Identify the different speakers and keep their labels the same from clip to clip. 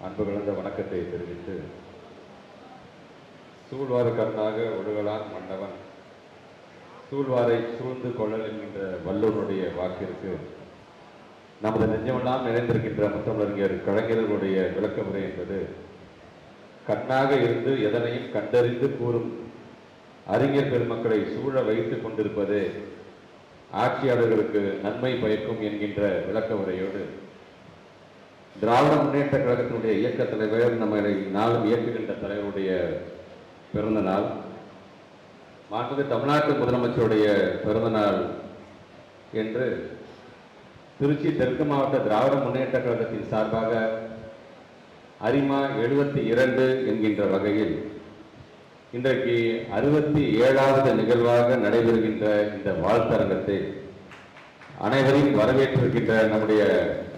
Speaker 1: அன்பு கலந்த வணக்கத்தை தெரிவித்து, சூழ்வார் கண்ணாக ஒழுகலான் மன்னவன் சூழ்வாரை சூழ்ந்து கொள்ளல் என்கின்ற வல்லூருடைய வாக்கிற்கு நமது நெஞ்சமெல்லாம் நிறைந்திருக்கின்ற முத்தமிழறிஞர் கலைஞர்களுடைய விளக்கமுறை என்பது, கண்ணாக இருந்து எதனையும் கண்டறிந்து கூறும் அறிஞர் பெருமக்களை சூழ வைத்துக் கொண்டிருப்பதே ஆட்சியாளர்களுக்கு நன்மை பயக்கும் என்கின்ற விளக்க உரையோடு, திராவிட முன்னேற்ற கழகத்தினுடைய இயக்க தலைவர், நம்மளை நாளும் இயக்குகின்ற தலைவருடைய பிறந்த நாள், மாண்புமிகு தமிழ்நாட்டு முதலமைச்சருடைய பிறந்த நாள் என்று திருச்சி தெற்கு மாவட்ட திராவிட முன்னேற்ற கழகத்தின் சார்பாக அரிமா 72 என்கின்ற வகையில் இன்றைக்கு 67வது நிகழ்வாக நடைபெறுகின்ற இந்த வாழ்த்தரங்கத்தை அனைவரையும் வரவேற்றிருக்கின்ற நம்முடைய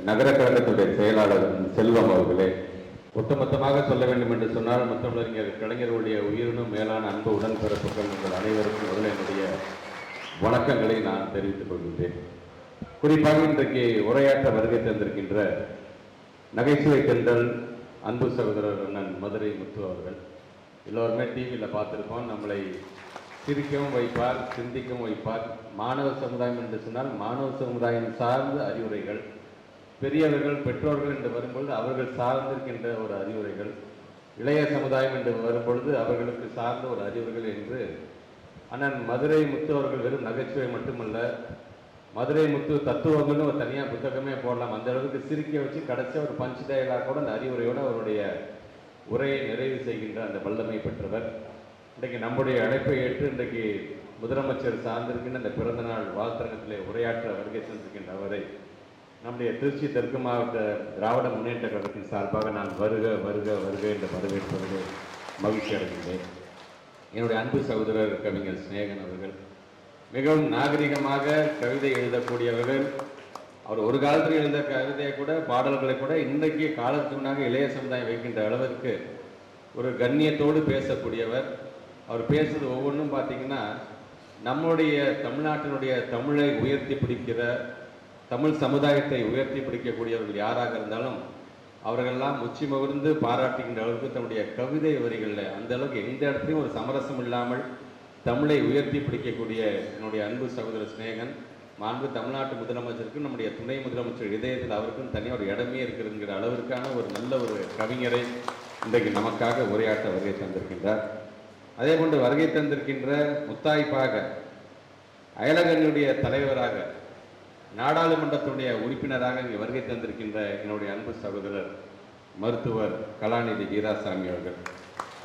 Speaker 1: நகர கழகத்துடைய செயலாளர் செல்வம் அவர்களே, ஒட்டுமொத்தமாக சொல்ல வேண்டும் என்று சொன்னால், முத்தமிழறிஞர் கலைஞருடைய உயிரினும் மேலான அன்பு உடன்பிறப்புகள் உங்கள் அனைவருக்கும் முதல்ல என்னுடைய வணக்கங்களை நான் தெரிவித்துக் கொள்கின்றேன். குறிப்பாக இன்றைக்கு உரையாற்ற வருகை தந்திருக்கின்ற நகைச்சுவை தென்றல் அன்பு சகோதரர் அண்ணன் மதுரை முத்து அவர்கள், எல்லோருமே டிவியில் பார்த்துருக்கோம். நம்மளை சிரிக்கவும் வைப்பார், சிந்திக்கவும் வைப்பார். மாணவ சமுதாயம் என்று சொன்னால் மாணவ சமுதாயம் சார்ந்த அறிவுரைகள், பெரியவர்கள் பெற்றோர்கள் என்று வரும்பொழுது அவர்கள் சார்ந்திருக்கின்ற ஒரு அறிவுரைகள், இளைய சமுதாயம் என்று வரும்பொழுது அவர்களுக்கு சார்ந்த ஒரு அறிவுரைகள் என்று அண்ணன் மதுரை முத்து அவர்கள் வெறும் நகைச்சுவை மட்டுமல்ல, மதுரை முத்து தத்துவங்கள்னு ஒரு தனியாக புத்தகமே போடலாம். அந்த அளவுக்கு சிரிக்க வச்சு கடைசியாக ஒரு பஞ்ச் டயலாக் கூட அந்த அறிவுரையோடு அவருடைய உரையை நிறைவு செய்கின்ற அந்த வல்லமை பெற்றவர். இன்றைக்கு நம்முடைய அழைப்பை ஏற்று இன்றைக்கு முதலமைச்சர் சார்ந்திருக்கின்ற அந்த பிறந்தநாள் வாழ்த்தரங்கத்திலே உரையாற்ற வருகை சென்றிருக்கின்ற அவரை நம்முடைய திருச்சி தெற்கு மாவட்ட திராவிட முன்னேற்ற கழகத்தின் சார்பாக நான் வருக வருக வருக என்று வரவேற்பது மகிழ்ச்சி அடைகின்றேன். என்னுடைய அன்பு சகோதரர் கவிஞர் சிநேகன் அவர்கள் மிகவும் நாகரிகமாக கவிதை எழுதக்கூடியவர்கள். அவர் ஒரு காலத்தில் எழுந்த கவிதையை கூட, பாடல்களை கூட இன்றைக்கு காலத்துக்குண்டாக இளைய சமுதாயம் வைக்கின்ற அளவிற்கு ஒரு கண்ணியத்தோடு பேசக்கூடியவர். அவர் பேசுறது ஒவ்வொன்றும் பார்த்தீங்கன்னா, நம்முடைய தமிழ்நாட்டினுடைய தமிழை உயர்த்தி பிடிக்கிற, தமிழ் சமுதாயத்தை உயர்த்தி பிடிக்கக்கூடியவர்கள் யாராக இருந்தாலும் அவர்களெல்லாம் உச்சி மகிழ்ந்து பாராட்டுகின்ற அளவுக்கு தன்னுடைய கவிதை வரிகளில் அந்த அளவுக்கு எந்த இடத்துலையும் ஒரு சமரசம் இல்லாமல் தமிழை உயர்த்தி பிடிக்கக்கூடிய என்னுடைய அன்பு சகோதரர் சிநேகன், மாண்பு தமிழ்நாட்டு முதலமைச்சருக்கும் நம்முடைய துணை முதலமைச்சர் இதயத்தில் அவருக்கும் தனியாக ஒரு இடமே இருக்கிறதுங்கிற அளவிற்கான ஒரு நல்ல ஒரு கவிஞரை இன்றைக்கு நமக்காக உரையாற்ற வருகை தந்திருக்கின்றார். அதே போன்று வருகை தந்திருக்கின்ற முத்தாய்ப்பாக அயலகனுடைய தலைவராக, நாடாளுமன்றத்துடைய உறுப்பினராக இங்கே வருகை தந்திருக்கின்ற என்னுடைய அன்பு சகோதரர் மருத்துவர் கலாநிதி வீராசாமி அவர்கள்.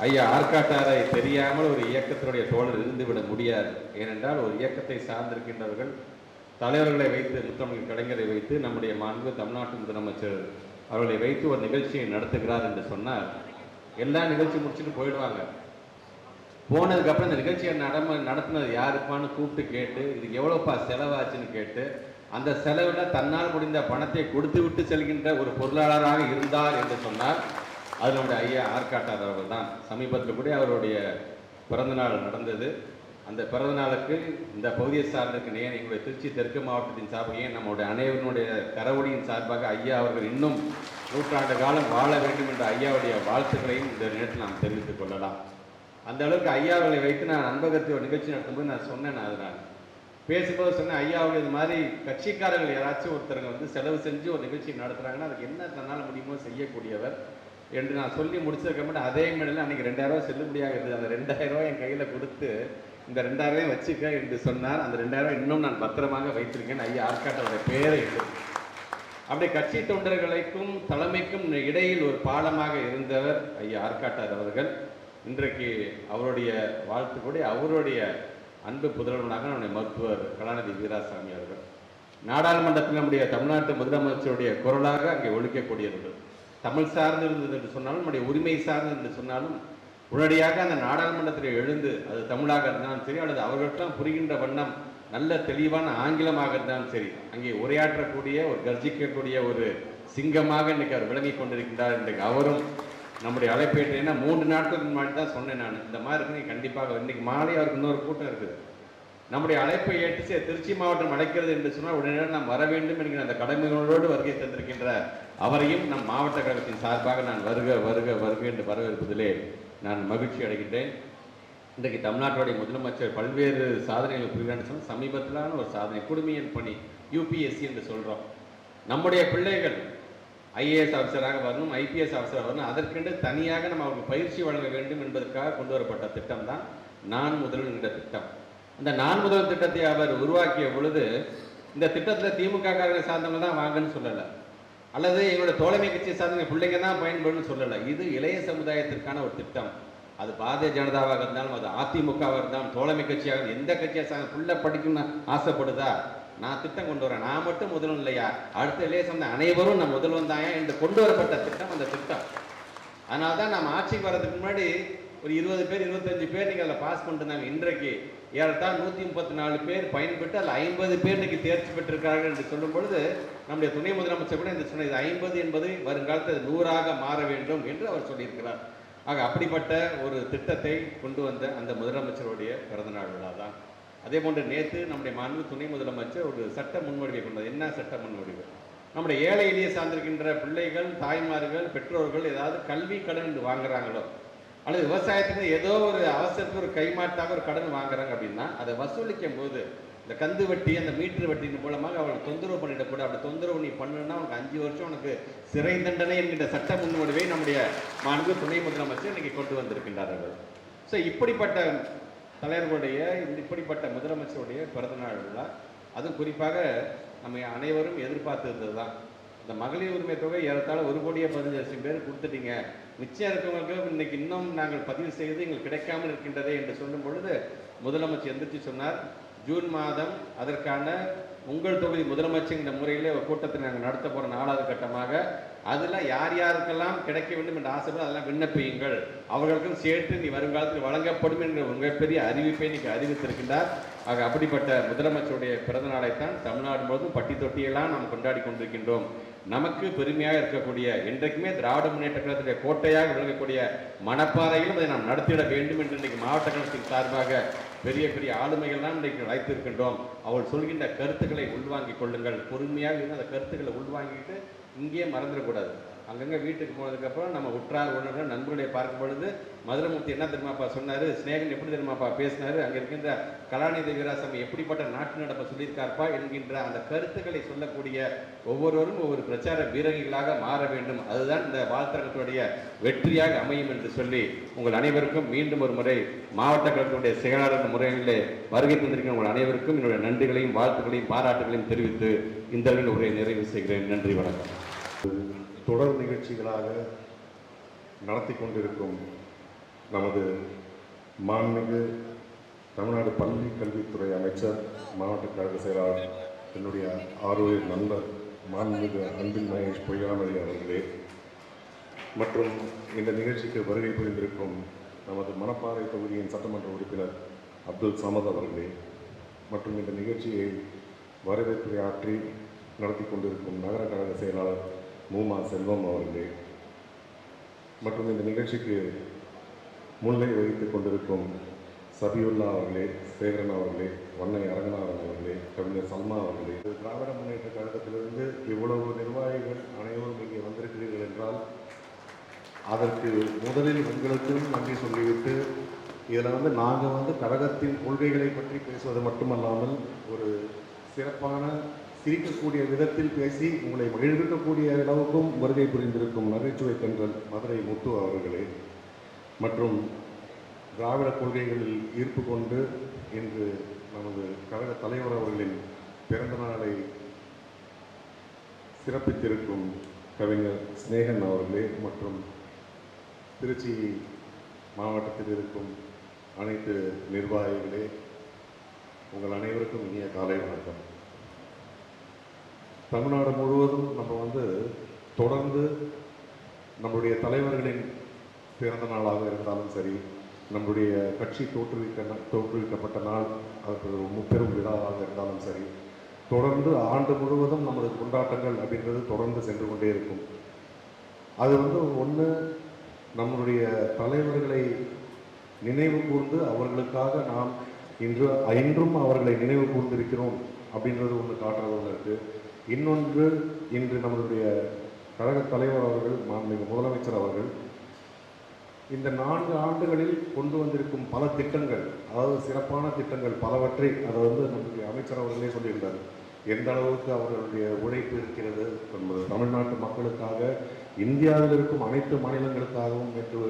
Speaker 1: ஐயா ஆற்காட்டாரை தெரியாமல் ஒரு இயக்கத்தினுடைய தோழர் இருந்துவிட முடியாது. ஏனென்றால் ஒரு இயக்கத்தை சார்ந்திருக்கின்றவர்கள் தலைவர்களை வைத்து, முத்தமிழ் கலைஞரை வைத்து, நம்முடைய மாண்பு தமிழ்நாட்டு முதலமைச்சர் அவர்களை வைத்து ஒரு நிகழ்ச்சியை நடத்துகிறார் என்று சொன்னால் எல்லா நிகழ்ச்சி முடிச்சுட்டு போயிடுவாங்க. போனதுக்கப்புறம் இந்த நிகழ்ச்சியை நடத்தினது யாருப்பான்னு கூப்பிட்டு கேட்டு, இதுக்கு எவ்வளோப்பா செலவாச்சுன்னு கேட்டு, அந்த செலவில் தன்னால் முடிந்த பணத்தை கொடுத்து விட்டு செல்கின்ற ஒரு பொருளாளராக இருந்தார் என்று சொன்னால் அது நம்முடைய ஐயா ஆற்காட்டார் அவர்கள் தான். சமீபத்தில் கூட அவருடைய பிறந்தநாள் நடந்தது. அந்த பிறந்தநாளுக்கு இந்த பகுதியை சார்ந்திருக்க எங்களுடைய திருச்சி தெற்கு மாவட்டத்தின் சார்பாக, ஏன் நம்முடைய அனைவருடைய கரவொலியின் சார்பாக ஐயா அவர்கள் இன்னும் 100 ஆண்டு காலம் வாழ வேண்டும் என்ற ஐயாவுடைய வாழ்த்துக்களையும் இந்த நேரத்தில் நாம் தெரிவித்துக் கொள்ளலாம். அந்த அளவுக்கு ஐயாவர்களை வைத்து நான் அன்பகத்தை ஒரு நிகழ்ச்சி நடத்தும்போது நான் சொன்னேன், அதனால் பேசும்போது சொன்னேன், ஐயாவுடைய இது மாதிரி கட்சிக்காரர்கள் யாராச்சும் ஒருத்தருங்க வந்து செலவு செஞ்சு ஒரு நிகழ்ச்சி நடத்துகிறாங்கன்னா அதுக்கு என்ன தன்னால் முடியுமோ செய்யக்கூடியவர் என்று நான் சொல்லி முடிச்சதுக்கப்புறம் அதே மேடையில் அன்றைக்கி 2000 ரூபா செல்லுபடியாக இருந்தது. அந்த 2000 ரூபாய் என் கையில் கொடுத்து, இந்த 2000 ரூபாய் வச்சுக்க என்று சொன்னார். அந்த 2000 ரூபாய் இன்னும் நான் பத்திரமாக வைத்திருக்கேன். ஐயா ஆற்காட்டோட பெயரை அப்படி கட்சி தொண்டர்களுக்கும் தலைமைக்கும் இடையில் ஒரு பாலமாக இருந்தவர் ஐயா ஆற்காட்டார் அவர்கள். இன்றைக்கு அவருடைய வாழ்த்து கூட அவருடைய அன்பு புதல்வனாக நம்முடைய மருத்துவர் கலாநிதி வீராசாமி அவர்கள் நாடாளுமன்றத்தில் நம்முடைய தமிழ்நாட்டு முதலமைச்சருடைய குரலாக அங்கே ஒழிக்கக்கூடியவர்கள். தமிழ் சார்ந்து இருந்தது என்று சொன்னாலும், நம்முடைய உரிமை சார்ந்து என்று சொன்னாலும், உடனடியாக அந்த நாடாளுமன்றத்தில் எழுந்து, அது தமிழாக இருந்தாலும் சரி அல்லது அவர்களுக்கெல்லாம் புரிகின்ற வண்ணம் நல்ல தெளிவான ஆங்கிலமாக இருந்தாலும் சரி, அங்கே உரையாற்றக்கூடிய ஒரு கர்ஜிக்கக்கூடிய ஒரு சிங்கமாக இன்றைக்கு அவர் விளங்கி கொண்டிருக்கின்றார். இன்றைக்கு அவரும் நம்முடைய அழைப்பேற்றேன்னா 3 நாட்களுக்கு முன்னாடி தான் சொன்னேன் நான், இந்த மாதிரி இருக்கு, கண்டிப்பாக இன்றைக்கி மாலை அவருக்கு இன்னொரு கூட்டம் இருக்குது. நம்முடைய அழைப்பை ஏற்று திருச்சி மாவட்டம் அழைக்கிறது என்று சொன்னால் உடனே நாம் வர வேண்டும் என்கிற அந்த கடமைகளோடு வருகை தந்திருக்கின்ற அவரையும் நம் மாவட்ட கழகத்தின் சார்பாக நான் வருக வருக வருக என்று வரவேற்பதிலே நான் மகிழ்ச்சி அடைகின்றேன். இன்றைக்கு தமிழ்நாட்டுடைய முதலமைச்சர் பல்வேறு சாதனைகள் புரிகிறான்னு சொன்னால் சமீபத்திலான ஒரு சாதனை குடிமையின் பணி யூபிஎஸ்சி என்று சொல்கிறோம். நம்முடைய பிள்ளைகள் ஐஏஎஸ் ஆஃபீஸராக வரணும், ஐபிஎஸ் ஆஃபீஸராக வரணும், அதற்கென்று தனியாக நம்ம அவருக்கு பயிற்சி வழங்க வேண்டும் என்பதற்காக கொண்டு வரப்பட்ட திட்டம் தான் நான் முதல்வன் என்ற திட்டம். அந்த நான் முதல்வன் திட்டத்தை அவர் உருவாக்கிய பொழுது இந்த திட்டத்தில் திமுக சார்ந்தவங்க தான் வாங்கன்னு சொல்லலை, அல்லது எங்களுடைய தோழமை கட்சியை சார்ந்த பிள்ளைங்க தான் பயன்படுன்னு சொல்லலை. இது இளைய சமுதாயத்திற்கான ஒரு திட்டம். அது பாரதிய ஜனதாவாக இருந்தாலும், அது அதிமுகவாக இருந்தாலும், தோழமை கட்சியாக எந்த கட்சியாக சார்ந்த பிள்ளை படிக்கணும்னு ஆசைப்படுதா, நான் திட்டம் கொண்டு வரேன், நான் மட்டும் முதல்வன் இல்லையா, அடுத்த இளைய சமுதாயம் அனைவரும் நான் முதல்வன் தாயா என்று கொண்டு வரப்பட்ட திட்டம் அந்த திட்டம். அதனால தான் நம்ம ஆட்சிக்கு வர்றதுக்கு முன்னாடி ஒரு 20 பேர் 25 பேர் நீங்கள் அதில் பாஸ் பண்ணிருந்தாங்க. இன்றைக்கு ஏறத்தாழ் 134 பேர் பயன்பெற்று அதில் 50 பேர் இன்னைக்கு தேர்ச்சி பெற்றிருக்கிறார்கள் என்று சொல்லும் பொழுது நம்முடைய துணை முதலமைச்சர் கூட இந்த சொன்ன 50 என்பது வருங்காலத்தில் 100ஆக மாற வேண்டும் என்று அவர் சொல்லியிருக்கிறார். ஆக அப்படிப்பட்ட ஒரு திட்டத்தை கொண்டு வந்த அந்த முதலமைச்சருடைய பிறந்தநாள் விழா தான். அதே போன்று நேற்று நம்முடைய மாண்பு துணை முதலமைச்சர் ஒரு சட்ட முன்வடிவை கொண்டது. என்ன சட்ட முன்வடிவு? நம்முடைய ஏழை எளிய சார்ந்திருக்கின்ற பிள்ளைகள், தாய்மார்கள், பெற்றோர்கள் ஏதாவது கல்வி கடன் வாங்குறாங்களோ, அல்லது விவசாயத்துக்கு ஏதோ ஒரு அவசரத்துக்கு ஒரு கைமாட்டாக ஒரு கடன் வாங்குறாங்க அப்படின்னா அதை வசூலிக்கும் போது இந்த கந்து வட்டி, அந்த மீட்டர் வட்டியின் மூலமாக அவர்கள் தொந்தரவு பண்ணிடக்கூட. அப்படி தொந்தரவு நீ பண்ணுன்னா உனக்கு 5 வருஷம் உனக்கு சிறை தண்டனை என்கின்ற சட்ட முன்வடிவை நம்முடைய மாண்பு துணை முதலமைச்சர் இன்னைக்கு கொண்டு வந்திருக்கின்றார்கள். ஸோ இப்படிப்பட்ட தலைவர்களுடைய இப்படிப்பட்ட முதலமைச்சருடைய பிறந்தநாள் விழா, அதுவும் குறிப்பாக நம்ம அனைவரும் எதிர்பார்த்திருந்தது தான். இந்த மகளிர் உரிமை தொகை ஏறத்தாழ 1,15,00,000 பேர் கொடுத்துட்டீங்க, மிச்சம் இருக்கவங்களுக்கு இன்னைக்கு இன்னும் நாங்கள் பதிவு செய்து எங்களுக்கு கிடைக்காமல் இருக்கின்றதே என்று சொல்லும் பொழுது முதலமைச்சர் எந்திரிச்சு சொன்னார், ஜூன் மாதம் அதற்கான உங்கள் தொகுதி முதலமைச்சர் இந்த முறையில் ஒரு கூட்டத்தை நாங்கள் நடத்த போகிற 4வது கட்டமாக அதில் யார் யாருக்கெல்லாம் கிடைக்க வேண்டும் என்று ஆசைப்பட அதெல்லாம் விண்ணப்பியுங்கள், அவர்களுக்கும் சேர்த்து நீ வருங்காலத்தில் வழங்கப்படும் என்ற மிகப்பெரிய அறிவிப்பை இன்னைக்கு அறிவித்திருக்கின்றார். ஆக அப்படிப்பட்ட முதலமைச்சருடைய பிறந்த நாளைத்தான் தமிழ்நாடு முழுவதும் பட்டி தொட்டியெல்லாம் நாம் கொண்டாடி கொண்டிருக்கின்றோம். நமக்கு பெருமையாக இருக்கக்கூடிய, இன்றைக்குமே திராவிட முன்னேற்ற கழகத்துடைய கோட்டையாக விளங்கக்கூடிய மணப்பாறையிலும் அதை நாம் நடத்திட வேண்டும் என்று இன்றைக்கு மாவட்ட கழகத்தின் சார்பாக பெரிய பெரிய ஆளுமைகள்லாம் இன்றைக்கு அழைத்திருக்கின்றோம். அவள் சொல்கின்ற கருத்துக்களை உள்வாங்கிக் கொள்ளுங்கள், பொறுமையாக இருந்து அந்த கருத்துக்களை உள்வாங்கிட்டு இங்கேயே மறந்துடக்கூடாது. அங்கங்கே வீட்டுக்கு போனதுக்கப்புறம் நம்ம உற்றார் உணர்வுகள் நண்பர்களை பார்க்கும் பொழுது மதுரமூர்த்தி என்ன தெரியுமாப்பா சொன்னார், ஸ்நேகன் எப்படி தெரியுமாப்பா பேசினார், அங்கே இருக்கின்ற கலாநிதி வீராசாமி எப்படிப்பட்ட நாட்டு நடப்பை சொல்லியிருக்கார்ப்பா என்கின்ற அந்த கருத்துக்களை சொல்லக்கூடிய ஒவ்வொருவரும் ஒவ்வொரு பிரச்சார வீரர்களாக மாற வேண்டும். அதுதான் இந்த வாழ்த்தரங்கத்துடைய வெற்றியாக அமையும் என்று சொல்லி உங்கள் அனைவருக்கும் மீண்டும் ஒரு முறை மாவட்ட கழகத்துடைய செயலாளர் முறைகளிலே வருகை தந்திருக்கிற உங்கள் அனைவருக்கும் என்னுடைய நன்றிகளையும் வாழ்த்துக்களையும் பாராட்டுகளையும் தெரிவித்து இந்த உரையை நிறைவு செய்கிறேன். நன்றி, வணக்கம்.
Speaker 2: தொடர் நிகழ்ச்சிகளாக நடத்தி கொண்டிருக்கும் நமது மாண்புமிகு தமிழ்நாடு பள்ளி கல்வித்துறை அமைச்சர், மாவட்ட கழக செயலாளர், என்னுடைய ஆரோக்கிய நண்பர் மாண்புமிகு அன்பில் மகேஷ் பொய்யாமொழி அவர்களே, மற்றும் இந்த நிகழ்ச்சிக்கு வருகை புரிந்திருக்கும் நமது மணப்பாறை தொகுதியின் சட்டமன்ற உறுப்பினர் அப்துல் சமத் அவர்களே, மற்றும் இந்த நிகழ்ச்சியை வரவேற்புரையாற்றி நடத்தி கொண்டிருக்கும் நகர கழக செயலாளர் மூமா செல்வம் அவர்களே, மற்றும் இந்த நிகழ்ச்சிக்கு முன்னிலை வகித்துக் கொண்டிருக்கும் சபியுல்லா அவர்களே, சேகரன் அவர்களே, வண்ணை அரங்கநாதன் அவர்களே, கவிஞர் சல்மா அவர்களே, திராவிட முன்னேற்ற கழகத்திலிருந்து இவ்வளவு நிர்வாகிகள் அனைவரும் இங்கே வந்திருக்கிறீர்கள் என்றால் அதற்கு முதலில் உங்களுக்கும் நன்றி சொல்லிவிட்டு, இதில் நாங்கள் கழகத்தின் கொள்கைகளை பற்றி பேசுவது மட்டுமல்லாமல் ஒரு சிறப்பான சிரிக்கக்கூடிய விதத்தில் பேசி உங்களை மகிழ்விக்கக்கூடிய அளவுக்கும் வருகை புரிந்திருக்கும் நகைச்சுவை தென்றல் மதுரை முத்து அவர்களே, மற்றும் திராவிட கொள்கைகளில் ஈர்ப்பு கொண்டு இன்று நமது கழக தலைவர் அவர்களின் பிறந்த நாளை சிறப்பித்திருக்கும் கவிஞர் ஸ்நேகன் அவர்களே, மற்றும் திருச்சி மாவட்டத்தில் இருக்கும் அனைத்து நிர்வாகிகளே, உங்கள் அனைவருக்கும் இனிய காலை வணக்கம். தமிழ்நாடு முழுவதும் நம்ம தொடர்ந்து நம்முடைய தலைவர்களின் பிறந்த நாளாக இருந்தாலும் சரி, நம்முடைய கட்சி தோற்றுவிக்கப்பட்ட நாள், அது ஒரு முப்பெரும் விழாவாக இருந்தாலும் சரி, தொடர்ந்து ஆண்டு முழுவதும் நமது கொண்டாட்டங்கள் அப்படின்றது தொடர்ந்து சென்று கொண்டே இருக்கும். அது ஒன்று நம்முடைய தலைவர்களை நினைவு கூர்ந்து அவர்களுக்காக நாம் இன்றும் அவர்களை நினைவு கூர்ந்திருக்கிறோம் அப்படின்றது ஒன்று காட்டுறது ஒன்று இருக்குது. இன்னொன்று, இன்று நம்மளுடைய கழக தலைவர் அவர்கள், மாண்புமிகு முதலமைச்சர் அவர்கள் இந்த 4 ஆண்டுகளில் கொண்டு வந்திருக்கும் பல திட்டங்கள், அதாவது சிறப்பான திட்டங்கள் பலவற்றை அதை நம்முடைய அமைச்சர் அவர்களே சொல்லியிருந்தார். எந்த அளவுக்கு அவர்களுடைய உழைப்பு இருக்கிறது என்பது தமிழ்நாட்டு மக்களுக்காக, இந்தியாவில் இருக்கும் அனைத்து மாநிலங்களுக்காகவும் என்று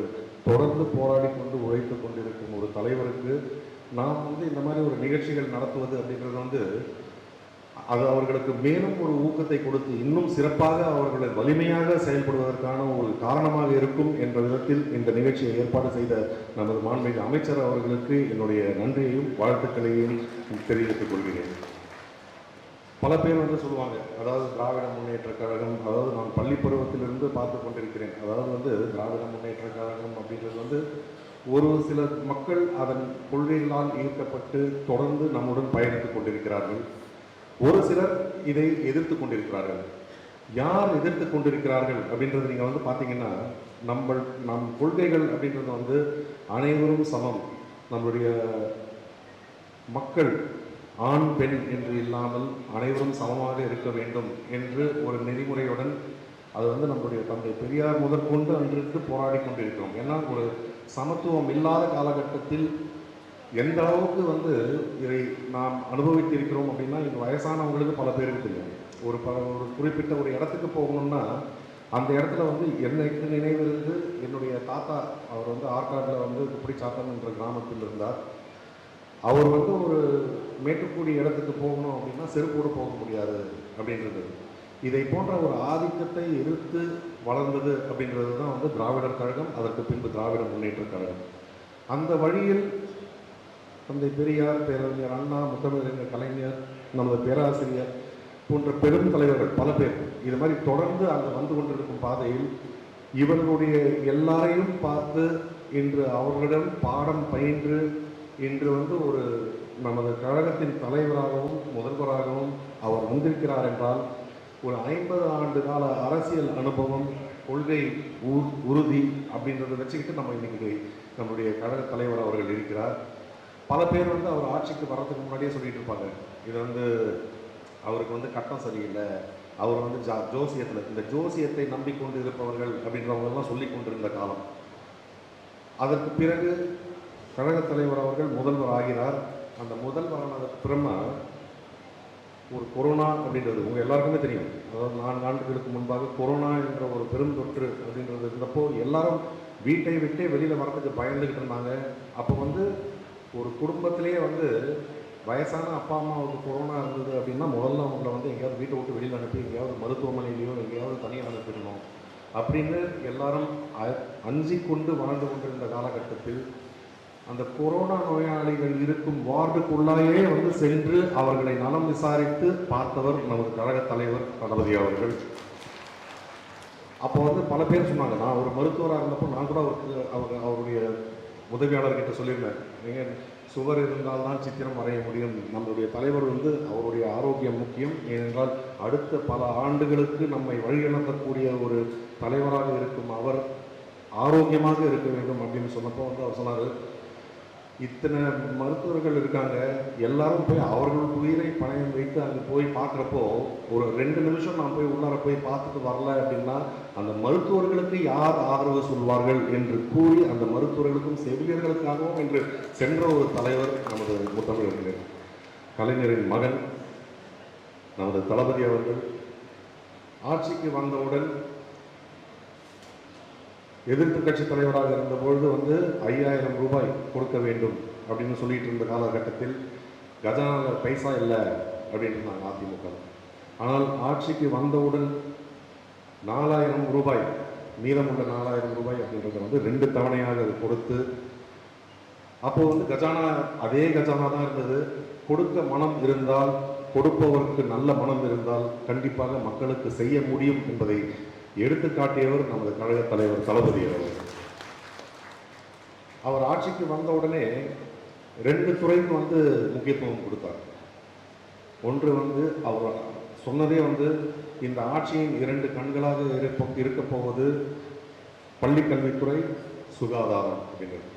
Speaker 2: தொடர்ந்து போராடி கொண்டு உழைத்து கொண்டிருக்கும் ஒரு தலைவருக்கு நாம் இந்த மாதிரி ஒரு நிகழ்ச்சிகள் நடத்துவது அப்படின்றது அது அவர்களுக்கு மேலும் ஒரு ஊக்கத்தை கொடுத்து இன்னும் சிறப்பாக அவர்களை வலிமையாக செயல்படுவதற்கான ஒரு காரணமாக இருக்கும் என்ற விதத்தில் இந்த நிகழ்ச்சியை ஏற்பாடு செய்த நமது மாண்புமிகு அமைச்சர் அவர்களுக்கு என்னுடைய நன்றியையும் வாழ்த்துக்களையும் தெரிவித்துக் கொள்கிறேன். பல பேர் சொல்லுவாங்க, அதாவது திராவிட முன்னேற்ற கழகம், அதாவது நான் பள்ளி பருவத்திலிருந்து பார்த்து கொண்டிருக்கிறேன். அதாவது திராவிட முன்னேற்ற கழகம் அப்படின்றது ஒரு சில மக்கள் அதன் கொள்கைகளால் ஈர்க்கப்பட்டு தொடர்ந்து நம்முடன் பயணித்துக் கொண்டிருக்கிறார்கள். ஒரு சிலர் இதை எதிர்த்து கொண்டிருக்கிறார்கள். யார் எதிர்த்து கொண்டிருக்கிறார்கள் அப்படின்றது நீங்கள் பார்த்தீங்கன்னா, நம் கொள்கைகள் அப்படின்றது அனைவரும் சமம், நம்முடைய மக்கள் ஆண் பெண் என்று இல்லாமல் அனைவரும் சமமாக இருக்க வேண்டும் என்று ஒரு நெறிமுறையுடன் அது நம்முடைய தந்தை பெரியார் முதற்கொண்டு அன்றைக்கு போராடி கொண்டிருக்கிறோம். ஏன்னா ஒரு சமத்துவம் இல்லாத காலகட்டத்தில் எந்த அளவுக்கு இதை நாம் அனுபவித்திருக்கிறோம் அப்படின்னா, இந்த வயசானவங்களுக்கு பல பேருக்கு தெரியும். ஒரு குறிப்பிட்ட ஒரு இடத்துக்கு போகணும்னா அந்த இடத்துல எனக்கு நினைவிருந்து என்னுடைய தாத்தா அவர் ஆற்காட்டில் குப்படிச்சாத்தன் என்ற கிராமத்தில் இருந்தார். அவர் ஒரு மேட்டுக்கூடி இடத்துக்கு போகணும் அப்படின்னா செருப்போடு போக முடியாது அப்படின்றது. இதை போன்ற ஒரு ஆதிக்கத்தை எதிர்த்து வளர்ந்தது அப்படின்றது தான் திராவிடர் கழகம், அதற்கு பின்பு திராவிட முன்னேற்ற கழகம். அந்த வழியில் தந்தை பெரியார், பேரறிஞர் அண்ணா, முத்தமிழறிஞர் கலைஞர், நமது பேராசிரியர் போன்ற பெரும் தலைவர்கள் பல பேர் இது மாதிரி தொடர்ந்து அங்கே வந்து கொண்டிருக்கும் பாதையில் இவர்களுடைய எல்லாரையும் பார்த்து இன்று அவர்களிடம் பாடம் பயின்று இன்று ஒரு நமது கழகத்தின் தலைவராகவும் முதல்வராகவும் அவர் வந்திருக்கிறார் என்றால் ஒரு 50 ஆண்டு கால அரசியல் அனுபவம், கொள்கை உறுதி அப்படின்றத வச்சுக்கிட்டு நம்ம இன்னைக்கு நம்முடைய கழக தலைவர் அவர்கள் இருக்கிறார். பல பேர் அவர் ஆட்சிக்கு வர்றதுக்கு முன்னாடியே சொல்லிட்டு இருப்பாங்க, இது அவருக்கு கட்டம் சரியில்லை, அவர் ஜோசியத்தில் இந்த ஜோசியத்தை நம்பிக்கொண்டு இருப்பவர்கள் அப்படின்றவங்கெல்லாம் சொல்லி கொண்டிருந்த காலம். அதற்கு பிறகு கழக தலைவர் அவர்கள் முதல்வர் ஆகிறார். அந்த முதல்வரானதுக்கு பிறகு ஒரு கொரோனா அப்படின்றது உங்கள் எல்லாருக்குமே தெரியும். அதாவது 4 ஆண்டுகளுக்கு முன்பாக கொரோனா என்ற ஒரு பெரும் தொற்று அப்படின்றது இருந்தப்போ எல்லாரும் வீட்டை விட்டே வெளியில் வரதுக்கு பயந்துக்கிட்டு இருந்தாங்க. அப்போ ஒரு குடும்பத்திலேயே வயசான அப்பா அம்மாவுக்கு கொரோனா இருந்தது அப்படின்னா முதல்ல அவங்கள எங்கேயாவது வீட்டை விட்டு வெளியில் அனுப்பி எங்கேயாவது மருத்துவமனையிலையோ எங்கேயாவது தனியாக அனுப்பிடணும் அப்படின்னு எல்லாரும் அஞ்சி கொண்டு வாழ்ந்து கொண்டிருந்த காலகட்டத்தில் அந்த கொரோனா நோயாளிகள் இருக்கும் வார்டுக்குள்ளாயே சென்று அவர்களை நலம் விசாரித்து பார்த்தவர் நமது கழக தலைவர் தளபதி அவர்கள். அப்போ பல பேர் சொன்னாங்க, நான் ஒரு மருத்துவராக இருந்தப்போ நான் கூட அவருடைய உதவியாளர்கிட்ட சொல்லியிருந்தேன், நீங்கள் சுவர் இருந்தால்தான் சித்திரம் வரைய முடியும், நம்மளுடைய தலைவர் அவருடைய ஆரோக்கியம் முக்கியம், ஏனென்றால் அடுத்த பல ஆண்டுகளுக்கு நம்மை வழிநடத்தக்கூடிய ஒரு தலைவராக இருக்கும் அவர் ஆரோக்கியமாக இருக்க வேண்டும் அப்படின்னு சொன்னப்போ அவர் சொன்னார், இத்தனை மருத்துவர்கள் இருக்காங்க, எல்லாரும் போய் அவர்களுக்கு உயிரை பணயம் வைத்து அங்கே போய் பார்க்குறப்போ ஒரு 2 நிமிஷம் நான் போய் உள்ளார போய் பார்த்துட்டு வரல அப்படின்னா அந்த மருத்துவர்களுக்கு யார் ஆதரவு சொல்வார்கள் என்று கூறி அந்த மருத்துவர்களுக்கும் செவிலியர்களுக்காகவும் என்று சென்ற ஒரு தலைவர் நமது முத்தமிழர் கலைஞரின் மகன் நமது தளபதி அவர்கள். ஆட்சிக்கு வந்தவுடன் எதிர்ப்பு கட்சி தலைவராக இருந்தபொழுது 5000 ரூபாய் கொடுக்க வேண்டும் அப்படின்னு சொல்லிட்டு இருந்த காலகட்டத்தில் கஜானாவில் பைசா இல்லை அப்படின்னு இருந்தாங்க அதிமுக. ஆனால் ஆட்சிக்கு வந்தவுடன் 4000 ரூபாய், மீதமுள்ள 4000 ரூபாய் அப்படின்றத 2 தவணையாக கொடுத்து, அப்போ கஜானா அதே கஜானா தான் இருந்தது. கொடுக்க மனம் இருந்தால், கொடுப்பவருக்கு நல்ல மனம் இருந்தால் கண்டிப்பாக மக்களுக்கு செய்ய முடியும் என்பதை எடுத்துக்காட்டியவர் நமது கழக தலைவர் தளபதி அவர்கள். அவர் ஆட்சிக்கு வந்த உடனே 2 துறைக்கு முக்கியத்துவம் கொடுத்தார். ஒன்று அவர் சொன்னதே இந்த ஆட்சியின் 2 கண்களாக இருக்க போவது பள்ளி கல்வித்துறை, சுகாதாரம் அப்படின்றது.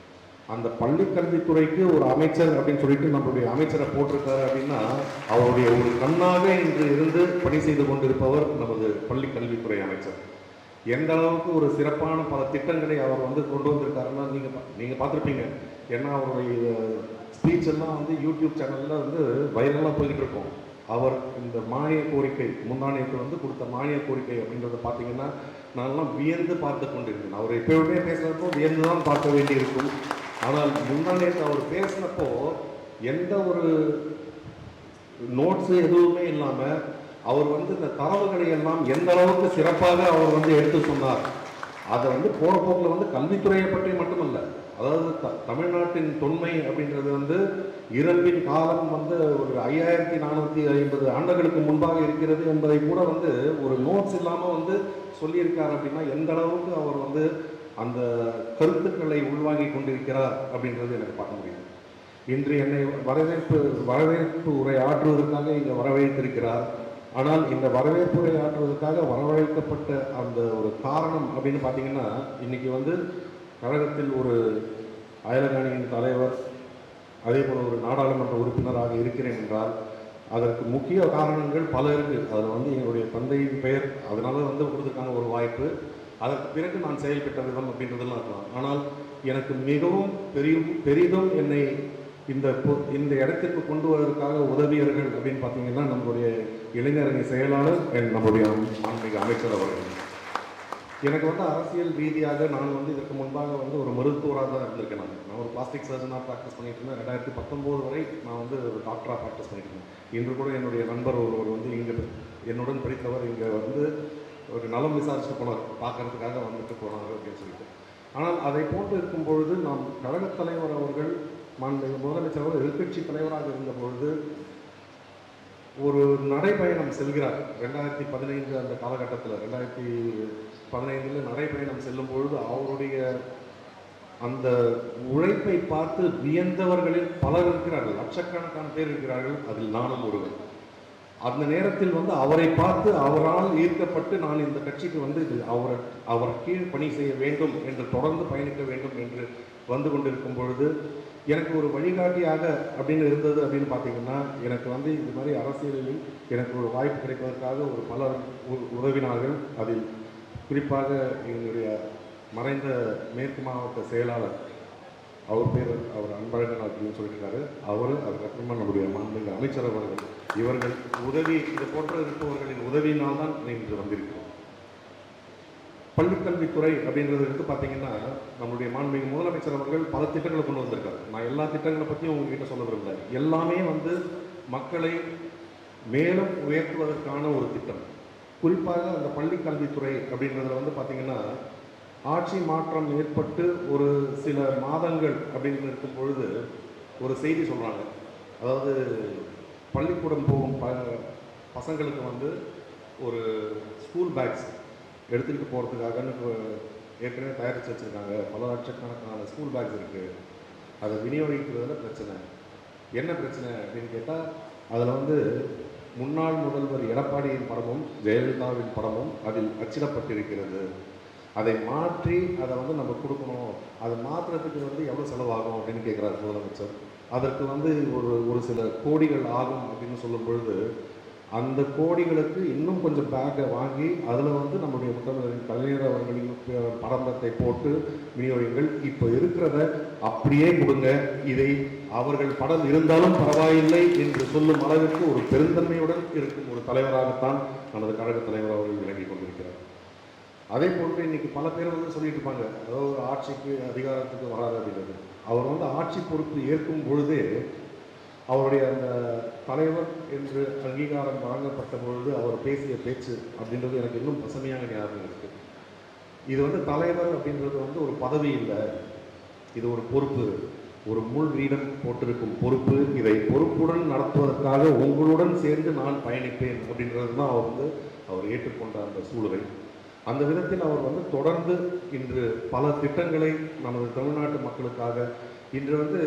Speaker 2: அந்த பள்ளி கல்வித்துறைக்கு ஒரு அமைச்சர் அப்படின்னு சொல்லிட்டு நம்மளுடைய அமைச்சரை போட்டிருக்காரு அப்படின்னா அவருடைய ஒரு கண்ணாக இன்று இருந்து பணி செய்து கொண்டிருப்பவர் நமது பள்ளி கல்வித்துறை அமைச்சர். எந்த அளவுக்கு ஒரு சிறப்பான பல திட்டங்களை அவர் வந்து கொண்டு வந்திருக்காருன்னா நீங்கள் பார்த்துருப்பீங்க. ஏன்னா அவருடைய ஸ்பீச் எல்லாம் வந்து யூடியூப் சேனலில் வந்து வைரலாக போய்கிட்டு இருக்கும். அவர் இந்த மானிய கோரிக்கை முந்தானியத்தை வந்து கொடுத்த மானிய கோரிக்கை அப்படின்றத பார்த்தீங்கன்னா நான்லாம் வியந்து பார்த்து கொண்டிருக்கேன். அவர் எப்பவுமே பேசுகிறப்போ வியந்து தான் பார்க்க வேண்டியிருக்கும். ஆனால் முந்தானியத்தை அவர் பேசினப்போ எந்த ஒரு நோட்ஸு எதுவுமே இல்லாமல் அவர் வந்து இந்த தரவுகளை எல்லாம் எந்த அளவுக்கு சிறப்பாக அவர் வந்து எடுத்து சொன்னார். அதை வந்து போகிற போக்கில் வந்து கல்வித்துறையை பற்றி மட்டுமல்ல, அதாவது தமிழ்நாட்டின் தொன்மை அப்படின்றது வந்து இறப்பின் காலம் வந்து ஒரு 5450 ஆண்டுகளுக்கு முன்பாக இருக்கிறது என்பதை கூட வந்து ஒரு நோட்ஸ் இல்லாமல் வந்து சொல்லியிருக்கார். அப்படின்னா எந்த அளவுக்கு அவர் வந்து அந்த கருத்துக்களை உள்வாங்கி கொண்டிருக்கிறார் அப்படின்றது எனக்கு பார்க்க முடியும். இன்று என்னை வரவேற்பு உரை ஆற்றுவதற்காக இங்கே வரவேற்றிருக்கிறார். ஆனால் இந்த வரவேற்பு உரை ஆற்றுவதற்காக வரவழைக்கப்பட்ட அந்த ஒரு காரணம் அப்படின்னு பார்த்தீங்கன்னா, இன்னைக்கு வந்து கழகத்தில் ஒரு அயலகாணியின் தலைவர், அதே போல் ஒரு நாடாளுமன்ற உறுப்பினராக இருக்கிறேன் என்றால் அதற்கு முக்கிய காரணங்கள் பல இருக்குது. அதில் வந்து என்னுடைய தந்தையின் பெயர் அதனால வந்து கொடுத்துருக்காங்க ஒரு வாய்ப்பு. அதற்கு பிறகு நான் செயல்பட்ட விதம் அப்படின்றதெல்லாம் இருக்கலாம். ஆனால் எனக்கு மிகவும் பெரிதும் என்னை இந்த இடத்திற்கு கொண்டு வருவதற்காக உதவியர்கள் அப்படின்னு பார்த்தீங்கன்னா நம்மளுடைய இளைஞரணி செயலாளர் நம்முடைய ஆன்மீக அமைச்சர் அவர்கள். எனக்கு வந்து அரசியல் ரீதியாக நான் வந்து இதற்கு முன்பாக வந்து ஒரு மருத்துவராக தான் இருந்திருக்கேன். நான் ஒரு பிளாஸ்டிக் சர்ஜனாக ப்ராக்டிஸ் பண்ணிட்டு இருந்தேன். 2019 வரை நான் வந்து ஒரு டாக்டராக ப்ராக்டிஸ் பண்ணிட்டு இருந்தேன். இன்று கூட என்னுடைய நண்பர் ஒருவர் வந்து இங்கே என்னுடன் படித்தவர் இங்கே வந்து ஒரு நலம் விசாரிச்சுட்டு போனார், பார்க்கறதுக்காக வந்துட்டு போனார் அப்படின்னு சொல்லிட்டு. ஆனால் அதை போன்று இருக்கும் பொழுது நாம் கழகத் தலைவர் அவர்கள் முதலமைச்சர் அவர்கள் எதிர்கட்சி தலைவராக இருந்த பொழுது ஒரு நடைப்பயணம் செல்கிறார். 2015 அந்த காலகட்டத்தில் 2015 நடைப்பயணம் செல்லும் பொழுது அவருடைய அந்த உழைப்பை பார்த்து வியந்தவர்களில் பலர் இருக்கிறார்கள், லட்சக்கணக்கான பேர் இருக்கிறார்கள். அதில் நானும் ஒருவர். அந்த நேரத்தில் வந்து அவரை பார்த்து அவரால் ஈர்க்கப்பட்டு நான் இந்த கட்சிக்கு வந்து அவர் கீழ் பணி செய்ய வேண்டும் என்று தொடர்ந்து பயணிக்க வேண்டும் என்று வந்து கொண்டிருக்கும் பொழுது எனக்கு ஒரு வழிகாட்டியாக அப்படின்னு இருந்தது அப்படின்னு பார்த்தீங்கன்னா, எனக்கு வந்து இது மாதிரி அரசியலில் எனக்கு ஒரு வாய்ப்பு கிடைப்பதற்காக ஒரு பலர் உதவினார்கள். அதில் குறிப்பாக எங்களுடைய மறைந்த மேற்கு மாவட்ட செயலாளர், அவர் அன்பழகன் அப்படின்னு சொல்லியிருக்காரு, அதுக்கப்புறமா நம்முடைய மாண்புமிகு அமைச்சர் அவர்கள், இவர்கள் உதவி இது போன்ற இருப்பவர்களின் உதவியினால் தான் இன்று வந்திருக்கிறோம். பள்ளிக்கல்வித்துறை அப்படின்றதுக்கு பார்த்தீங்கன்னா நம்மளுடைய மாண்புமிகு முதலமைச்சர் அவர்கள் பல திட்டங்களை கொண்டு வந்திருக்காரு. நான் எல்லா திட்டங்களை பற்றியும் உங்ககிட்ட சொல்ல விரும்பல. எல்லாமே வந்து மக்களை மேலும் உயர்த்துவதற்கான ஒரு திட்டம். குறிப்பாக அந்த பள்ளிக்கல்வித்துறை அப்படின்றதுல வந்து பார்த்தீங்கன்னா ஆட்சி மாற்றம் ஏற்பட்டு ஒரு சில மாதங்கள் அப்படின்னு இருக்கும் பொழுது ஒரு செய்தி சொல்கிறாங்க. அதாவது பள்ளிக்கூடம் போகும் பசங்களுக்கு வந்து ஒரு ஸ்கூல் பேக்ஸ் எடுத்துக்கிட்டு போகிறதுக்காக ஏற்கனவே தயாரித்து வச்சுருக்காங்க. பல லட்சக்கணக்கான ஸ்கூல் பேக்ஸ் இருக்குது. அதை விநியோகிக்கிறதுல பிரச்சனை. என்ன பிரச்சனை அப்படின்னு கேட்டால், அதில் வந்து முன்னாள் முதல்வர் எடப்பாடியின் படமும் ஜெயலலிதாவின் படமும் அதில் அச்சிடப்பட்டிருக்கிறது. அதை மாற்றி அதை வந்து நம்ம கொடுக்கணும். அதை மாற்றுறதுக்கு வந்து எவ்வளோ செலவாகும் அப்படின்னு கேட்குறாரு முதலமைச்சர். அதற்கு வந்து ஒரு சில கோடிகள் ஆகும் அப்படின்னு சொல்லும் பொழுது அந்த கோடிகளுக்கு இன்னும் கொஞ்சம் பேக்கை வாங்கி அதில் வந்து நம்முடைய முதல்வரின் கலைஞர் அவர்களின் படம்பத்தை போட்டு விநியோகங்கள் இப்போ இருக்கிறத அப்படியே கொடுங்க, இதை அவர்கள் படம் இருந்தாலும் பரவாயில்லை என்று சொல்லும் அளவிற்கு ஒரு பெருந்தன்மையுடன் இருக்கும் ஒரு தலைவராகத்தான் நமது கழக தலைவர் அவர்கள் விளங்கி கொண்டிருக்கிறார். அதே போன்று இன்னைக்கு பல பேர் வந்து சொல்லிட்டு இருப்பாங்க, அதாவது ஆட்சிக்கு அதிகாரத்துக்கு வராது அப்படிங்கிறது. அவர் வந்து ஆட்சி பொறுப்பு ஏற்கும் பொழுதே அவருடைய அந்த தலைவர் என்று அங்கீகாரம் வழங்கப்பட்ட பொழுது அவர் பேசிய பேச்சு அப்படின்றது எனக்கு இன்னும் பசுமையாக ஞாபகம் இருக்குது. இது வந்து தலைவர் அப்படின்றது வந்து ஒரு பதவி இல்லை, இது ஒரு பொறுப்பு, ஒரு முள் வீடம் போட்டிருக்கும் பொறுப்பு. இதை பொறுப்புடன் நடத்துவதற்காக உங்களுடன் சேர்ந்து நான் பயணிப்பேன் அப்படின்றது தான் அவர் ஏற்றுக்கொண்ட அந்த சூழலை. அந்த விதத்தில் அவர் வந்து தொடர்ந்து இன்று பல திட்டங்களை நமது தமிழ்நாட்டு மக்களுக்காக இன்று வந்து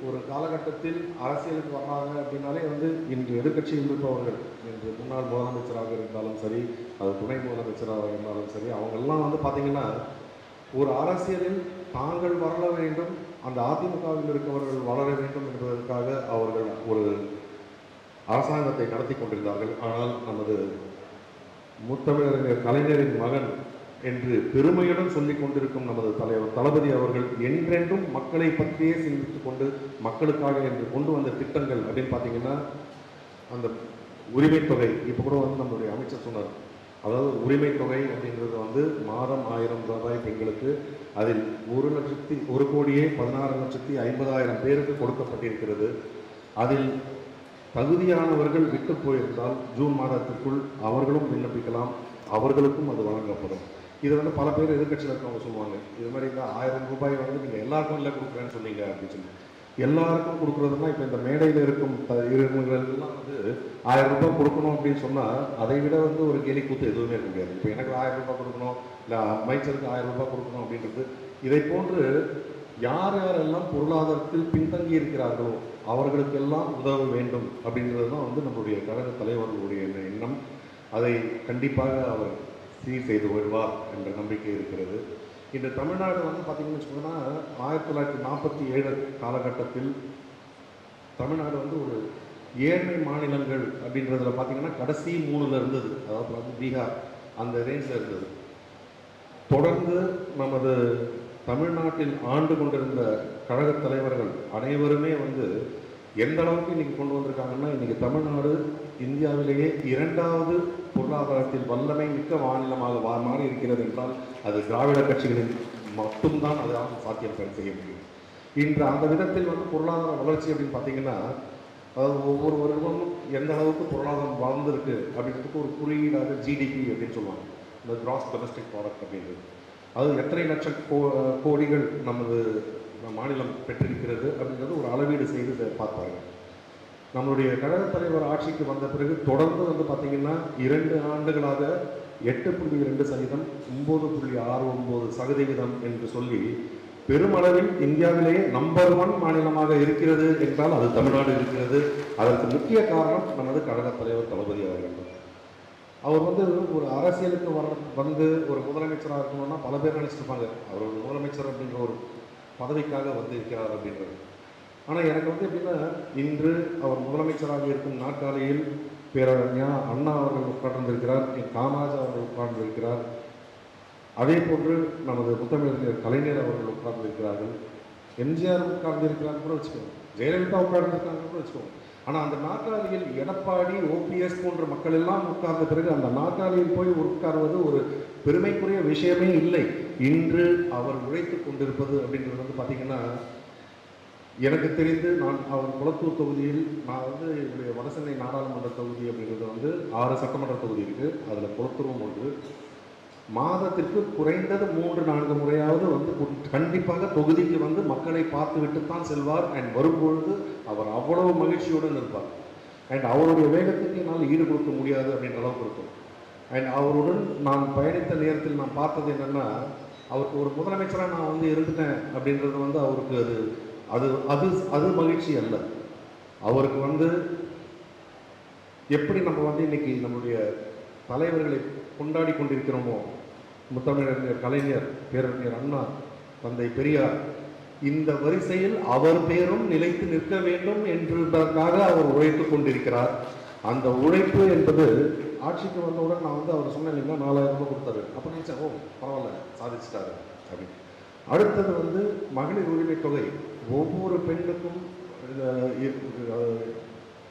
Speaker 2: ஒரு காலகட்டத்தில் அரசியலுக்கு வர்றாங்க அப்படின்னாலே வந்து இன்று எதிர்கட்சியில் இருப்பவர்கள், இன்று முன்னாள் முதலமைச்சராக இருந்தாலும் சரி, அது துணை முதலமைச்சராக இருந்தாலும் சரி, அவங்கெல்லாம் வந்து பார்த்திங்கன்னா ஒரு அரசியலில் தாங்கள் வர வேண்டும், அந்த அதிமுகவில் இருக்கவர்கள் வளர வேண்டும் என்பதற்காக அவர்கள் ஒரு அரசாங்கத்தை நடத்தி கொண்டிருந்தார்கள். ஆனால் நமது முத்தமிழறிஞர் கலைஞரின் மகன் என்று பெருமையுடன் சொல்லிக் கொண்டிருக்கும் நமது தலைவர் தளபதி அவர்கள் என்றென்றும் மக்களை பற்றியே சிந்தித்துக் கொண்டு மக்களுக்காக என்று கொண்டு வந்த திட்டங்கள் அப்படின்னு பார்த்தீங்கன்னா, அந்த உரிமை தொகை இப்போ கூட வந்து நம்மளுடைய அமைச்சர் சொன்னார். அதாவது உரிமை தொகை அப்படின்றது வந்து மாதம் 1000 ரூபாய் பெண்களுக்கு, அதில் 1,16,50,000 பேருக்கு கொடுக்கப்பட்டிருக்கிறது. அதில் தகுதியானவர்கள் விட்டு போயிருந்தால் ஜூன் மாதத்திற்குள் அவர்களும் விண்ணப்பிக்கலாம், அவர்களுக்கும் அது வழங்கப்படும். இது வந்து பல பேர் எதிர்கட்சியில் இருக்கவங்க சொல்லுவாங்க, இது மாதிரி இந்த 1000 ரூபாய் வந்து நீங்கள் எல்லாருக்கும் இல்லை கொடுக்குறேன்னு சொன்னீங்க அப்படின்னு சொல்லி. எல்லாருக்கும் கொடுக்குறதுனா இப்போ இந்த மேடையில் இருக்கும் இருவர்கள்லாம் வந்து 1000 ரூபாய் கொடுக்கணும் அப்படின்னு சொன்னால் அதை விட வந்து ஒரு கேலி கூத்து எதுவுமே இருக்க முடியாது. இப்போ எனக்கு 1000 ரூபாய் கொடுக்கணும், இல்லை அமைச்சருக்கு 1000 ரூபாய் கொடுக்கணும் அப்படின்றது, இதை போன்று யார் யாரெல்லாம் பொருளாதாரத்தில் பின்தங்கி இருக்கிறார்களோ அவர்களுக்கெல்லாம் உதவ வேண்டும் அப்படின்றது தான் வந்து நம்மளுடைய கழக தலைவர்களுடைய எண்ணம். அதை கண்டிப்பாக அவர் சீர் செய்து வருவார் என்ற நம்பிக்கை இருக்கிறது. இந்த தமிழ்நாடு வந்து பார்த்தீங்கன்னு வச்சுக்கோங்கன்னா 1947 காலகட்டத்தில் தமிழ்நாடு வந்து ஒரு ஏழ்மை மாநிலங்கள் அப்படின்றதுல பார்த்தீங்கன்னா கடைசி 3ல் இருந்தது. அதாவது வந்து பீகார் அந்த ரேஞ்சில் இருந்தது. தொடர்ந்து நமது தமிழ்நாட்டில் ஆண்டு கொண்டிருந்த கழக தலைவர்கள் அனைவருமே வந்து எந்த அளவுக்கு இன்னைக்கு கொண்டு வந்திருக்காங்கன்னா, இன்னைக்கு தமிழ்நாடு இந்தியாவிலேயே 2வது பொருளாதாரத்தில் வல்லமை மிக்க மாநிலமாக மாறி இருக்கிறது என்றால் அது திராவிட கட்சிகளில் மட்டும்தான் அதாவது சாத்தியம் செய்ய முடியும். இன்று அந்த விதத்தில் வந்து பொருளாதார வளர்ச்சி அப்படின்னு பார்த்தீங்கன்னா, அதாவது ஒவ்வொரு வருடமும் எந்த அளவுக்கு பொருளாதாரம் வளர்ந்துருக்கு அப்படின்றதுக்கு ஒரு குறியீடாக ஜிடிபி அப்படின்னு சொல்லுவாங்க, இந்த கிராஸ் டொமஸ்டிக் ப்ராடக்ட் அப்படின்றது. அது எத்தனை லட்சம் கோடிகள் நமது மாநிலம் பெற்றிருக்கிறது அப்படின்றது ஒரு அளவீடு செய்து பார்ப்பாங்க. நம்மளுடைய கழக தலைவர் ஆட்சிக்கு வந்த பிறகு தொடர்ந்து வந்து பார்த்தீங்கன்னா 2 ஆண்டுகளாக 8.2%, 9.69% என்று சொல்லி பெருமளவில் இந்தியாவிலேயே நம்பர் 1 மாநிலமாக இருக்கிறது என்றால் அது தமிழ்நாடு இருக்கிறது. அதற்கு முக்கிய காரணம் நமது கழக தலைவர் தளபதி அவர்கள். அவர் வந்து ஒரு அரசியலுக்கு வந்து ஒரு முதலமைச்சராக இருக்கணும்னா பல பேர் நினச்சிருப்பாங்க அவர் ஒரு முதலமைச்சர் அப்படின்ற ஒரு பதவிக்காக வந்து இருக்கிறார் அப்படின்றது. ஆனால் எனக்கு வந்து எப்படின்னா, இன்று அவர் முதலமைச்சராக இருக்கும் நாற்காலியில் பேரறிஞர் அண்ணா அவர்கள் உட்கார்ந்திருக்கிறார், காமராஜர் அவர்கள் உட்கார்ந்திருக்கிறார், அதே போன்று நமது முத்தமிழறிஞர் கலைஞர் அவர்கள் உட்கார்ந்திருக்கிறார்கள், எம்ஜிஆர் உட்கார்ந்திருக்கிறார் கூட வச்சுக்கோங்க, ஜெயலலிதா உட்கார்ந்திருக்காங்க கூட வச்சுக்கோங்க. ஆனால் அந்த நாற்காலியில் எடப்பாடி, ஓபிஎஸ் போன்ற மக்கள் எல்லாம் உட்கார்ந்த பிறகு அந்த நாற்காலியில் போய் உட்கார்வது ஒரு பெருமைக்குரிய விஷயமே இல்லை. இன்று அவர் உழைத்து கொண்டிருப்பது அப்படின்றது வந்து பார்த்தீங்கன்னா, எனக்கு தெரிந்து நான் அவர் குளத்தூர் தொகுதியில் நான் வந்து என்னுடைய வடசென்னை நாடாளுமன்ற தொகுதி அப்படின்றது வந்து 6 சட்டமன்ற தொகுதி இருக்குது. அதில் குளத்தூரும் ஒன்று. மாதத்திற்கு குறைந்தது 3-4 முறையாவது வந்து கண்டிப்பாக தொகுதிக்கு வந்து மக்களை பார்த்து விட்டு தான் செல்வார். அண்ட் வரும்பொழுது அவர் அவ்வளவு மகிழ்ச்சியுடன் இருப்பார். அண்ட் அவருடைய வேகத்துக்கு என்னால் ஈடு கொடுக்க முடியாது அப்படின்ற அளவுக்கு இருக்கும். அண்ட் அவருடன் நான் பயணித்த நேரத்தில் நான் பார்த்தது என்னென்னா, அவருக்கு ஒரு முதலமைச்சராக நான் வந்து இருந்துட்டேன் அப்படின்றது வந்து அவருக்கு அது அது அது மகிழ்ச்சி அல்ல. அவருக்கு வந்து எப்படி நம்ம வந்து இன்னைக்கு நம்முடைய தலைவர்களை கொண்டாடி கொண்டிருக்கிறோமோ, முத்தமிழறிஞர் கலைஞர், பேரறிஞர் அண்ணா, தந்தை பெரியார், இந்த வரிசையில் அவர் பேரும் நிலைத்து நிற்க வேண்டும் என்பதற்காக அவர் உழைத்து கொண்டிருக்கிறார். அந்த உழைப்பு என்பது ஆட்சிக்கு வந்தவுடன் நான் வந்து அவர் சொன்னேன் இல்லைங்களா, 4000 ரூபாய் கொடுத்தாரு. அப்போ நினைச்சேன், ஓ பரவாயில்ல சாதிச்சிட்டாரு அப்படின்னு. அடுத்தது வந்து மகளிர் உரிமை தொகை, ஒவ்வொரு பெண்ணுக்கும்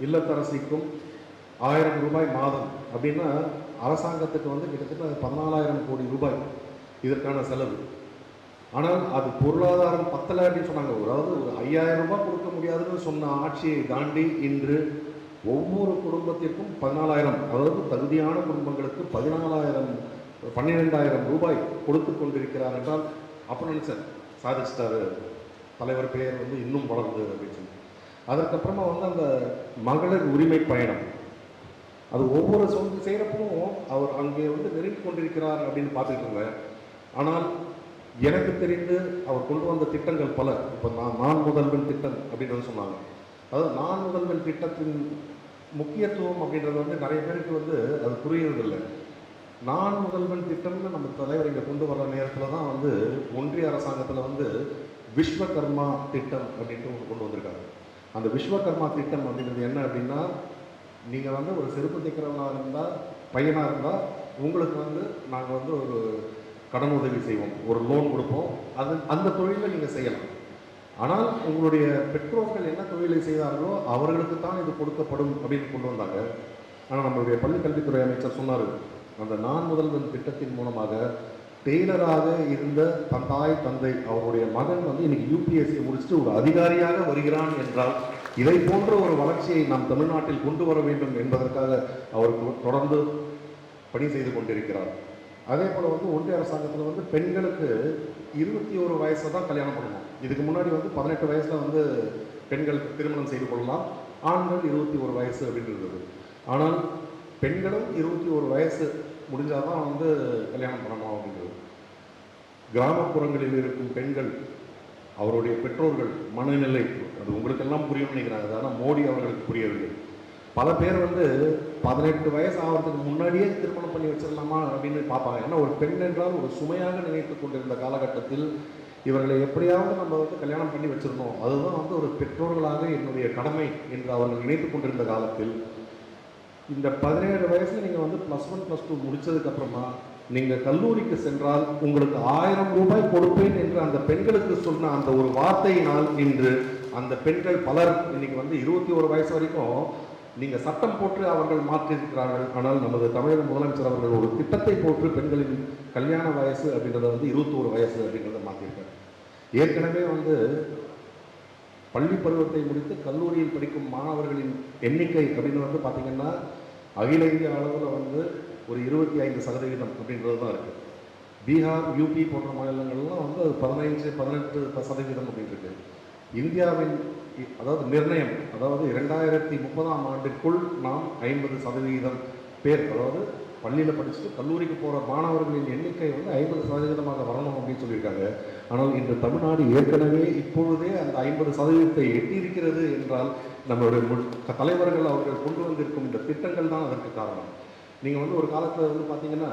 Speaker 2: இல்லத்தரசிக்கும் 1000 ரூபாய் மாதம் அப்படின்னா அரசாங்கத்துக்கு வந்து கிட்டத்தட்ட 14,000 கோடி ரூபாய் இதற்கான செலவு. ஆனால் அது பொருளாதாரம் பத்தலை அப்படின்னு சொன்னாங்க. அதாவது ஒரு 5,000 ரூபாய் கொடுக்க முடியாதுன்னு சொன்ன ஆட்சியை தாண்டி இன்று ஒவ்வொரு குடும்பத்திற்கும் 14,000, அதாவது தகுதியான குடும்பங்களுக்கு 12,000 ரூபாய் கொடுத்து கொண்டிருக்கிறார் என்றால் அப்போ நினைச்சேன் சாதிச்சிட்டாரு, தலைவர் பெயர் வந்து இன்னும் வளர்ந்து அப்படின்னு சொல்லி. அதற்கப்புறமா வந்து அந்த மகளிர் உரிமை பயணம், அது ஒவ்வொரு சொந்த செய்கிறப்பவும் அவர் அங்கே வந்து நெருங்கி கொண்டிருக்கிறார் அப்படின்னு பார்த்துட்டு இருந்தேன். ஆனால் எனக்கு தெரிந்து அவர் கொண்டு வந்த திட்டங்கள் பல. இப்போ நான் முதல்வன் திட்டம் அப்படின்னு சொன்னாங்க. அதாவது நான் முதல்வன் திட்டத்தின் முக்கியத்துவம் அப்படின்றது வந்து நிறைய பேருக்கு வந்து அது புரியறதில்லை. நான் முதல்வன் திட்டம்னு நம்ம தலைவர் இங்கே கொண்டு வர நேரத்தில் தான் வந்து ஒன்றிய அரசாங்கத்தில் வந்து விஸ்வகர்மா திட்டம் அப்படின்ட்டு ஒன்று கொண்டு வந்திருக்காங்க. அந்த விஸ்வகர்மா திட்டம் அப்படின்றது என்ன அப்படின்னா, நீங்கள் வந்து ஒரு செருப்பு தைக்கிறவனாக இருந்தால், பையனாக இருந்தால், உங்களுக்கு வந்து நாங்கள் வந்து ஒரு கடன் உதவி செய்வோம், ஒரு லோன் கொடுப்போம். அந்த தொழிலை நீங்கள் செய்யலாம். ஆனால் உங்களுடைய பெற்றோர்கள் என்ன தொழிலை செய்தார்களோ அவர்களுக்கு தான் இது கொடுக்கப்படும் அப்படின்னு கொண்டு வந்தாங்க. ஆனால் நம்மளுடைய பள்ளி கல்வித்துறை அமைச்சர் சொன்னார், அந்த நான் முதல்வன் திட்டத்தின் மூலமாக டெய்லராக இருந்த தாய் தந்தை அவருடைய மகன் வந்து இன்னைக்கு யூபிஎஸ்சி முடிச்சுட்டு ஒரு அதிகாரியாக வருகிறான் என்றால், இதை போன்ற ஒரு வளர்ச்சியை நாம் தமிழ்நாட்டில் கொண்டு வர வேண்டும் என்பதற்காக அவர் தொடர்ந்து பணி செய்து கொண்டிருக்கிறார். அதே போல் வந்து ஒன்றிய அரசாங்கத்தில் வந்து பெண்களுக்கு 21 வயசு தான் கல்யாணம் பண்ணணும். இதுக்கு முன்னாடி வந்து 18 வயசில் வந்து பெண்கள் திருமணம் செய்து கொள்ளலாம், ஆண்கள் 21 வயசு அப்படின்னு இருந்தது. ஆனால் பெண்களும் 21 வயசு முடிஞ்சால் தான் வந்து கல்யாணம் பண்ணணும் அப்படின்றது. கிராமப்புறங்களில் இருக்கும் பெண்கள் அவருடைய பெற்றோர்கள் மனநிலை அது உங்களுக்கெல்லாம் புரியும்னு நினைக்கிறாங்க. ஆனால் மோடி அவர்களுக்கு புரியவில்லை. பல பேர் வந்து 18 வயசு ஆகிறதுக்கு முன்னாடியே திருமணம் பண்ணி வச்சிடலாமா அப்படின்னு பார்ப்பாங்க. ஏன்னா ஒரு பெண் என்றால் ஒரு சுமையாக நினைத்து கொண்டிருந்த காலகட்டத்தில் இவர்களை எப்படியாவது நம்ம வந்து கல்யாணம் பண்ணி வச்சிடணும், அதுதான் வந்து ஒரு பெற்றோர்களாக என்னுடைய கடமை என்று அவர்கள் நினைத்து கொண்டிருந்த காலத்தில் இந்த 17 வயசுல நீங்கள் வந்து +1 +2 முடிச்சதுக்கப்புறமா நீங்கள் கல்லூரிக்கு சென்றால் உங்களுக்கு 1000 ரூபாய் கொடுப்பேன் என்று அந்த பெண்களுக்கு சொன்ன அந்த ஒரு வார்த்தையினால் இன்று அந்த பெண்கள் பலர் இன்னைக்கு வந்து 21 வயசு வரைக்கும் நீங்கள் சட்டம் போட்டு அவர்கள் மாற்றியிருக்கிறார்கள். ஆனால் நமது தமிழக முதலமைச்சர் அவர்கள் ஒரு திட்டத்தை போட்டு பெண்களின் கல்யாண வயசு அப்படின்றத வந்து 21 வயசு அப்படின்றத மாற்றியிருக்காங்க. ஏற்கனவே வந்து பள்ளி பருவத்தை முடித்து கல்லூரியில் படிக்கும் மாணவர்களின் எண்ணிக்கை அப்படின்னு வந்து பார்த்திங்கன்னா அகில இந்திய அளவில் வந்து ஒரு 25% அப்படின்றது தான் இருக்குது. பீகார், யூபி போன்ற மாநிலங்கள்லாம் வந்து 15-18% அப்படின்னு இருக்கு. இந்தியாவின் அதாவது நிர்ணயம், அதாவது 2030ஆம் ஆண்டிற்குள் நாம் 50% பேர், அதாவது பள்ளியில் படிச்சுட்டு கல்லூரிக்கு போகிற மாணவர்களின் எண்ணிக்கை வந்து 50% வரணும் அப்படின்னு சொல்லியிருக்காங்க. ஆனால் இன்று தமிழ்நாடு ஏற்கனவே இப்பொழுதே அந்த 50% எட்டியிருக்கிறது என்றால் நம்மளுடைய தலைவர்கள் அவர்கள் கொண்டு வந்திருக்கும் இந்த திட்டங்கள் தான் அதற்கு காரணம். நீங்கள் வந்து ஒரு காலத்தில் வந்து பார்த்தீங்கன்னா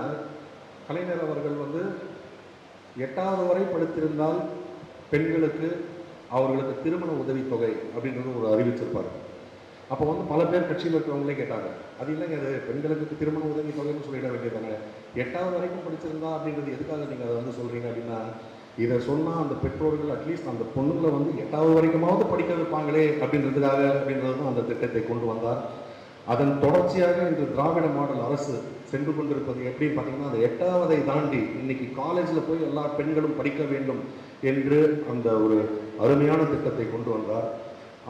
Speaker 2: கலைஞர் அவர்கள் வந்து 8வது வரை படித்திருந்தால் பெண்களுக்கு அவர்களுக்கு திருமண உதவித்தொகை அப்படின்றது ஒரு அறிவிச்சிருப்பார். அப்போ வந்து பல பேர் கட்சியில் இருக்கிறவங்களே கேட்டாங்க, அது இல்லைங்க, அது பெண்களுக்கு திருமண உதவி தொகைன்னு சொல்லிட வேண்டியதாங்க, 8வது வரைக்கும் படிச்சிருந்தா அப்படின்றது எதுக்காக நீங்கள் அதை வந்து சொல்கிறீங்க அப்படின்னா, இதை சொன்னால் அந்த பெற்றோர்கள் அட்லீஸ்ட் அந்த பொண்ணுங்களை வந்து 8வது வரைக்குமாவது படிக்க வைப்பாங்களே அப்படின்றதுக்காக அப்படின்றது தான் அந்த திட்டத்தை கொண்டு வந்தார். அதன் தொடர்ச்சியாக இன்று திராவிட மாடல் அரசு சென்று கொண்டிருப்பது எப்படின்னு பார்த்தீங்கன்னா, அந்த 8வதை தாண்டி இன்னைக்கு காலேஜில் போய் எல்லா பெண்களும் படிக்க வேண்டும் என்று அந்த ஒரு அருமையான திட்டத்தை கொண்டு வந்தார்.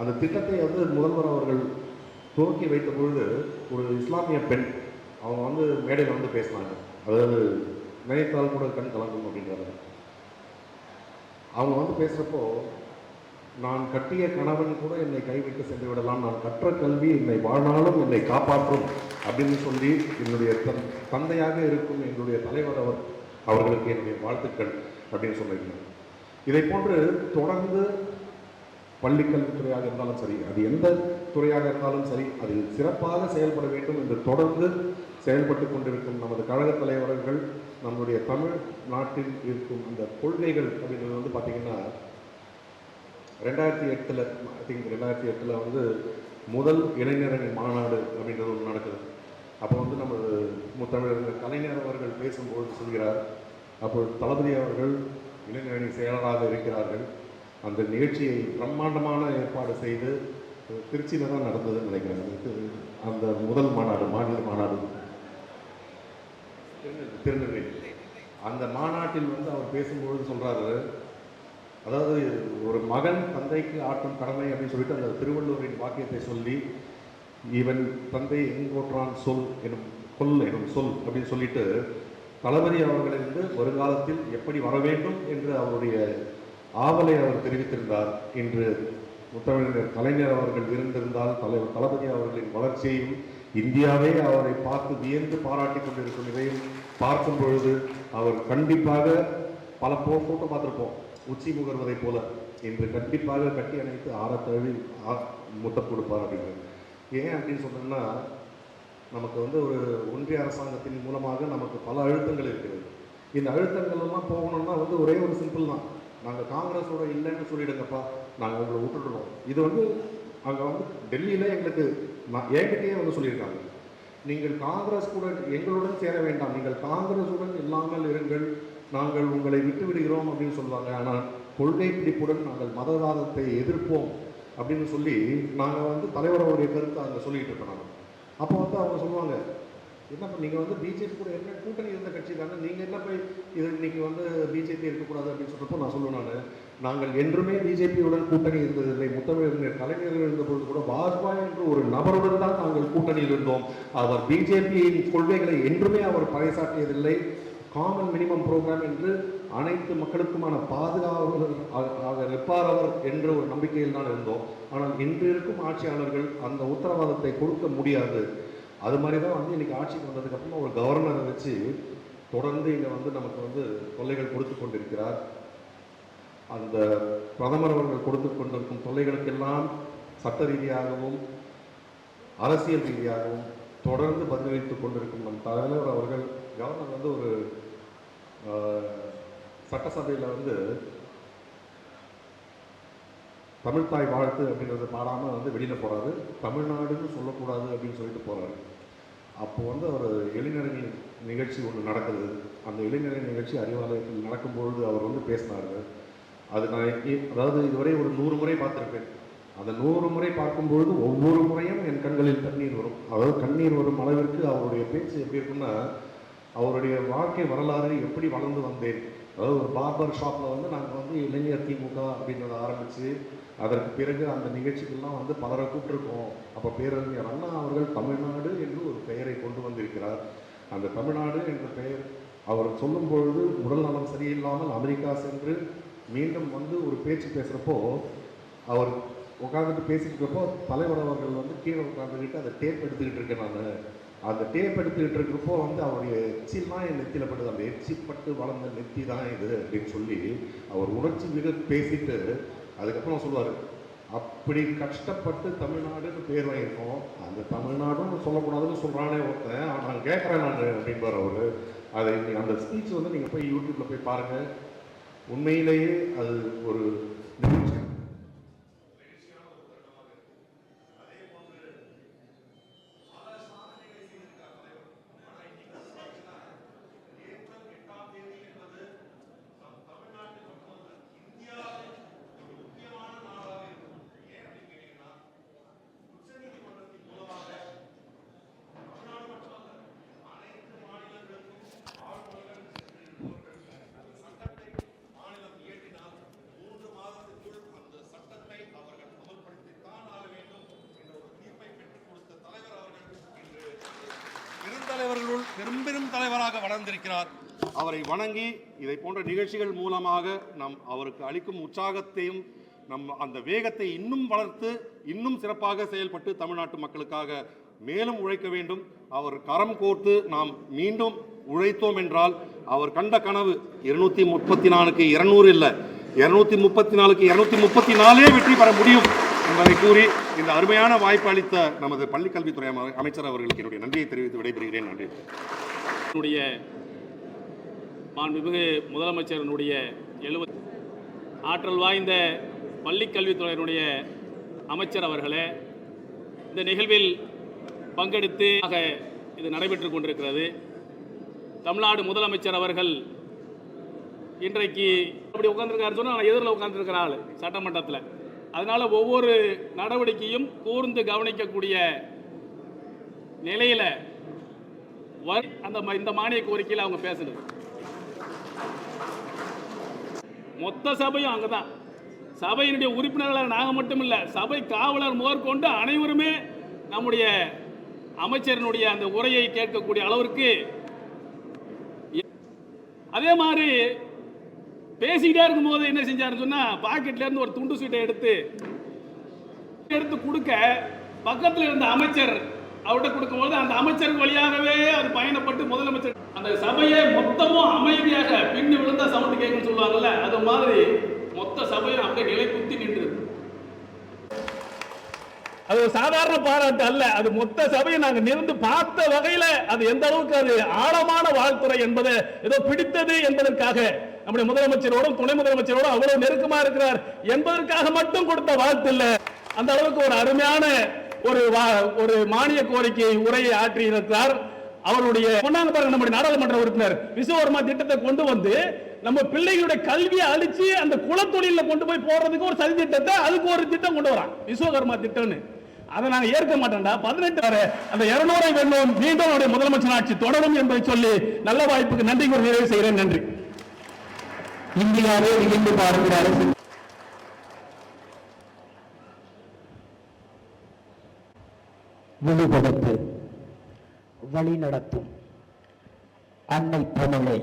Speaker 2: அந்த திட்டத்தை வந்து முதல்வர் அவர்கள் துவக்கி வைத்த பொழுது ஒரு இஸ்லாமிய பெண் அவங்க வந்து மேடையில் வந்து பேசினாங்க. அதாவது நினைத்தால் கூட கண் கலங்கும் அப்படின்றாங்க. அவங்க வந்து பேசுகிறப்போ, நான் கட்டிய கணவன் கூட என்னை கைவிட்டு சென்று விடலாம், நான் கற்ற கல்வி என்னை வாழ்நாளும் என்னை காப்பாற்றும் அப்படின்னு சொல்லி என்னுடைய தந்தையாக இருக்கும் என்னுடைய தலைவர் அவர்களுக்கு என்னுடைய வாழ்த்துக்கள் அப்படின்னு சொல்லியிருந்தாங்க. இதை போன்று தொடர்ந்து பள்ளிக்கல்வித்துறையாக இருந்தாலும் சரி, அது எந்த துறையாக இருந்தாலும் சரி, அது சிறப்பாக செயல்பட வேண்டும் என்று தொடர்ந்து செயல்பட்டு கொண்டிருக்கும் நமது கழக தலைவர்கள், நம்முடைய தமிழ் நாட்டில் இருக்கும் அந்த கொள்கைகள் அப்படின்றது வந்து பார்த்திங்கன்னா 2008 வந்து முதல் இளைஞரணி மாநாடு அப்படின்றது ஒன்று நடக்குது. அப்போ வந்து நம்ம முத்தமிழர் கலைஞர் அவர்கள் பேசும்போது சொல்கிறார், அப்போ தளபதி அவர்கள் இளைஞரணி செயலராக இருக்கிறார்கள். அந்த நிகழ்ச்சியை பிரம்மாண்டமான ஏற்பாடு செய்து திருச்சியில் தான் நடந்ததுன்னு நினைக்கிறேன். அந்த முதல் மாநாடு, மாநில மாநாடு திருநெல்வேலி. அந்த மாநாட்டில் வந்து அவர் பேசும்பொழுது சொல்கிறாரு, அதாவது ஒரு மகன் தந்தைக்கு ஆற்றும் கடமை அப்படின்னு சொல்லிட்டு அந்த திருவள்ளுவரின் வாக்கியத்தை சொல்லி, இவன் தந்தை எங்கோற்றான் சொல் எனும் கொல் எனும் சொல் அப்படின்னு சொல்லிட்டு தளபதி அவர்களிருந்து வருங்காலத்தில் எப்படி வர வேண்டும் என்று அவருடைய ஆவலை அவர் தெரிவித்திருந்தார். இன்று முத்தமிழர் கலைஞர் அவர்கள் இருந்திருந்தால் தளபதி அவர்களின் வளர்ச்சியையும் இந்தியாவே அவரை பார்த்து வியந்து பாராட்டி கொண்டிருக்கும் இதையும் பார்க்கும் பொழுது அவர் கண்டிப்பாக பல போட்டோ பார்த்துருப்போம், உச்சி முகர்வதை போல இன்று கண்டிப்பாக கட்டி அணைத்து ஆரத்தழுவி முத்தம் கொடுப்பார் அப்படிங்கிறது. ஏன் அப்படின்னு சொன்னோம்னா, நமக்கு வந்து ஒரு ஒன்றிய அரசாங்கத்தின் மூலமாக நமக்கு பல அழுத்தங்கள் இருக்கிறது. இந்த அழுத்தங்கள் எல்லாம் போகணும்னா வந்து ஒரே ஒரு சிம்பிள் தான், நாங்கள் காங்கிரஸோட இல்லைன்னு சொல்லிடுங்கப்பா, நாங்கள் உங்களை விட்டுடுறோம். இது வந்து அங்கே வந்து டெல்லியில் எங்களுக்கு என்கிட்டயே வந்து சொல்லியிருக்காங்க, நீங்கள் காங்கிரஸ் கூட எங்களுடன் சேர வேண்டாம், நீங்கள் காங்கிரஸுடன் இல்லாமல் இருங்கள், நாங்கள் உங்களை விட்டு விடுகிறோம் அப்படின்னு சொல்லுவாங்க. ஆனால் கொள்கை பிடிப்புடன் நாங்கள் மதவாதத்தை எதிர்ப்போம் அப்படின்னு சொல்லி நாங்கள் வந்து தலைவர்களுடைய கருத்தை அங்கே சொல்லிகிட்டு இருக்கோம். நாங்கள் அப்போ வந்து அவங்க சொல்லுவாங்க, என்ன நீங்கள் வந்து பிஜேபி கூட என்ன கூட்டணி இருந்த கட்சி தானே, நீங்கள் என்ன போய் இது இன்னைக்கு வந்து பிஜேபி இருக்கக்கூடாது அப்படின்னு சொல்கிறப்போ நான் சொல்லுவேன், நாங்கள் என்றுமே பிஜேபியுடன் கூட்டணி இருந்ததில்லை. முத்தமிழர் கலைஞர்கள் இருந்தபோது கூட வாஜ்பாய் என்ற ஒரு நபருடன் தான் நாங்கள் கூட்டணியில் இருந்தோம். அவர் பிஜேபியின் கொள்கைகளை என்றுமே அவர் பறைசாற்றியதில்லை. காமன் மினிமம் ப்ரோக்ராம் என்று அனைத்து மக்களுக்குமான பாதுகாவலர் நிற்பார் அவர் என்ற ஒரு நம்பிக்கையில் தான் இருந்தோம். ஆனால் இன்று இருக்கும் ஆட்சியாளர்கள் அந்த உத்தரவாதத்தை கொடுக்க முடியாது. அது மாதிரி தான் வந்து இன்னைக்கு ஆட்சிக்கு வந்ததுக்கப்புறமா ஒரு கவர்னரை வச்சு தொடர்ந்து இங்கே வந்து நமக்கு வந்து தொல்லைகள் கொடுத்து கொண்டிருக்கிறார். அந்த பிரதமர் அவர்கள் கொடுத்து கொண்டிருக்கும் தொல்லைகளுக்கெல்லாம் சட்ட ரீதியாகவும் அரசியல் ரீதியாகவும் தொடர்ந்து பதிலளித்துக் கொண்டிருக்கும் நம் தலைவர் அவர்கள், கவர்னர் வந்து ஒரு சட்டசபையில் வந்து தமிழ்தாய் வாழ்த்து அப்படின்றத பாடாமல் வந்து வெளியில் போகிறாரு. தமிழ்நாடுன்னு சொல்லக்கூடாது அப்படின்னு சொல்லிட்டு போகிறாரு. அப்போது வந்து அவர் இளைஞரணி நிகழ்ச்சி ஒன்று நடக்குது. அந்த இளைஞரணி நிகழ்ச்சி அறிவாலயத்தில் நடக்கும்பொழுது அவர் வந்து பேசினார். அது நான் அதாவது இதுவரை ஒரு 100 முறை பார்த்துருப்பேன். அந்த 100 முறை பார்க்கும்பொழுது ஒவ்வொரு முறையும் என் கண்களில் கண்ணீர் வரும். அதாவது கண்ணீர் வரும் அளவிற்கு அவருடைய பேச்சு எப்படி இருக்குன்னா, அவருடைய வாழ்க்கை வரலாறு எப்படி வளர்ந்து வந்தேன். அதாவது ஒரு பார்பர் ஷாப்பில் வந்து நாங்கள் வந்து இளைஞர் திமுக அப்படின்றத ஆரம்பித்து அதற்கு பிறகு அந்த நிகழ்ச்சிகள்லாம் வந்து பலரை கூப்பிட்டுருக்கோம். அப்போ பேரறிஞர் அண்ணா அவர்கள் தமிழ்நாடு என்று ஒரு பெயரை கொண்டு வந்திருக்கிறார். அந்த தமிழ்நாடு என்ற பெயர் அவர் சொல்லும் பொழுது உடல் நலம் சரியில்லாமல் அமெரிக்கா சென்று மீண்டும் வந்து ஒரு பேச்சு பேசுகிறப்போ அவர் உட்காந்துட்டு பேசிட்டு இருக்கப்போ தலைவர் அவர்கள் வந்து கீழே உட்காந்துக்கிட்டு அதை டேப் எடுத்துக்கிட்டு இருக்கேன். நான் அந்த டேப் எடுத்துக்கிட்டு இருக்கிறப்போ வந்து அவருடைய எச்சில்லாம் என் நெத்தியில் படுது. அந்த எச்சிப்பட்டு வளர்ந்த நெத்தி தான் இது அப்படின்னு சொல்லி அவர் உணர்ச்சி மிக பேசிட்டு அதுக்கப்புறம் சொல்லுவார், அப்படி கஷ்டப்பட்டு தமிழ்நாடுன்னு பேர் வாங்கியிருக்கோம், அந்த தமிழ்நாடுன்னு சொல்லக்கூடாதுன்னு சொல்கிறானே ஒருத்தன், நான் கேட்குறேன் நான் அப்படின்பார் அவர். அதை அந்த ஸ்பீச் வந்து நீங்கள் போய் யூடியூப்பில் போய் பாருங்கள். உண்மையிலேயே அது ஒரு நிகழ்ச்சி.
Speaker 3: தலைவர்களுள் பெரும்பெரும் தலைவராக வளர்ந்திருக்கிறார். அவரை வணங்கி இதை போன்ற நிகழ்ச்சிகள் மூலமாக நம் அவருக்கு அளிக்கும் உற்சாகத்தையும் அந்த வேகத்தை இன்னும் வளர்த்து இன்னும் சிறப்பாக செயல்பட்டு தமிழ்நாட்டு மக்களுக்காக மேலும் உழைக்க வேண்டும். அவர் கரம் கோர்த்து நாம் மீண்டும் உழைத்தோம் என்றால் அவர் கண்ட கனவு 234க்கு 200 இல்லை, 234க்கு 234 வெற்றி பெற முடியும் என்பதை கூறி இந்த அருமையான வாய்ப்பு அளித்த நமது பள்ளிக்கல்வித்துறை அமைச்சர் அவர்களுக்கு என்னுடைய நன்றியை தெரிவித்து விடைபெறுகிறேன். நன்றி.
Speaker 4: என்னுடைய மாண்புமிகு முதலமைச்சரினுடைய ஆற்றல் வாய்ந்த பள்ளிக்கல்வித்துறையினுடைய அமைச்சர் அவர்களே, இந்த நிகழ்வில் பங்கெடுத்து இது நடைபெற்று கொண்டிருக்கிறது. தமிழ்நாடு முதலமைச்சர் அவர்கள் இன்றைக்கு அப்படி உட்கார்ந்துருக்காரு சொன்னால் நான் எதிரில் உட்கார்ந்துருக்கிற ஆள் சட்டமன்றத்தில். அதனால் ஒவ்வொரு நடவடிக்கையும் கூர்ந்து கவனிக்கக்கூடிய நிலையில் இந்த மானிய கோரிக்கையில் அவங்க பேசுறது. மொத்த சபையும் அங்கே தான். சபையினுடைய உறுப்பினர்கள் நாங்கள் மட்டும் இல்லை, சபை காவலர் முதற்கொண்டு அனைவருமே நம்முடைய அமைச்சரினுடைய அந்த உரையை கேட்கக்கூடிய அளவிற்கு. அதே மாதிரி பேசிக்கிட்டே இருக்கும்போது என்ன செஞ்சாருன்னு சொன்னால், பாக்கெட்லேருந்து ஒரு துண்டு சீட்டை எடுத்து கொடுக்க பக்கத்தில் இருந்த அமைச்சர் அவர்கிட்ட கொடுக்கும்போது அந்த அமைச்சர் வழியாகவே அது பயணப்பட்டு முதலமைச்சர் அந்த சபையை மொத்தமும் அமைதியாக பின்னு விழுந்த சவுண்டு கேட்குன்னு சொல்லுவாங்கல்ல, அது மாதிரி மொத்த சபையும் அப்படியே நிலை குத்தி நின்றுது. அது ஒரு சாதாரண பாராட்டு அல்ல, அது மொத்த சபையை நாங்கள் நிறுந்து பார்த்த வகையில் அது எந்த அளவுக்கு அது ஆழமான வாழ்த்துறை என்பதை ஏதோ பிடித்தது என்பதற்காக நம்முடைய முதலமைச்சரோடும் துணை முதலமைச்சரோடும் அவ்வளவு நெருக்கமா இருக்கிறார் என்பதற்காக மட்டும் கொடுத்த வாழ்த்து இல்ல. அந்த அளவுக்கு ஒரு அருமையான ஒரு மானிய கோரிக்கை உரையை ஆற்றி இருக்கிறார். அவருடைய சொன்னாங்க பாருங்க, நம்முடைய நாடாளுமன்ற உறுப்பினர் விஸ்வகர்மா திட்டத்தை கொண்டு வந்து நம்ம பிள்ளைகளுடைய கல்வியை அழிச்சு அந்த குலத்தொழில கொண்டு போய் போடுறதுக்கு ஒரு சதி திட்டத்தை, அதுக்கு ஒரு திட்டம் கொண்டு வரான் விஸ்வகர்மா திட்டம்னு. அதை நாங்க ஏற்க மாட்டோம்டா. 18 வரை அந்த 200 வெல்லும், மீண்டும் அவருடைய முதலமைச்சர் ஆட்சி தொடரும் என்பதை சொல்லி நல்ல வாய்ப்புக்கு நன்றி கூறி நிறைவு செய்கிறேன். நன்றி.
Speaker 5: இந்தியாவே இருந்து பார்க்கிற அரசு விழிபடுத்து வழி நடத்தும் அன்னை தமிழே,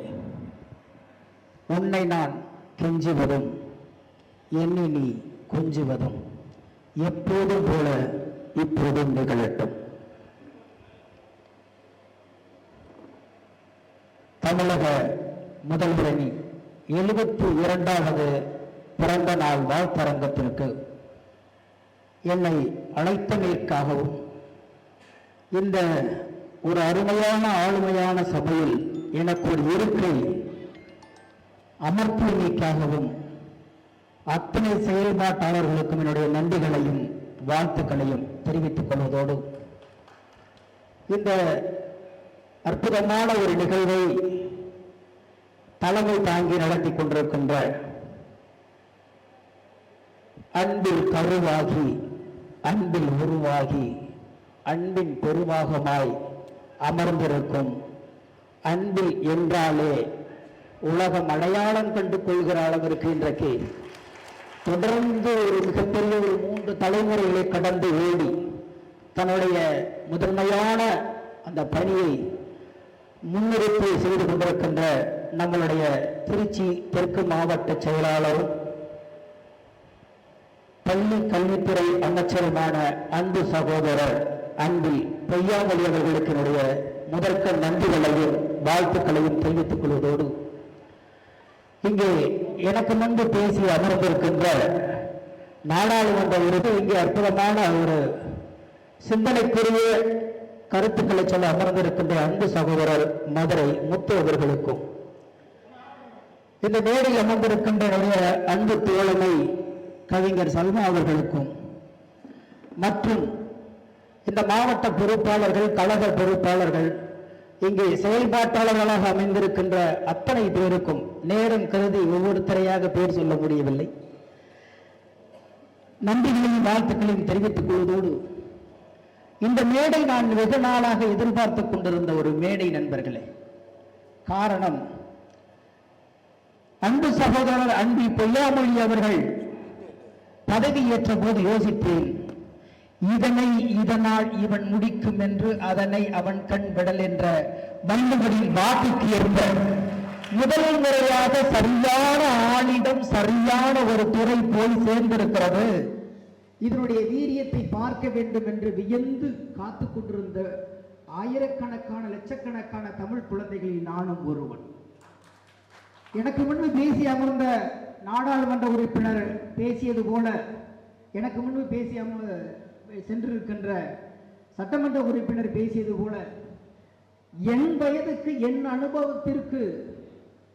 Speaker 5: உன்னை நான் கெஞ்சுவதும் எண்ணி நீ கொஞ்சுவதும் எப்போதும் போல இப்போதும் நிகழட்டும். தமிழக முதல்வரின் 72வது பிறந்த நாள் வாழ்த்தரங்கத்திற்கு என்னை அழைத்தமைக்காகவும் இந்த ஒரு அருமையான ஆளுமையான சபையில் எனக்கு ஒரு இருக்கை அமர்த்தியமைக்காகவும் அத்தனை செயல்பாட்டாளர்களுக்கும் என்னுடைய நன்றிகளையும் வாழ்த்துக்களையும் தெரிவித்துக் கொள்வதோடு இந்த அற்புதமான ஒரு நிகழ்வை தலைமை தாங்கி நடத்தி கொண்டிருக்கின்ற அன்பில் கருவாகி அன்பில் உருவாகி அன்பின் பெருவாகமாய் அமர்ந்திருக்கும், அன்பில் என்றாலே உலகம் அடையாளம் கண்டு கொள்கிற அளவிற்கு இன்றைக்கு தொடர்ந்து ஒரு மிகப்பெரிய ஒரு 3 தலைமுறைகளை கடந்து ஓடி தன்னுடைய முதன்மையான அந்த பணியை முன்னிறுத்தி செய்து கொண்டிருக்கின்ற நம்மளுடைய திருச்சி தெற்கு மாவட்ட செயலாளரும் பள்ளி கல்வித்துறை அமைச்சருமான அன்பு சகோதரர் அன்பில் பொய்யாமொழி அவர்களுக்கு என்னுடைய முதற்க நன்றிகளையும் வாழ்த்துக்களையும் தெரிவித்துக் கொள்வதோடு இங்கே எனக்கு முன்பு பேசி அமர்ந்திருக்கின்ற நாடாளுமன்ற உறுப்பினர் இங்கே அற்புதமான ஒரு சிந்தனைக்குரிய கருத்துக்களை சொல்ல அமர்ந்திருக்கின்ற அன்பு சகோதரர் மதுரை முத்து அவர்களுக்கும், இந்த மேடையில் அமர்ந்திருக்கின்ற அன்பு தோழமை கவிஞர் சல்மா அவர்களுக்கும், மற்றும் இந்த மாவட்ட பொறுப்பாளர்கள், கழக பொறுப்பாளர்கள், இங்கே செயல்பாட்டாளர்களாக அமைந்திருக்கின்ற அத்தனை பேருக்கும் நேரம் கருதி ஒவ்வொருத்தரையாக பேர் சொல்ல முடியவில்லை. நன்றிகளையும் வாழ்த்துக்களையும் தெரிவித்துக் கொள்வதோடு இந்த மேடை நான் வெகு நாளாக எதிர்பார்த்துக் கொண்டிருந்த ஒரு மேடை நண்பர்களே. காரணம், அன்பு சகோதரர் அன்பி பொய்யாமொழி அவர்கள் பதவியேற்ற போது யோசித்தேன், இதனால் இவன் முடிக்கும் என்று அதனை அவன் கண் விடல் என்ற வள்ளுவரின் வாக்குக்கு இருந்த முதல் முறையாக சரியான ஆளிடம் சரியான ஒரு துறை போய் சேர்ந்திருக்கிறது. இதனுடைய வீரியத்தை பார்க்க வேண்டும் என்று வியந்து காத்து கொண்டிருந்த ஆயிரக்கணக்கான லட்சக்கணக்கான தமிழ் குழந்தைகளில் நானும் ஒருவன். எனக்கு முன்பு பேசி அமர்ந்த நாடாளுமன்ற உறுப்பினர் பேசியது போல, எனக்கு முன்பு பேசி சென்றிருக்கின்ற சட்டமன்ற உறுப்பினர் பேசியது போல, என் வயதுக்கு என் அனுபவத்திற்கு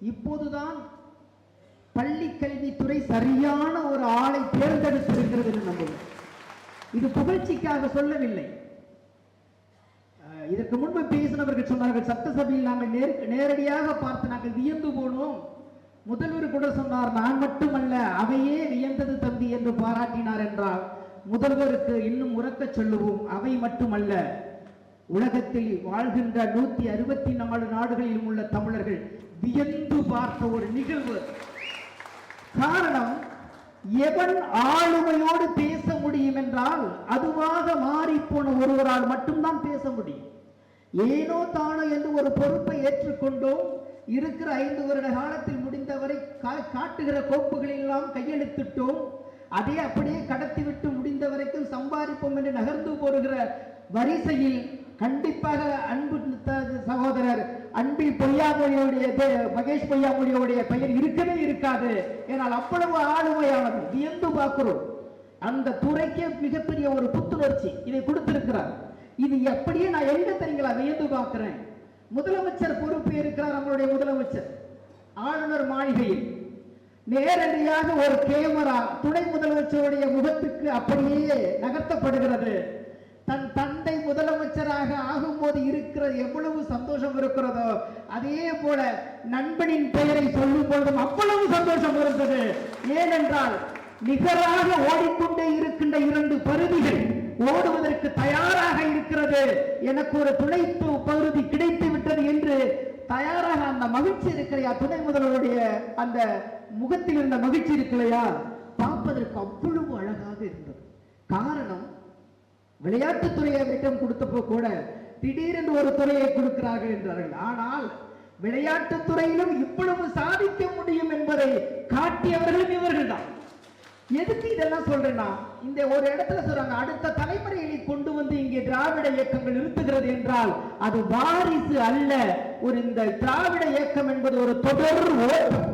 Speaker 5: இப்போதுதான் பள்ளி கல்வித்துறை சரியான ஒரு ஆளை தேர்ந்தெடுத்திருக்கிறது என்று நம்புகிறேன். இது புகழ்ச்சிக்காக சொல்லவில்லை. இதற்கு முன்பு பேசினவர்கள் சொன்னார்கள், சட்டசபையில் நாங்கள் நேரடியாக பார்த்து நாங்கள் வியந்து போனோம். முதல்வர் கூட சொன்னார், நான் மட்டுமல்ல அவையே வியந்தது தம்பி என்று பாராட்டினார் என்றால், முதல்வருக்கு இன்னும் உரக்க சொல்லுவோம், அவை மட்டுமல்ல உலகத்தில் வாழ்கின்ற 164 நாடுகளிலும் உள்ள தமிழர்கள் வியந்து பார்த்த ஒரு நிகழ்வு. காரணம், எவன் ஆளுமையோடு பேச முடியும் என்றால் அதுவாக மாறிப்போன ஒருவரால் மட்டும்தான் பேச முடியும். ஏனோ தானோ என்று ஒரு பொறுப்பை ஏற்றுக்கொண்டோம். இருக்கிற 5 வருட காலத்தில் முடிந்தவரை காட்டுகிற கோப்புகளில் எல்லாம் கையெழுத்திட்டோம். அதே அப்படியே கடத்திவிட்டு முடிந்த வரைக்கும் சம்பாதிப்போம் என்று நகர்ந்து போடுகிற வரிசையில் கண்டிப்பாக அன்பு சகோதரர் அன்பில் பொய்யாமொழியோடைய மகேஷ் பொய்யாமொழியோடைய பெயர் இருக்கவே இருக்காது. ஏனால் அவ்வளவு ஆளுமையானது. வியந்து பார்க்கிறோம். அந்த துறைக்கே மிகப்பெரிய ஒரு புத்துணர்ச்சி இதை கொடுத்திருக்கிறார். இது எப்படியே நான் எங்க தெரியுங்களா வியந்து பார்க்கிறேன். முதலமைச்சர் பொறுப்பு இருக்கிறார் நம்மளுடைய முதலமைச்சர். ஆளுநர் மாளிகையில் நேரடியாக ஒரு கேமரா துணை முதலமைச்சருடைய முகத்துக்கு அப்படியே நகர்த்தப்படுகிறது. தன் தந்தை முதலமைச்சராக ஆகும்போது இருக்கிற எவ்வளவு சந்தோஷம் இருக்கிறதோ அதே போல நண்பனின் பெயரை சொல்லும் பொழுதும் அவ்வளவு சந்தோஷம் இருந்தது. ஏனென்றால் நிகராக ஓடிக்கொண்டே இருக்கின்ற 2 பருதிகள் ஓடுவதற்கு தயாராக இருக்கிறது. எனக்கு ஒரு துணை பகுதி கிடைத்து விட்டது என்று தயாராக அந்த மகிழ்ச்சி இருக்கிறையா, துணை முதல்வருடைய அந்த முகத்தில் இருந்த மகிழ்ச்சி இருக்கலையா, பார்ப்பதற்கு அவ்வளவு அழகாக இருந்தது. காரணம், விளையாட்டுத்துறையை அவரிடம் கொடுத்தப்போ கூட திடீரென்று ஒரு துறையை கொடுக்கிறார்கள் என்றார்கள். ஆனால் விளையாட்டுத்துறையிலும் இவ்வளவு சாதிக்க முடியும் என்பதை காட்டியவர்களும் இவர்கள் தான். எதுக்கு இதெல்லாம் சொல்றேன்னா, இந்த ஒரு இடத்துல சொல்றாங்க, அடுத்த தலைமுறையை கொண்டு வந்து இங்கே திராவிட இயக்கங்கள் நிறுத்துகிறது என்றால் அது வாரிசு அல்ல. இந்த திராவிட இயக்கம் என்பது ஒரு தொடர் ஓட்டம்.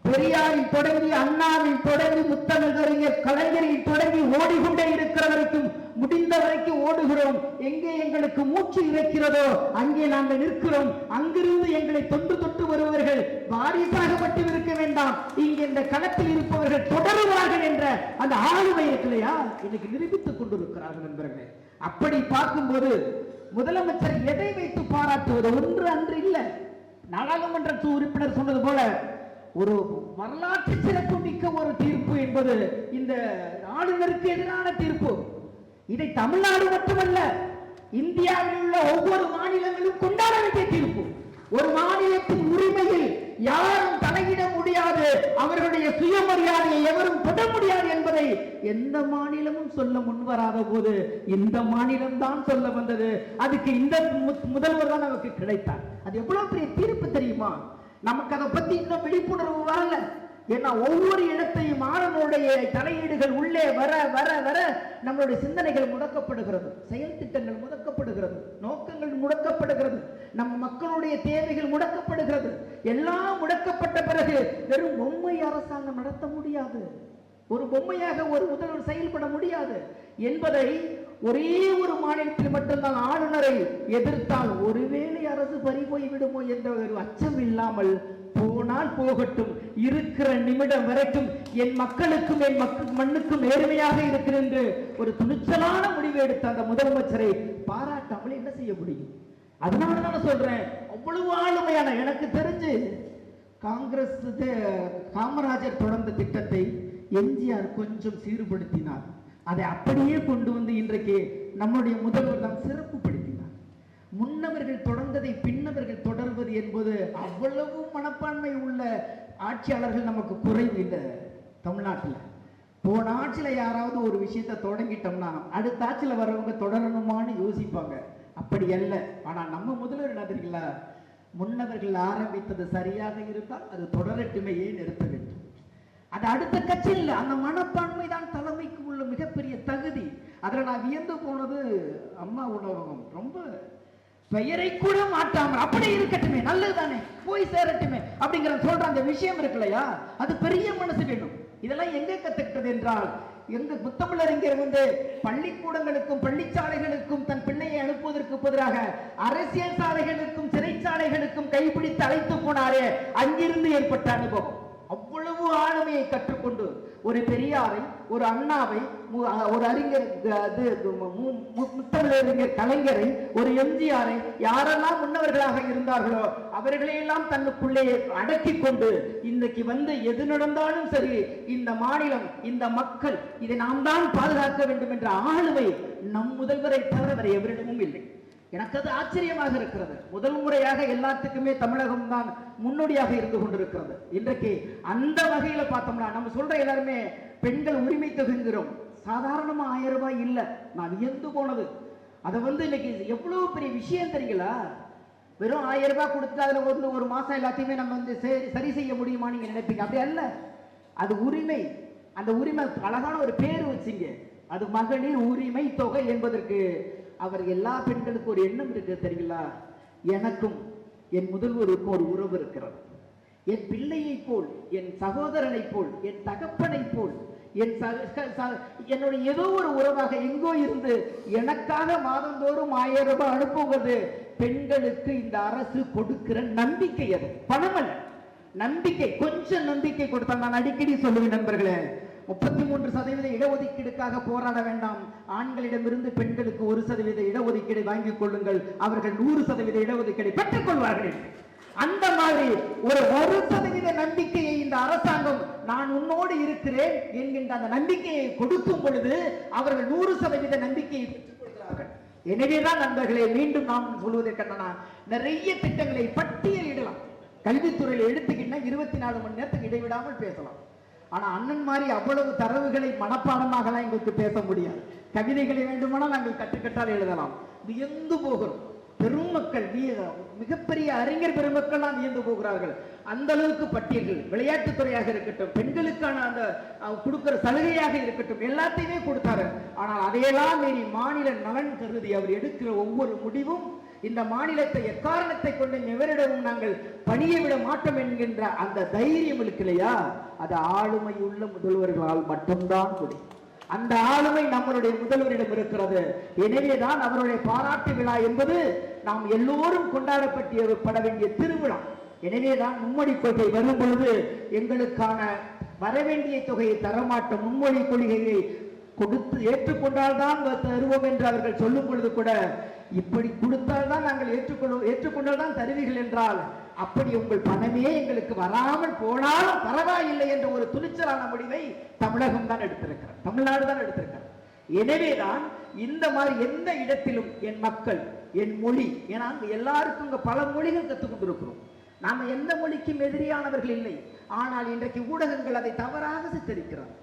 Speaker 5: பெரியாரில் தொடங்கி, அண்ணாவில் தொடங்கி, முத்தமிழறிஞர் கலைஞரில் தொடங்கி ஓடிக்கொண்டே இருக்கிற வரைக்கும், முடிந்த வரைக்கும் ஓடுகிறோம். எங்கே எங்களுக்கு மூச்சு இருக்கிறதோ அங்கே நாங்கள் நிற்கிறோம். அங்கிருந்து எங்களை தொன்று தொட்டு வருபவர்கள் வாரிசாக மட்டும் இருக்க வேண்டாம், இங்கே இந்த களத்தில் இருப்பவர்கள் தொடருவார்கள் என்ற அந்த ஆளுமை இருக்கலையா, இன்னைக்கு நிரூபித்துக் கொண்டிருக்கிறார்கள் நண்பர்களே. அப்படி பார்க்கும்போது முதலமைச்சர் எதை வைத்து பாராட்டுவது ஒன்று அன்று இல்லை. நாடாளுமன்ற உறுப்பினர் சொன்னது போல ஒரு வரலாற்று சிறப்பு மிக்க ஒரு தீர்ப்பு என்பது இந்த ஆளுநருக்கு எதிரான தீர்ப்பு. இதை தமிழ்நாடு மட்டுமல்ல, இந்தியாவில் உள்ள ஒவ்வொரு மாநிலங்களும் கொண்டாட வேண்டிய தீர்ப்பு. ஒரு மாநிலத்தின் உரிமையில் யாரும் தலையிட முடியாது, அவர்களுடைய சுயமரியாதையை எவரும் தொட முடியாது என்பதை எந்த மாநிலமும் சொல்ல முன்வராத போது இந்த மாநிலம் தான் சொல்ல வந்தது. அதுக்கு இந்த முதல்வர் தான் நமக்கு கிடைத்தார். அது எவ்வளவு பெரிய தீர்ப்பு தெரியுமா? நமக்கு அதை பத்தி இன்னும் விழிப்புணர்வு வரல. ஏன்னா ஒவ்வொரு இடத்தையும் ஆளுநருடைய தலையீடுகள் உள்ளே வர வர வர நம்மளுடைய சிந்தனைகள் முடக்கப்படுகிறது, செயல் திட்டங்கள் முடக்கப்படுகிறது, நோக்கங்கள் முடக்கப்படுகிறது, நம் மக்களுடைய தேவைகள் முடக்கப்படுகிறது. எல்லாம் முடக்கப்பட்ட பிறகு வெறும் பொம்மை அரசாங்கம் நடத்த முடியாது, ஒரு பொம்மையாக ஒரு முதல்வர் செயல்பட முடியாது என்பதை ஒரே ஒரு மாநிலத்தில் மட்டும்தான் ஆளுநரை எதிர்த்தால் ஒருவேளை அரசு பறிபோய் விடுமோ என்ற ஒரு அச்சம் இல்லாமல் போனால் போகட்டும், இருக்கிற நிமிடம் வரைக்கும் என் மக்களுக்கும் என் மண்ணுக்கும் நேர்மையாக இருக்கிறது என்று ஒரு துணிச்சலான முடிவு எடுத்த அந்த முதலமைச்சரை பாராட்டாமல் என்ன செய்ய முடியும்? அதனாலதான் சொல்றேன், அவ்வளவு ஆளுமையான, எனக்கு தெரிஞ்சு காங்கிரஸ் காமராஜர் தொடர்ந்த திட்டத்தை எம்ஜிஆர் கொஞ்சம் சீர்படுத்தினார். அதை அப்படியே கொண்டு வந்து இன்றைக்கு நம்முடைய முதல்வர் தான் சிறப்புப்படுத்தினார். முன்னவர்கள் தொடர்ந்ததை பின்னவர்கள் தொடர்வது என்பது அவ்வளவு மனப்பான்மை உள்ள ஆட்சியாளர்கள் நமக்கு குறைவு இந்த தமிழ்நாட்டில். போன ஆட்சியில யாராவது ஒரு விஷயத்தை தொடங்கிட்டோம்னா அடுத்த ஆட்சியில வரவங்க தொடரணுமான்னு யோசிப்பாங்க. அப்படி அல்ல. ஆனா நம்ம முதல்வர் என்ன தெரியுங்களா, முன்னவர்கள் ஆரம்பித்தது சரியாக இருந்தால் அது தொடரட்டுமே, ஏன் நிறுத்த வேண்டும்? அது அடுத்த கட்சி இல்லை, அந்த மனப்பான்மை தான் தலைமைக்கு உள்ள மிகப்பெரிய தகுதி. அதில் நான் வியந்து போனது, அம்மா உணவகம் ரொம்ப பெயரை கூட மாட்டாமல் அப்படி இருக்கட்டுமே, நல்லதுதானே, போய் சேரட்டுமே அப்படிங்கிற சொல்ற அந்த விஷயம் இருக்குல்லையா, அது பெரிய மனசு வேணும். இதெல்லாம் எங்க கத்துக்கிட்டது என்றால், எங்க முத்தமிழறிஞர் பள்ளிக்கூடங்களுக்கும் பள்ளிச்சாலைகளுக்கும் தன் பிள்ளையை அனுப்புவதற்கு பதிலாக அரசியல் சாலைகளுக்கும் சிறைச்சாலைகளுக்கும் கைப்பிடித்து அழைத்து போனாரே, அங்கிருந்து ஏற்பட்ட அனுபவம். அவ்வளவு ஆளுமையை கற்றுக்கொண்டு ஒரு பெரியாரை, ஒரு அண்ணாவை, ஒரு அறிஞர் முத்தமிழறிஞர் கலைஞரை, ஒரு எம்ஜிஆரை, யாரெல்லாம் முன்னவர்களாக இருந்தார்களோ அவர்களையெல்லாம் தன்னுக்குள்ளே அடக்கி கொண்டு இன்றைக்கு எது நடந்தாலும் சரி, இந்த மாநிலம், இந்த மக்கள், இதை நாம் தான் பாதுகாக்க வேண்டும் என்ற ஆளுமை நம் முதல்வரை தவிர எவரிடமும் இல்லை. எனக்கு அது ஆச்சரியமாக இருக்கிறது. முதல் முறையாக எல்லாத்துக்குமே தமிழகம் தான் முன்னோடியாக இருந்து கொண்டிருக்கிறது. இன்றைக்கு அந்த வகையில பார்த்தோம்னா நம்ம சொல்ற எல்லாருமே பெண்கள் உரிமை தொகுங்கிறோம். சாதாரணமா 1000 ரூபாய் இல்ல, நான் வியந்து போனது. அதை இன்னைக்கு எவ்வளவு பெரிய விஷயம் தெரியுங்களா? வெறும் 1000 ரூபாய் கொடுத்து அதுல ஒரு மாசம் எல்லாத்தையுமே நம்ம சரி செய்ய முடியுமா நீங்க நினைப்பீங்க. அப்படி அல்ல, அது உரிமை. அந்த உரிமை அழகான ஒரு பேர் வச்சிங்க, அது மகளிர் உரிமை தொகை என்பதற்கு. அவர் எல்லா பெண்களுக்கும் ஒரு எண்ணம் இருக்கு தெரியுங்களா, எனக்கும் என் முதல்வருக்கும் ஒரு உறவு இருக்கிறது. என் பிள்ளையை போல், என் சகோதரனை போல், என் தகப்பனை போல், என்னுடைய ஏதோ ஒரு உறவாக எங்கோ இருந்து எனக்காக மாதந்தோறும் 1000 ரூபாய் அனுப்புவது பெண்களுக்கு இந்த அரசு கொடுக்கிற நம்பிக்கை. அது பணம் அல்ல, நம்பிக்கை, கொஞ்சம் நம்பிக்கை கொடுத்தால், நான் அடிக்கடி சொல்லுவேன் நண்பர்களே, 33% இடஒதுக்கீடுக்காக போராட வேண்டாம். ஆண்களிடமிருந்து பெண்களுக்கு 1% இடஒதுக்கீடு வாங்கிக் கொள்ளுங்கள், அவர்கள் 100% இடஒதுக்கீடு பெற்றுக் கொள்வார்கள். அந்த மாதிரி ஒரு 1% நம்பிக்கையை இந்த அரசாங்கம் நான் உன்னோடு இருக்கிறேன் என்கின்ற அந்த நம்பிக்கையை கொடுக்கும் பொழுது அவர்கள் 100% நம்பிக்கையை பெற்றுக் கொள்கிறார்கள். எனவேதான் நண்பர்களே, மீண்டும் நாம் சொல்வதற்கான நிறைய திட்டங்களை பட்டியலிடலாம். கல்வித்துறையில் எடுத்துக்கிட்டா 24 மணி நேரத்துக்கு இடைவிடாமல் பேசலாம். ஆனா அண்ணன் மாதிரி அவ்வளவு தரவுகளை மனப்பாடமாக எங்களுக்கு பேச முடியாது. கவிதைகளை வேண்டுமானால் நாங்கள் கட்டுக்கட்டால் எழுதலாம். வியந்து போகிறோம். பெருமக்கள், மிகப்பெரிய அறிஞர் பெருமக்கள் வியந்து போகிறார்கள். அந்த அளவுக்கு பட்டியல்கள், விளையாட்டுத்துறையாக இருக்கட்டும், பெண்களுக்கான அந்த கொடுக்கிற சலுகையாக இருக்கட்டும், எல்லாத்தையுமே கொடுத்தாரு. ஆனால் அதையெல்லாம் மீறி மாநில நலன் கருதி அவர் எடுக்கிற ஒவ்வொரு முடிவும் இந்த மாநிலத்தை எக்காரணத்தை கொண்டு எவரிடமும் நாங்கள் பணியை விட மாட்டோம் என்கின்ற அந்த தைரியம் இருக்கு இல்லையா, அது ஆளுமை உள்ள முதல்வர்களால் மட்டும்தான் முடியும். அந்த ஆளுமை நம்மளுடைய முதல்வரிடம் இருக்கிறது. எனவேதான் அவருடைய பாராட்டு விழா என்பது நாம் எல்லோரும் கொண்டாடப்பட வேண்டிய திருவிழா. எனவேதான் மும்மொழி கொள்கை வரும் பொழுது எங்களுக்கான வரவேண்டிய தொகையை தரமாட்டோம், மும்மொழி கொள்கையை கொடுத்து ஏற்றுக்கொண்டால்தான் தருவோம் என்று அவர்கள் சொல்லும் பொழுது கூட, இப்படி கொடுத்தால்தான் நாங்கள் ஏற்றுக்கொண்டால் தான் தருவீர்கள் என்றால், அப்படி உங்கள் பணமே எங்களுக்கு வராமல் போனாலும் பரவாயில்லை என்ற ஒரு துணிச்சலான முடிவை தமிழகம் தான் எடுத்திருக்கிறார், தமிழ்நாடு தான் எடுத்திருக்கிறார். எனவேதான் இந்த மாதிரி எந்த இடத்திலும் என் மக்கள், என் மொழி, ஏன்னா எல்லாருக்கும் இங்க பல மொழிகள் கற்றுக்கொண்டிருக்கிறோம். நாம எந்த மொழிக்கும் எதிரியானவர்கள் இல்லை. ஆனால் இன்றைக்கு ஊடகங்கள் அதை தவறாக சித்தரிக்கிறார்.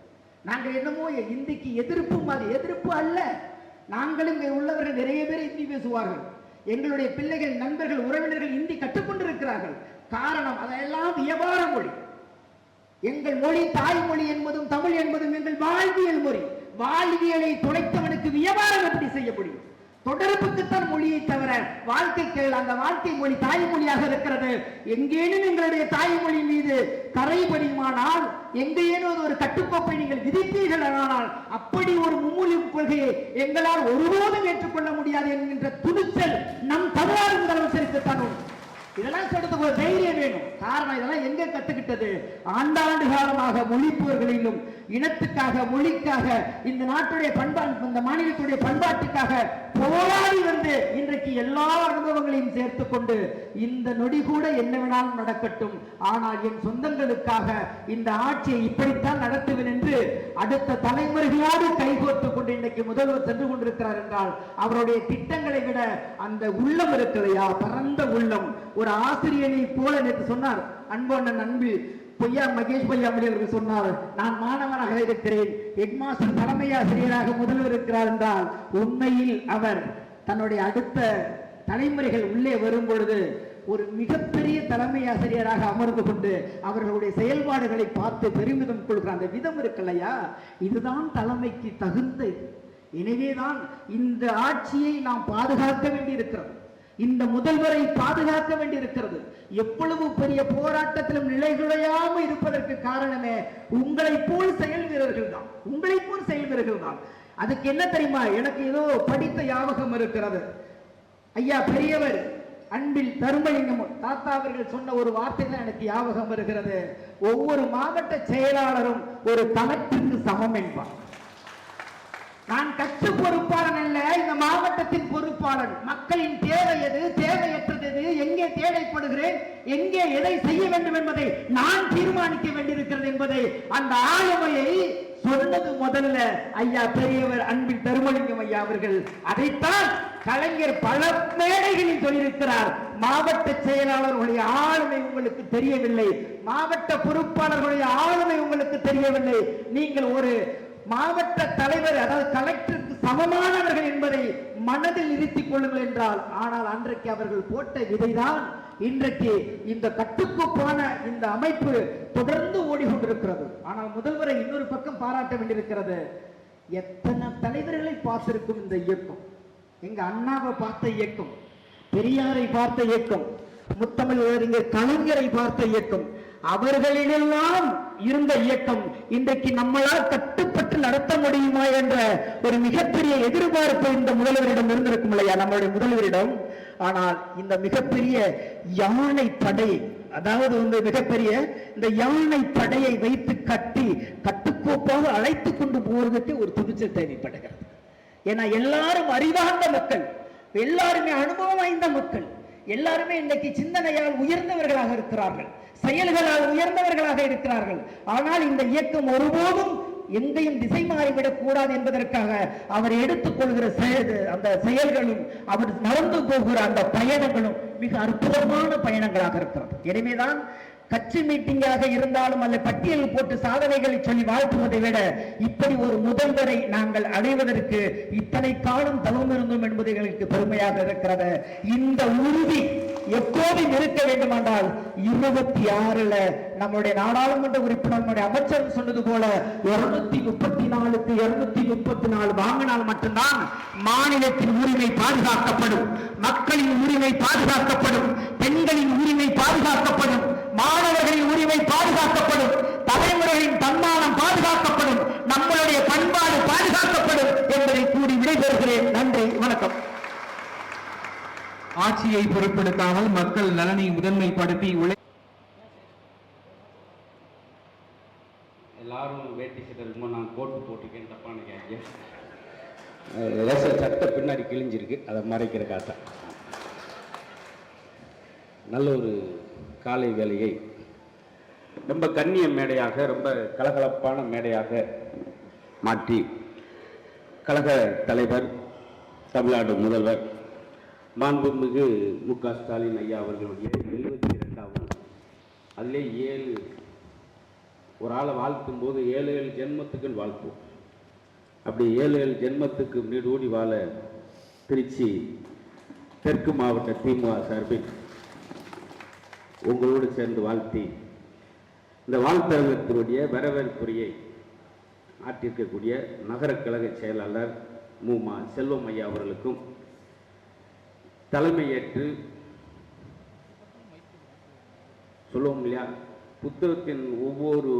Speaker 5: நாங்கள் என்னமோ இந்திக்கு எதிர்ப்பு மாதிரி, எதிர்ப்பு அல்ல. நாங்களும் இங்கே உள்ளவர்கள் நிறைய பேர் இந்தி பேசுவார்கள். எங்களுடைய பிள்ளைகள், நண்பர்கள், உறவினர்கள் இந்தி கற்றுக்கொண்டிருக்கிறார்கள். காரணம், அதெல்லாம் வியாபார மொழி. எங்கள் மொழி தாய்மொழி என்பதும் தமிழ் என்பதும் எங்கள் வாழ்வியல் மொழி. வாழ்வியலை தொலைத்தவனுக்கு வியாபாரம் எப்படி செய்ய முடியும்? தொடர்புக்குத்தான் மொழியை தவிர வாழ்க்கைக்கு அந்த வாழ்க்கை மொழி தாய்மொழியாக இருக்கிறது. எங்கேனும் எங்களுடைய தாய்மொழி மீது கரைபடியுமானால், எங்கேனும் ஒரு கட்டுக்கோப்பை நீங்கள் விதிப்பீர்கள் ஆனால், அப்படி ஒரு மும்மொழி கொள்கையை எங்களால் ஒருபோதும் ஏற்றுக்கொள்ள முடியாது என்கின்ற துணிச்சல் நம் தமிழ்நாடு முதலமைச்சருக்குத்தான் உண்டு. இதெல்லாம் சொல்றதுக்கு ஒரு தைரியம் வேணும். காரணம், இதெல்லாம் எங்க கத்துக்கிட்டது? ஆண்டாண்டு காலமாக மொழிப்போர்களிலும் இனத்துக்காக, மொழிக்காக, இந்த நாட்டுடைய பண்பாட்டு, இந்த மாநிலத்துடைய பண்பாட்டுக்காக போராடி வந்து இன்றைக்கு எல்லா அனுபவங்களையும் சேர்த்து கொண்டு இந்த நொடி கூட என்ன வேணாலும் நடக்கட்டும், ஆனால் என் சொந்தங்களுக்காக இந்த ஆட்சியை இப்படித்தான் நடத்துவேன் என்று அடுத்த தலைமுறைகளோடு கைகோர்த்து கொண்டு இன்றைக்கு முதல்வர் சென்று கொண்டிருக்கிறார் என்றால், அவருடைய திட்டங்களை விட அந்த உள்ளம் இருக்கிறையா, பரந்த உள்ளம். ஒரு ஆசிரியனை போல நேற்று சொன்னார் அன்போண்ணன் அன்பு பொய்யா மகேஷ் பொய்யாமொழி அவர்கள் சொன்னார், நான் மாணவனாக இருக்கிறேன், ஹெட்மாஸ்டர் தலைமை ஆசிரியராக முதல்வர் இருக்கிறார் என்றால், உண்மையில் அவர் தன்னுடைய அடுத்த தலைமுறைகள் உள்ளே வரும் பொழுது ஒரு மிகப்பெரிய தலைமை ஆசிரியராக அமர்ந்து கொண்டு அவர்களுடைய செயல்பாடுகளை பார்த்து பெருமிதம் கொள்கிற அந்த விதம் இருக்குல்லையா, இதுதான் தலைமைக்கு தகுந்த. எனவேதான் இந்த ஆட்சியை நாம் பாதுகாக்க வேண்டி இருக்கிறது, இந்த முதல்வரை பாதுகாக்க வேண்டியிருக்கிறது. எவ்வளவு பெரிய போராட்டத்திலும் நிலைகுலையாம இருப்பதற்கு காரணமே உங்களை போல் செயல் வீரர்கள் தான், உங்களை போல் செயல் வீரர்கள் தான். அதுக்கு என்ன தெரியுமா, எனக்கு ஏதோ படித்த ஞாபகம் இருக்கிறது. ஐயா பெரியவர் அன்பில் தருமலிங்கம் தாத்தா அவர்கள் சொன்ன ஒரு வார்த்தை தான் எனக்கு ஞாபகம் வருகிறது. ஒவ்வொரு மாவட்ட செயலாளரும் ஒரு கலெக்டருக்கு சமம் என்பார். நான் கட்சி பொறுப்பாளன் அல்ல, இந்த மாவட்டத்தின் பொறுப்பாளன். மக்களின் தேவை எது, தேவையற்றது எது, எங்கே தேவைப்படுகிறேன், எங்கே எதை செய்ய வேண்டும் என்பதை நான் தீர்மானிக்க வேண்டியிருக்கிறது என்பதை, அந்த ஆளுமையை சொன்னது முதல்ல ஐயா பெரியவர் அன்பில் தருமலிங்கம் ஐயா அவர்கள். அதைத்தான் கலைஞர் பல மேடைகளில் சொல்லியிருக்கிறார். மாவட்ட செயலாளர்களுடைய ஆளுமை உங்களுக்கு தெரியவில்லை, மாவட்ட பொறுப்பாளர்களுடைய ஆளுமை உங்களுக்கு தெரியவில்லை, நீங்கள் ஒரு மாவட்ட தலைவர், அதாவது கலெக்டருக்கு சமமானவர்கள் என்பதை மனதில் நிறுத்திக் கொள்ளுங்கள் என்றால், ஆனால் அன்றைக்கு அவர்கள் போட்ட விதைதான் இன்றைக்கு இந்த கட்டுக்கோப்பான இந்த அமைப்பு தொடர்ந்து ஓடிக்கொண்டிருக்கிறது. ஆனால் முதல்வரை இன்னொரு பக்கம் பாராட்ட வேண்டியிருக்கிறது. எத்தனை தலைவர்களை பார்த்திருக்கும் இந்த இயக்கம். எங்க அண்ணாவை பார்த்த இயக்கம், பெரியாரை பார்த்த இயக்கம், முத்தமிழ் அறிஞர் கலைஞரை பார்த்த இயக்கம், அவர்களிடெல்லாம் இருந்த இயக்கம் இன்றைக்கு நம்மளால் கட்டுப்பட்டு நடத்த முடியுமா என்ற ஒரு மிகப்பெரிய எதிர்பார்ப்பு இந்த முதல்வரிடம் இருந்திருக்கும் இல்லையா, நம்மளுடைய முதல்வரிடம். ஆனால் இந்த மிகப்பெரிய யானை படை, அதாவது மிகப்பெரிய இந்த யானை படையை வைத்து கட்டி கட்டுக்கோப்பாக அழைத்து கொண்டு போவதற்கு ஒரு துணிச்சல் தேவைப்படுகிறது. ஏன்னா எல்லாரும் அறிவார்ந்த மக்கள், எல்லாருமே அனுபவம் வாய்ந்த மக்கள், எல்லாருமே இன்னைக்கு சிந்தனையால் உயர்ந்தவர்களாக இருக்கிறார்கள், செயல்களால் உயர்ந்தவர்களாக இருக்கிறார்கள். ஆனால் இந்த இயக்கம் ஒருபோதும் எங்கேயும் திசை மாறிவிடக் கூடாது என்பதற்காக அவர் எடுத்துக்கொள்கிற அந்த செயல்களும் அவர் நடந்து போகிற அந்த பயணங்களும் மிக அற்புதமான பயணங்களாக இருக்கிறது. எனவேதான் கட்சி மீட்டிங்காக இருந்தாலும் அல்ல பட்டியல் போட்டு சாதனைகளை சொல்லி வாழ்த்துவதை விட இப்படி ஒரு முதல்வரை நாங்கள் அடைவதற்கு இத்தனை காலம் தவம் இருந்தோம் என்பது எங்களுக்கு பெருமையாக இருக்கிறது. இந்த உறுதி எப்போதும் இருக்க வேண்டுமென்றால் 26ல நம்முடைய நாடாளுமன்ற உறுப்பினர் நம்முடைய அமைச்சர் சொன்னது போல 234க்கு 234 வாங்கினால் மட்டும்தான் மாநிலத்தின் உரிமை பாதுகாக்கப்படும், மக்களின் உரிமை பாதுகாக்கப்படும், பெண்களின் உரிமை பாதுகாக்கப்படும், மாணவர்களின் உரிமை பாதுகாக்கப்படும், தலைமுறைகளின் தன்மானம் பாதுகாக்கப்படும், நம்மளுடைய பண்பாடு பாதுகாக்கப்படும் என்பதை கூறி விடைபெறுகிறேன். நன்றி, வணக்கம்.
Speaker 6: ஆட்சியை பொருட்படுத்தாமல் மக்கள் நலனை முதன்மைப்படுத்தி
Speaker 7: எல்லாரும் வேட்டி சட்டை இருக்கும்போது நான் கோட்டு போட்டிருக்கேன், தப்பான கேட்க சட்டை பின்னாடி கிழிஞ்சிருக்கு, அதை மறைக்கிற காட்டை. நல்ல ஒரு காலை வேலையை ரொம்ப கண்ணிய மேடையாக, ரொம்ப கலகலப்பான மேடையாக மாற்றி கழக தலைவர், தமிழ்நாடு முதல்வர் மாண்புமிகு மு.க. ஸ்டாலின் ஐயா அவர்களுடைய 72வது, அதிலே 7 ஒரு ஆளை வாழ்த்தும் போது 7 ஜென்மத்துக்கு வாழ்த்துவோம். அப்படி 7 ஜென்மத்துக்கு நீடூடி வாழ திருச்சி தெற்கு மாவட்ட திமுக சார்பில் உங்களோடு சேர்ந்து வாழ்த்தி இந்த வாழ்த்தரங்கத்தினுடைய வரவேற்புரையை ஆற்றிருக்கக்கூடிய நகர கழக செயலாளர் மு.மா. செல்வம் ஐயா அவர்களுக்கும் தலைமையேற்று சொல்லுவோம் இல்லையா, புத்தகத்தின் ஒவ்வொரு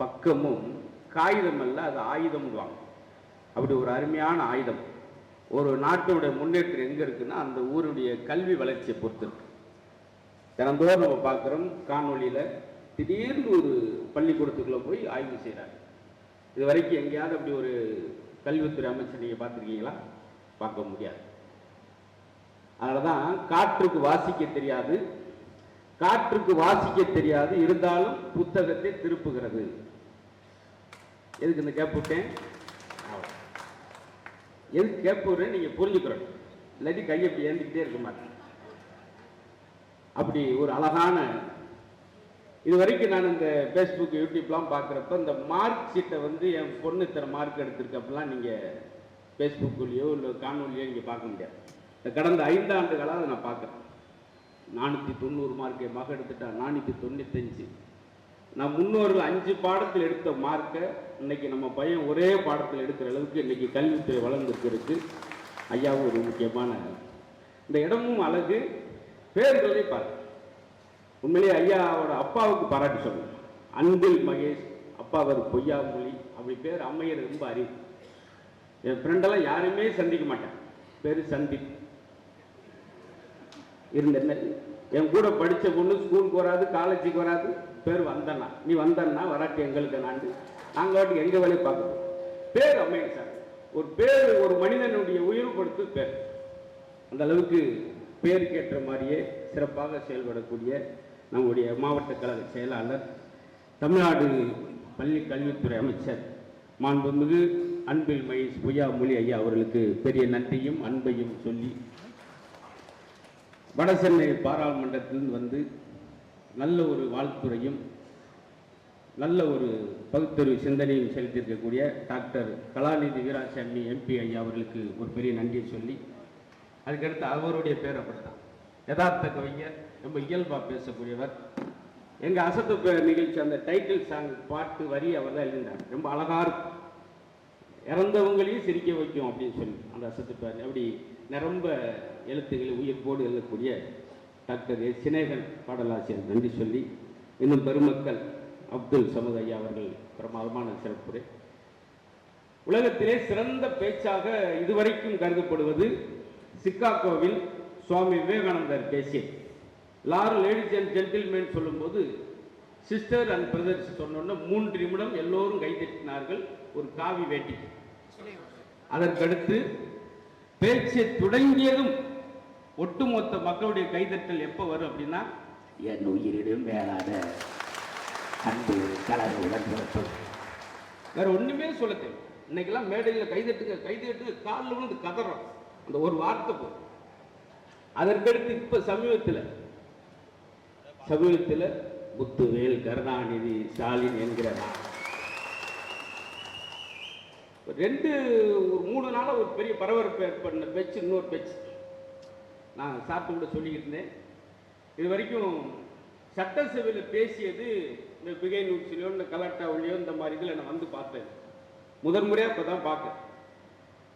Speaker 7: பக்கமும் காகிதம் அல்ல, அது ஆயுதம். அப்படி ஒரு அருமையான ஆயுதம். ஒரு நாட்டுடைய முன்னேற்றம் எங்கே இருக்குன்னா அந்த ஊருடைய கல்வி வளர்ச்சியை பொறுத்து இருக்கு. தினந்தோறும் நம்ம பார்க்குறோம் காணொலியில், திடீர்னு ஒரு பள்ளிக்கூடத்துக்குள்ளே போய் ஆய்வு செய்கிறாங்க. இது வரைக்கும் எங்கேயாவது அப்படி ஒரு கல்வித்துறை அமைச்சர் நீங்கள் பார்த்துருக்கீங்களா? பார்க்க முடியாது. அதனால தான் காற்றுக்கு வாசிக்க தெரியாது, காற்றுக்கு வாசிக்க தெரியாது, இருந்தாலும் புத்தகத்தை திருப்புகிறது. எதுக்கு இந்த கேப் விட்டேன்? எதுக்கு கேப் விடுறேன் நீங்கள் புரிஞ்சுக்கிறோம், இல்லாட்டி கையை அப்படி ஏந்திக்கிட்டே இருக்க மாட்டேன். அப்படி ஒரு அழகான, இது வரைக்கும் நான் இந்த ஃபேஸ்புக் யூடியூப்லாம் பார்க்குறப்ப இந்த மார்க் ஷீட்டை என் பொண்ணு இத்தனை மார்க் எடுத்திருக்கு அப்படிலாம் நீங்கள் ஃபேஸ்புக்லேயோ இல்லை காணொலியோ நீங்கள் பார்க்க முடியாது. இந்த கடந்த 5 ஆண்டுகளாக அதை நான் பார்க்குறேன். 490 மார்க் என் மகன் எடுத்துட்டா, 495. நான் முன்னோர்கள் 5 பாடத்தில் எடுத்த மார்க்கை இன்னைக்கு நம்ம பையன் ஒரே பாடத்தில் எடுக்கிற அளவுக்கு இன்னைக்கு கல்வித்துறை வளர்ந்துருக்கு. ஐயாவும் ஒரு முக்கியமான இந்த இடமும் அழகு. பேர்களே பாரு, உண்மையிலேயே ஐயாவோட அப்பாவுக்கு பாராட்டி சொல்லணும். அன்பில் மகேஷ், அப்பா அவர் பொய்யாமொழி, அப்படி பேர் அம்மையர் ரொம்ப அறிவு. என் ஃப்ரெண்டெல்லாம் யாரையுமே சந்திக்க மாட்டேன், பேர் சந்தீப். இருந்த என் கூட படித்த பொண்ணு ஸ்கூலுக்கு வராது, காலேஜுக்கு வராது, பேர் வந்தண்ணா. நீ வந்தண்ணா வராட்டி எங்களுக்கு நான் நாங்கள் வாட்டுக்கு எங்கள் வேலையை பார்க்குறோம். பேர் அம்மையர் சார். ஒரு பேர் ஒரு மனிதனுடைய உயிர் கொடுத்து பேர். அந்த அளவுக்கு பேருக்கேற்ற மாதிரியே சிறப்பாக செயல்படக்கூடிய நம்முடைய மாவட்ட கழக செயலாளர், தமிழ்நாடு பள்ளி கல்வித்துறை அமைச்சர் மாண்புமிகு அன்பில் மகேஷ் பொய்யாமொழி ஐயா அவர்களுக்கு பெரிய நன்றியும் அன்பையும் சொல்லி, வடசென்னை பாராளுமன்றத்திலிருந்து நல்ல ஒரு வாழ்த்துறையும் நல்ல ஒரு பகுத்தறிவு சிந்தனையும் செலுத்தியிருக்கக்கூடிய டாக்டர் கலாநிதி வீராசாமி எம்பி ஐயா அவர்களுக்கு ஒரு பெரிய நன்றியை சொல்லி, அதுக்கடுத்து அவருடைய பேர் அப்படித்தான், யதார்த்த கவிஞர், ரொம்ப இயல்பாக பேசக்கூடியவர். எங்கள் அசத்து நிகழ்ச்சி அந்த டைட்டில் சாங் பாட்டு வரி அவர் தான் எழுதினார். ரொம்ப அழகாக இருக்கும், இறந்தவங்களையும் சிரிக்க வைக்கும் அப்படின்னு சொல்லி அந்த அசத்து பேர். அப்படி நிரம்ப எழுத்துக்களை உயிர்ப்போடு எழுதக்கூடிய டாக்டர் சினேகன் பாடலாசிரியர் நன்றி சொல்லி, இன்னும் பெருமக்கள் அப்துல் சமத் ஐயா அவர்கள் பிரமாதமான சிறப்புரை. உலகத்திலே சிறந்த பேச்சாக இதுவரைக்கும் கருதப்படுவது சிக்காகோவில் சுவாமி விவேகானந்தர் பேசிய எல்லாரும் லேடிஸ் அண்ட் ஜென்டில்மேன் சொல்லும்போது சிஸ்டர் அண்ட் பிரதர்ஸ் சொன்னோன்னா 3 நிமிடம் எல்லோரும் கைதட்டினார்கள் ஒரு காவி வேட்டி. அதற்கடுத்து பேச்சை தொடங்கியதும் ஒட்டுமொத்த மக்களுடைய கைதட்டல் எப்போ வரும் அப்படின்னா, என் உயிரிடும் மேலான அன்பு கலர் உடன்பிறப்பு. வேற ஒண்ணுமே சொல்ல தேவை. இன்னைக்கெல்லாம் மேடையில் கைதட்டுங்க காலில் விழுந்து கதறோம். அந்த ஒரு வார்த்தை போதும். அதற்கடுத்து இப்ப சமீபத்தில் முத்துவேல், கருணாநிதி, ஸ்டாலின் என்கிற 3 நாளா ஒரு பெரிய பரபரப்பு ஏற்பட்ட பேச்சு. இன்னொரு பேச்சு நான் சாப்பிட்டு கூட சொல்லிக்கிட்டு இருந்தேன். இது வரைக்கும் சட்டசபையில் பேசியது இந்த பிகை நியூஸ்லையோ இந்த கலாட்டாவிலையோ இந்த மாதிரி இதில் நான் வந்து பார்த்தேன். முதன்முறையாக இப்போ தான் பார்க்க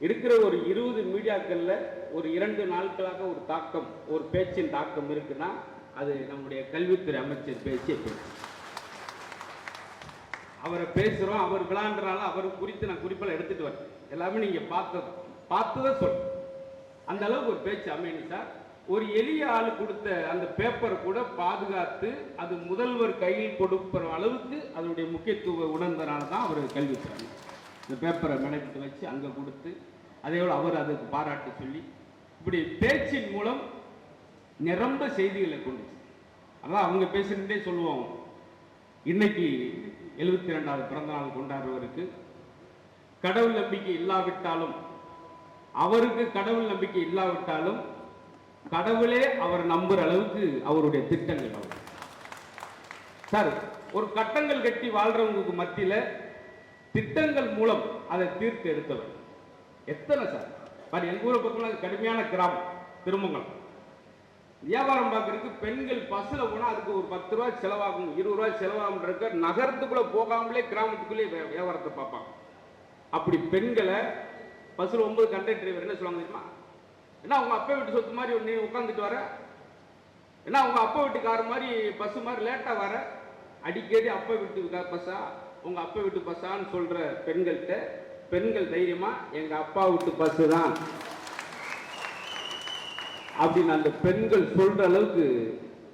Speaker 7: இருக்கிற ஒரு 20 மீடியாக்களில் ஒரு 2 நாட்களாக ஒரு தாக்கம், ஒரு பேச்சின் தாக்கம் இருக்குன்னா அது நம்முடைய கல்வித்துறை அமைச்சர் பேசிய பேச்சு. அவரை பேசுகிறோம், அவர் விளாண்டுறால அவர் குறித்து நான் குறிப்பெல்லாம் எடுத்துகிட்டு வரேன். எல்லாமே நீங்கள் பார்த்ததை சொல். அந்த அளவுக்கு ஒரு பேச்சு அமையணும் சார். ஒரு எளிய ஆள் கொடுத்த அந்த பேப்பரை கூட பாதுகாத்து அது முதல்வர் கையில் கொடுக்கிற அளவுக்கு அதனுடைய முக்கியத்துவம் உணர்ந்தனால தான் அவர் கல்வித்துறை இந்த பேப்பரை மெனக்கிட்டு வச்சு அங்கே கொடுத்து அதே போல் அவர் அதுக்கு பாராட்டு சொல்லி இப்படி பேச்சின் மூலம் நிரம்ப செய்திகளை கொண்டுச்சு. அதான் அவங்க பேசுகிட்டே சொல்லுவோம், இன்னைக்கு 72வது பிறந்த நாள் கொண்டாடுறவருக்கு கடவுள் நம்பிக்கை இல்லாவிட்டாலும், அவருக்கு கடவுள் நம்பிக்கை இல்லாவிட்டாலும் கடவுளே அவர் நம்புற அளவுக்கு அவருடைய திட்டங்கள் அவர் சார். ஒரு கட்டங்கள் கட்டி வாழ்றவங்களுக்கு மத்தியில் திட்டங்கள் மூலம் அதை தீர்த்து எடுத்தவர் எத்தனை சார். பாரு, எங்க ஊரை பக்கம் கடுமையான கிராமம் திருமங்கலம். வியாபாரம் பார்க்கறதுக்கு பெண்கள் பஸ்ஸில் போனால் அதுக்கு ஒரு 10 ரூபாய் செலவாகும், 20 ரூபாய் செலவாகும்ன்றக்க நகரத்துக்குள்ளே போகாமலே கிராமத்துக்குள்ளே வியாபாரத்தை பார்ப்பாங்க. அப்படி பெண்களை பஸ்ஸில் 9 கண்டக்டர் டிரைவர் என்ன சொல்லுவாங்க தெரியுமா? ஏன்னா அவங்க அப்பா வீட்டு சொத்து மாதிரி நீ உட்காந்துட்டு வர, ஏன்னா அவங்க அப்பா வீட்டுக்கார மாதிரி பஸ் மாதிரி லேட்டாக வர, அடிக்கடி அப்பா வீட்டு பஸ்ஸா உங்க அப்பா வீட்டு பஸ்ஸான்னு சொல்ற பெண்கள்கிட்ட பெண்கள் தைரியமா எங்க அப்பா வீட்டு பஸ் தான் அப்படின்னு அந்த பெண்கள் சொல்ற அளவுக்கு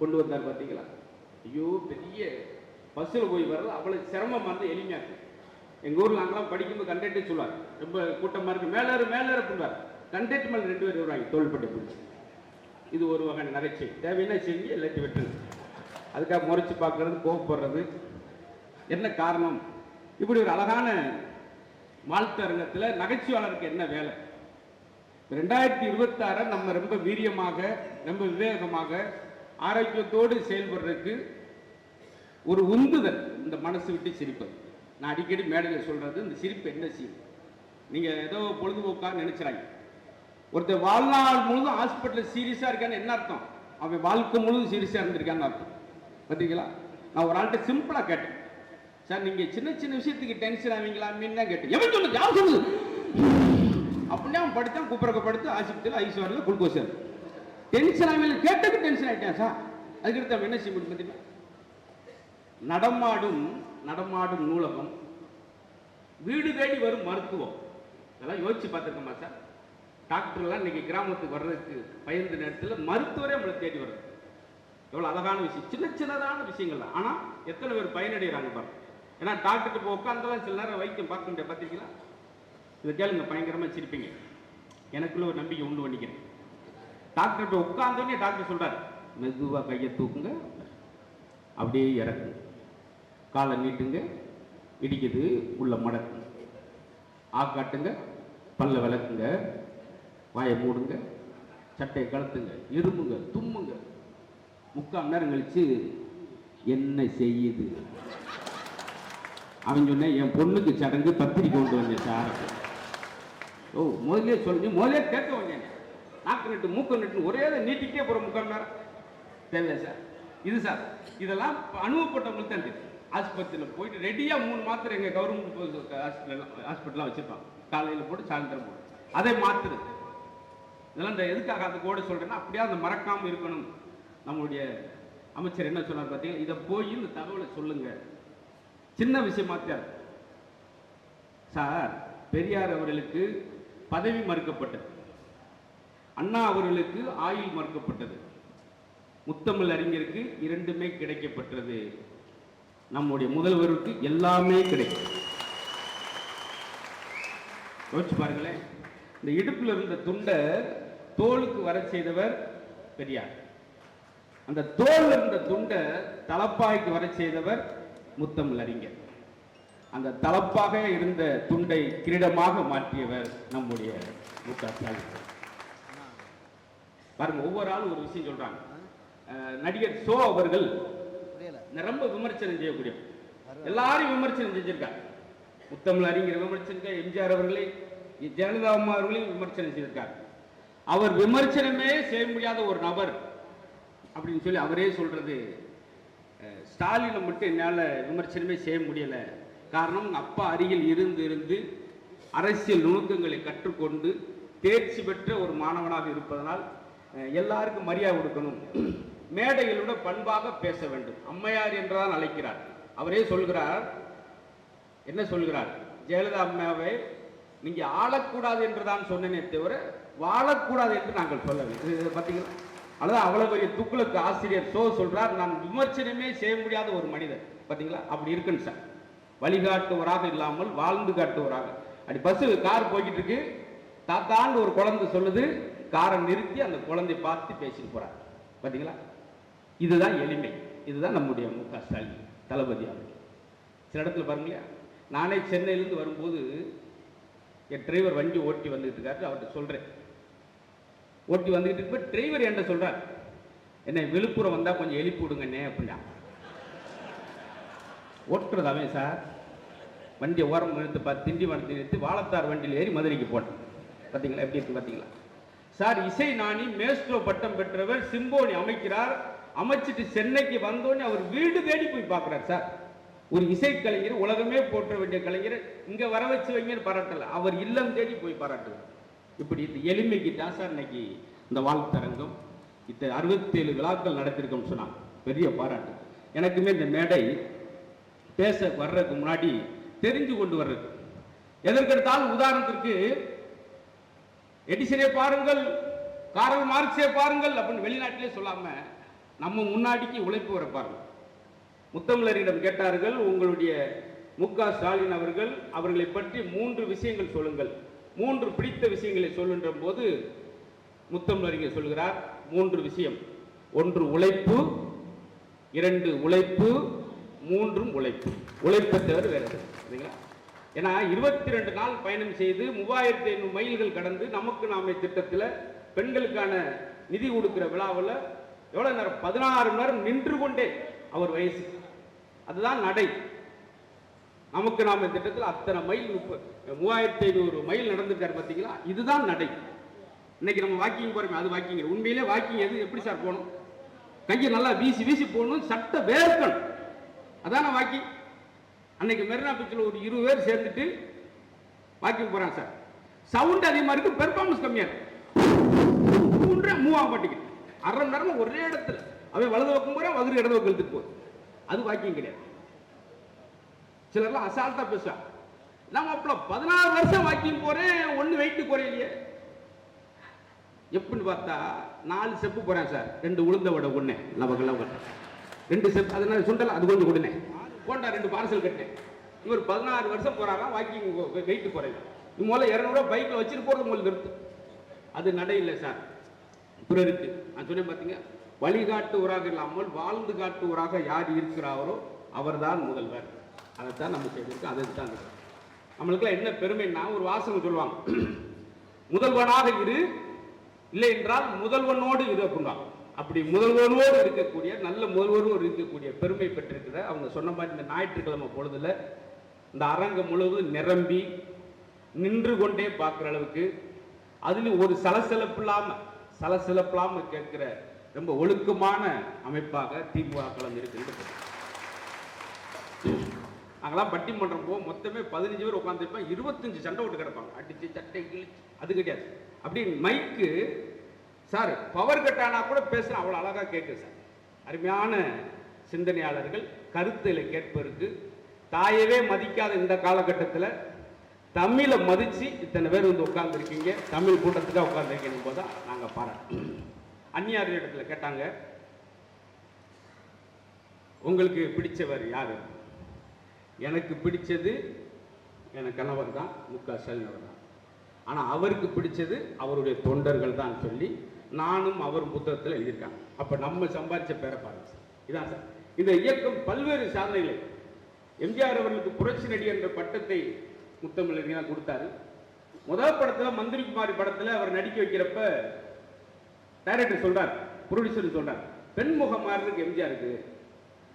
Speaker 7: கொண்டு வந்தார். பார்த்தீங்களா? ஐயோ, பெரிய பஸ்ஸில் போய் வர்றது அவ்வளவு சிரமமா இருந்தால் எளிமையா இருக்கு. எங்க ஊர்ல நாங்களாம் படிக்கும்போது கண்டக்டர் சொல்லுவார், ரொம்ப கூட்டமா இருக்கு, மேலேறு பண்ணுவார். கண்டக்டர் மேலே 2 பேர் வருவாங்க தோள்பட்டை பிடிச்சி. இது ஒரு வகை நகைச்சுவை. தேவையான செஞ்சு எல்லாத்தையும் வெட்டுறது, அதுக்காக முறைச்சு பார்க்கறது, கோவப்படுறது. என்ன காரணம்? இப்படி ஒரு அழகான வாழ்த்து அரங்கத்தில் நகைச்சுவாளருக்கு என்ன வேலை? 2026 நம்ம ரொம்ப வீரியமாக, ரொம்ப விவேகமாக, ஆரோக்கியத்தோடு செயல்படுறதுக்கு ஒரு உந்துதல் இந்த மனசு விட்டு சிரிப்பது. நான் அடிக்கடி மேடையில் சொல்றது, இந்த சிரிப்பு என்ன செய்யும்? நீங்க ஏதோ பொழுதுபோக்காக நினைச்சாங்க. ஒருத்தர் வாழ்நாள் முழுதும் ஹாஸ்பிட்டல் சீரியஸா இருக்கான்னு என்ன அர்த்தம்? அவன் வாழ்க்கை முழுதும் சீரியஸா இருந்திருக்கான்னு அர்த்தம். பார்த்தீங்களா? நான் ஒரு ஆள்கிட்ட சிம்பிளா கேட்டேன், சார் நீங்க சின்ன சின்ன விஷயத்துக்கு டென்ஷன் ஆவீங்களா அப்படின்னு கேட்டேன். எவன் சொல்லுது? யார் சொல்லுது? அப்படின்னா அவன் படுத்தான், குப்புறக்கப்படுத்து ஆஸ்பத்திரியில் ஐஸ் வரல, குளுக்கோஸ் டென்ஷன் ஆகல. கேட்டதுக்கு டென்ஷன் ஆகிட்டேன் சார். அதுக்கடுத்து அவன் என்ன செய்ய முடியும் பார்த்தீங்கன்னா, நடமாடும் நூலகம், வீடு தேடி வரும் மருத்துவம். இதெல்லாம் யோசிச்சு பார்த்துருக்கோமா சார்? டாக்டர்லாம் இன்னைக்கு கிராமத்துக்கு வர்றதுக்கு பயந்த நேரத்தில் மருத்துவரே நம்மளை தேடி வர்றது எவ்வளோ அழகான விஷயம். சின்னதான விஷயங்கள் தான், ஆனால் எத்தனை பேர் பயனடைகிறாங்க பாருங்க. ஏன்னா டாக்டர்கிட்ட போய் உட்காந்துலாம் சில நேரம் வைத்தியம் பார்க்க முடியாது. பார்த்தீங்களா? இதை கேளுங்க, பயங்கரமாக சிரிப்பீங்க. எனக்குள்ள ஒரு நம்பிக்கை உண்டு பண்ணிக்கிறேன். டாக்டர்கிட்ட உட்காந்தோடனே டாக்டர் சொல்றாரு, மெதுவாக கையை தூக்குங்க, அப்படியே இறக்குங்க, காலை நீட்டுங்க, இடிக்குது உள்ள மடக்குங்க, காட்டுங்க, பல்ல விளக்குங்க, வாயை மூடுங்க, சட்டையை கழுத்துங்க, இருமுங்க, தும்முங்க. 3/4 மணி நேரம் கழிச்சு என்ன செய்யுது? அவன் சொன்ன, என் பொண்ணுக்கு சடங்கு பத்திரிக்கை கொண்டு வந்தேன் சார். ஓ, முதலே சொல்லி முதலே கேட்க வந்தேன். நாக்கு நட்டு மூக்க நட்டு ஒரே நீட்டிக்கே போகிற 3/4 மணி நேரம் தெரியல சார். இது சார், இதெல்லாம் அனுபவப்பட்டவங்களுக்கு தான் தெரியும். ஆஸ்பத்திரியில் போயிட்டு ரெடியாக 3 மாத்திரை எங்கள் கவர்மெண்ட் ஹாஸ்பிட்டலாக வச்சுருப்பாங்க. காலையில் போட்டு சாயந்தரம் போட்டு அதை மாற்றுறது. இதெல்லாம் இந்த எதுக்காக அந்த கோடை சொல்கிறேன்னா, அப்படியே அந்த மறக்காமல் இருக்கணும். நம்மளுடைய அமைச்சர் என்ன சொன்னார் பார்த்தீங்கன்னா, இதை போய் இந்த தகவலை சொல்லுங்க. சின்ன விஷயமா தான் சார். பெரியார் அவர்களுக்கு பதவி மறுக்கப்பட்டது, அண்ணா அவர்களுக்கு ஆயுள் மறுக்கப்பட்டது, முத்தமிழ் அறிஞருக்கு இரண்டுமே கிடைக்கப்பட்டது. நம்முடைய முதல்வருக்கு எல்லாமே கிடைக்கும். யோசிச்சு பாருங்களேன், இந்த இடுப்புல இருந்த துண்டை தோலுக்கு வர செய்தவர் பெரியார். அந்த தோல் இருந்த துண்டை தலப்பாய்க்கு வர செய்தவர் முத்தமிழ் அறிஞர். அந்த தலப்பாக இருந்த துண்டை கிரீடமாக மாற்றியவர் நம்முடைய மு.க. ஸ்டாலின். பாருங்க, ஒவ்வொரு ஆளும் ஒரு விஷயம் சொல்றாங்க. நடிகர் சோ அவர்கள் ரொம்ப விமர்சனம் செய்யக்கூடிய, எல்லாரும் விமர்சனம் செஞ்சிருக்காங்க. முத்தமிழ் அறிஞர் விமர்சனம், எம்ஜிஆர் அவர்களே, ஜெயலலிதா அம்மா அவர்களையும் விமர்சனம் செய்திருக்காங்க. அவர் விமர்சனமே செய்ய முடியாத ஒரு நபர் அப்படின்னு சொல்லி அவரே சொல்றது, ஸ்டாலினை மட்டும் என்னால் விமர்சனமே செய்ய முடியல. காரணம், அப்பா அருகில் இருந்து இருந்து அரசியல் நுணுக்கங்களை கற்றுக்கொண்டு தேர்ச்சி பெற்ற ஒரு மாணவனாக இருப்பதனால் எல்லாருக்கும் மரியாதை கொடுக்கணும், மேடைகளோட பண்பாக பேச வேண்டும், அம்மையார் என்றுதான் அழைக்கிறார். அவரே சொல்கிறார், என்ன சொல்கிறார், ஜெயலலிதா அம்மாவை நீங்க ஆளக்கூடாது என்றுதான் சொன்னேனே தவிர வாழக்கூடாது என்று நாங்கள் சொல்லவில்லை. பார்த்தீங்களா, அதுதான் அவ்வளவு பெரிய துக்குளுக்கு ஆசிரியர் சோ சொல்றார், நான் விமர்சனமே செய்ய முடியாத ஒரு மனிதர். பார்த்தீங்களா, அப்படி இருக்குன்னு சார். வழிகாட்டுவராக இல்லாமல் வாழ்ந்து காட்டுவராக. அப்படி பஸ் கார் போய்கிட்டு இருக்கு, தாத்தான்னு ஒரு குழந்தை சொல்லுது, காரை நிறுத்தி அந்த குழந்தை பார்த்து பேசிட்டு போறார். பார்த்தீங்களா, இதுதான் எளிமை. இதுதான் நம்முடைய மு.க. ஸ்டாலின் தளபதி அவர்கள். சில இடத்துல பாருங்களேன், நானே சென்னையிலேருந்து வரும்போது என் டிரைவர் வண்டி ஓட்டி வந்துட்டு இருக்காரு, அவர்கிட்ட சொல்றேன், ஓட்டி வந்துகிட்டு இருக்க டிரைவர் என்ன சொல்றார், என்னை விழுப்புரம் வந்தா கொஞ்சம் எழுப்பி விடுங்கண்ணே அப்படின்னா. ஓட்டுறதாவே சார், வண்டியை ஓரம் நிறுத்து பார்த்து திண்டிவனத்தை நிறுத்தி வாழத்தார் வண்டியில் ஏறி மதுரைக்கு போனேன். பார்த்தீங்களா எப்படி இருக்கு பார்த்தீங்களா சார். இசை நாணி மேஸ்ட்ரோ பட்டம் பெற்றவர், சிம்போனி அமைக்கிறார், அமைச்சிட்டு சென்னைக்கு வந்தோடனே அவர் வீடு தேடி போய் பார்க்குறார் சார். ஒரு இசை கலைஞர், உலகமே போற்ற வேண்டிய கலைஞர், இங்கே வர வச்சு வைங்கன்னு பாராட்டல, அவர் இல்லம் தேடி போய் பாராட்டுவார். இப்படி இந்த எளிமைக்கு தான் சார் இன்னைக்கு இந்த வாழ்த்தரங்கம், 67 விழாக்கள் நடத்திருக்கோம்னு சொன்னாங்க. பெரிய பாராட்டு. எனக்குமே இந்த மேடை பேச வர்றதுக்கு முன்னாடி தெரிஞ்சு கொண்டு வர்றது, எதற்கெடுத்தாலும் உதாரணத்திற்கு எடிசனை பாருங்கள், காரல் மார்க்ஸை பாருங்கள் அப்படின்னு வெளிநாட்டிலே சொல்லாம நம்ம முன்னாடிக்கு உழைப்பு வர பாருங்கள். முத்தமிழரிடம் கேட்டார்கள், உங்களுடைய மு.க. ஸ்டாலின் அவர்களை பற்றி 3 விஷயங்கள் சொல்லுங்கள், 3 பிடித்த விஷயங்களை சொல்லுன்ற போது முத்தமிழறிஞர் சொல்கிறார் 3 விஷயம். 1 உழைப்பு, 2 உழைப்பு, 3 உழைப்பு. உழைப்பை தவிர வேற சரிங்களா? ஏன்னா 22 நாள் பயணம் செய்து 3500 மைல்கள் கடந்து நமக்கு நாமே திட்டத்தில் பெண்களுக்கான நிதி கொடுக்கிற விழாவில் எவ்வளவு நேரம், 16 மணி நேரம் நின்று கொண்டே அவர் வயசு, அதுதான் நடை. நமக்கு நாம திட்டத்தில் அத்தனை மைல் 3500 மைல் நடந்திருக்காரு பார்த்தீங்களா, இதுதான் நடை. இன்னைக்கு நம்ம வாக்கிங் போறோமே, அது வாக்கிங். உண்மையிலே வாக்கிங் எது, எப்படி சார் போகணும், கையை நல்லா வீசி வீசி போகணும், சட்டை வேர்க்கணும், அதான வாக்கிங். அன்னைக்கு மெரினா பீச்சில் ஒரு 20 பேர் சேர்ந்துட்டு வாக்கிங் போறாங்க சார். சவுண்ட் அதிகமா இருக்கு, பெர்ஃபார்மன்ஸ் கம்மியா இருக்கு, மூவ் ஆக மாட்டேங்குது. அரை மணி நேரம் ஒரே இடத்துல அவன் வலது பக்கம் போறேன், வகுறு இடது பக்கம் இழுத்துட்டு போகுது. அது வாக்கிங் கிடையாது. சிலர்லாம் அசால்ட்டா பேசுவாங்க, நம்ம அப்போ 16 வருஷம் வாக்கிங் போறேன், ஒன்னு வெயிட் குறையிலையே. எப்படின்னு பார்த்தா 4 ஸ்டெப்பு போறேன் சார், 2 உளுந்த வடை ஒண்ணு நமக்கு 2 ஸ்டெப், அதனால சுண்டல் அது கொஞ்சம் கொடுனே போண்டா 2 பார்சல் கட்டேன். இவர் 16 வருஷம் போறாராம் வாக்கிங், வெயிட் குறையும். இது முதல்ல 200 ரூபாய் பைக்ல வச்சுட்டு போறது உங்களுக்கு நிறுத்து, அது நடை இல்லை சார். பிறருக்கு நான் சொன்னேன் பார்த்தீங்க, வழிகாட்டுவராக இல்லாமல் வாழ்ந்து காட்டுவராக யார் இருக்கிறாரோ அவர்தான் முதல்வர். அதைத்தான் நம்ம செய்திருக்கோம். அதை தான் நம்மளுக்குலாம் என்ன பெருமைன்னா, ஒரு வாசகம் சொல்லுவாங்க, முதல்வனாக இரு, இல்லை என்றால் முதல்வனோடு இரு அப்படின்னா. அப்படி முதல்வனோடு இருக்கக்கூடிய, நல்ல முதல்வரோடு இருக்கக்கூடிய பெருமை பெற்றிருக்கிற அவங்க சொன்ன மாதிரி இந்த ஞாயிற்றுக்கிழமை பொழுதுல இந்த அரங்கம் முழுவதும் நிரம்பி நின்று கொண்டே பார்க்குற அளவுக்கு, அதுல ஒரு சலசலப்பில்லாம கேட்கிற ரொம்ப ஒழுக்கமான அமைப்பாக திமுக களம் இருக்கின்றது. நாங்களாம் பட்டிமன்றம் போக மொத்தமே 15 பேர் உட்காந்துருப்பேன், 25 சண்டை விட்டு கிடப்பாங்க, அடிச்சு சட்டை கிழிச்சு. அது கிடையாது. அப்படி மைக்கு சார் பவர் கட் ஆனா கூட பேசுற அவ்வளோ அழகா கேட்கு சார். அருமையான சிந்தனையாளர்கள், கருத்துல கேட்பதற்கு தாயவே மதிக்காத இந்த காலகட்டத்தில் தமிழை மதிச்சு இத்தனை பேர் வந்து உட்கார்ந்துருக்கீங்க, தமிழ் கூட்டத்துக்காக உட்கார்ந்துருக்கீங்க போதுதான் நாங்கள் பாராட்டோம். அந்நியார் இடத்துல கேட்டாங்க, உங்களுக்கு பிடிச்சவர் யார்? எனக்கு பிடிச்சது என் கணவர் தான், முக ஸ்டாலின் அவர் தான். ஆனால் அவருக்கு பிடிச்சது அவருடைய தொண்டர்கள் தான் சொல்லி நானும் அவர் புத்தகத்தில் எழுதியிருக்காங்க. அப்போ நம்ம சம்பாதிச்ச பேரை பாருங்க சார். இதான் சார் இந்த இயக்கம் பல்வேறு சாதனைகளை. எம்ஜிஆர் அவர்களுக்கு புரட்சி நடிகர் என்ற பட்டத்தை முத்தமிழறிஞர் கொடுத்தாரு. முதல் படத்தில் மந்திரிகுமாரி படத்தில் அவர் நடிக்க வைக்கிறப்ப டைரக்டர் சொல்றார், ப்ரொடியூசர் சொல்றார், பெண்முகம் மாதிரி இருக்கு எம்ஜிஆருக்கு,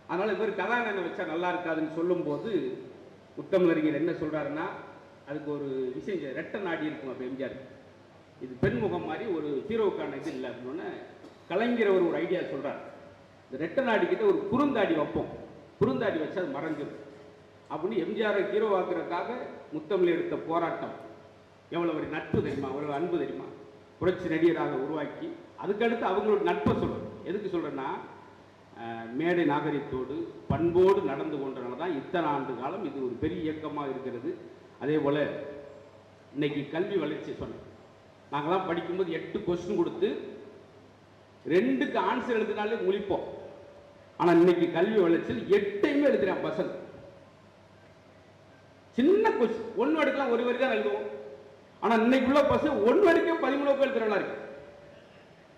Speaker 7: அதனால இவர் கதாநாயகனை வச்சா நல்லா இருக்காதுன்னு சொல்லும்போது முத்தமிழறிஞர் என்ன சொல்றாருன்னா, அதுக்கு ஒரு விஷயம் ரெட்டை நாடி இருக்கும். அப்போ எம்ஜிஆர் இது பெண்முகம் மாதிரி ஒரு ஹீரோவுக்கான இது இல்லை அப்படின்னு கலைஞர் ஒரு ஐடியா சொல்றார். இந்த ரெட்டை நாடி கிட்ட ஒரு குறுந்தாடி வைப்போம், குறுந்தாடி வச்சா அது மறைஞ்சிடும் அப்படின்னு எம்ஜிஆரை ஹீரோவாக்குறதுக்காக முத்தமிழ் எடுத்த போராட்டம் எவ்வளவு ஒரு நட்பு தெரியுமா, எவ்வளவு அன்பு தெரியுமா, புரட்சி நடிகராக உருவாக்கி அதுக்கடுத்து அவங்களோட நட்பை சொல்றேன். எதுக்கு சொல்றேன்னா, மேடை நாகரிகத்தோடு பண்போடு நடந்து கொண்டனால தான் இத்தனை ஆண்டு காலம் இது ஒரு பெரிய இயக்கமாக இருக்கிறது. அதே போல் இன்னைக்கு கல்வி வளர்ச்சி சொன்னேன். நாங்களாம் படிக்கும்போது 8 கொஸ்டின் கொடுத்து 2க்கு ஆன்சர் எழுதினாலே முழிப்போம். ஆனால் இன்னைக்கு கல்வி வளர்ச்சியில் 8யுமே எழுதுறேன் பசங்க. சின்ன கொஸ்டின் 1 எடுக்கலாம், ஒரு வரி தான் எழுதுவோம். ஆனால் இன்னைக்கு உள்ள பசங்க 1 வரைக்கும் 13 பேர் எழுதுறவங்களா இருக்கு.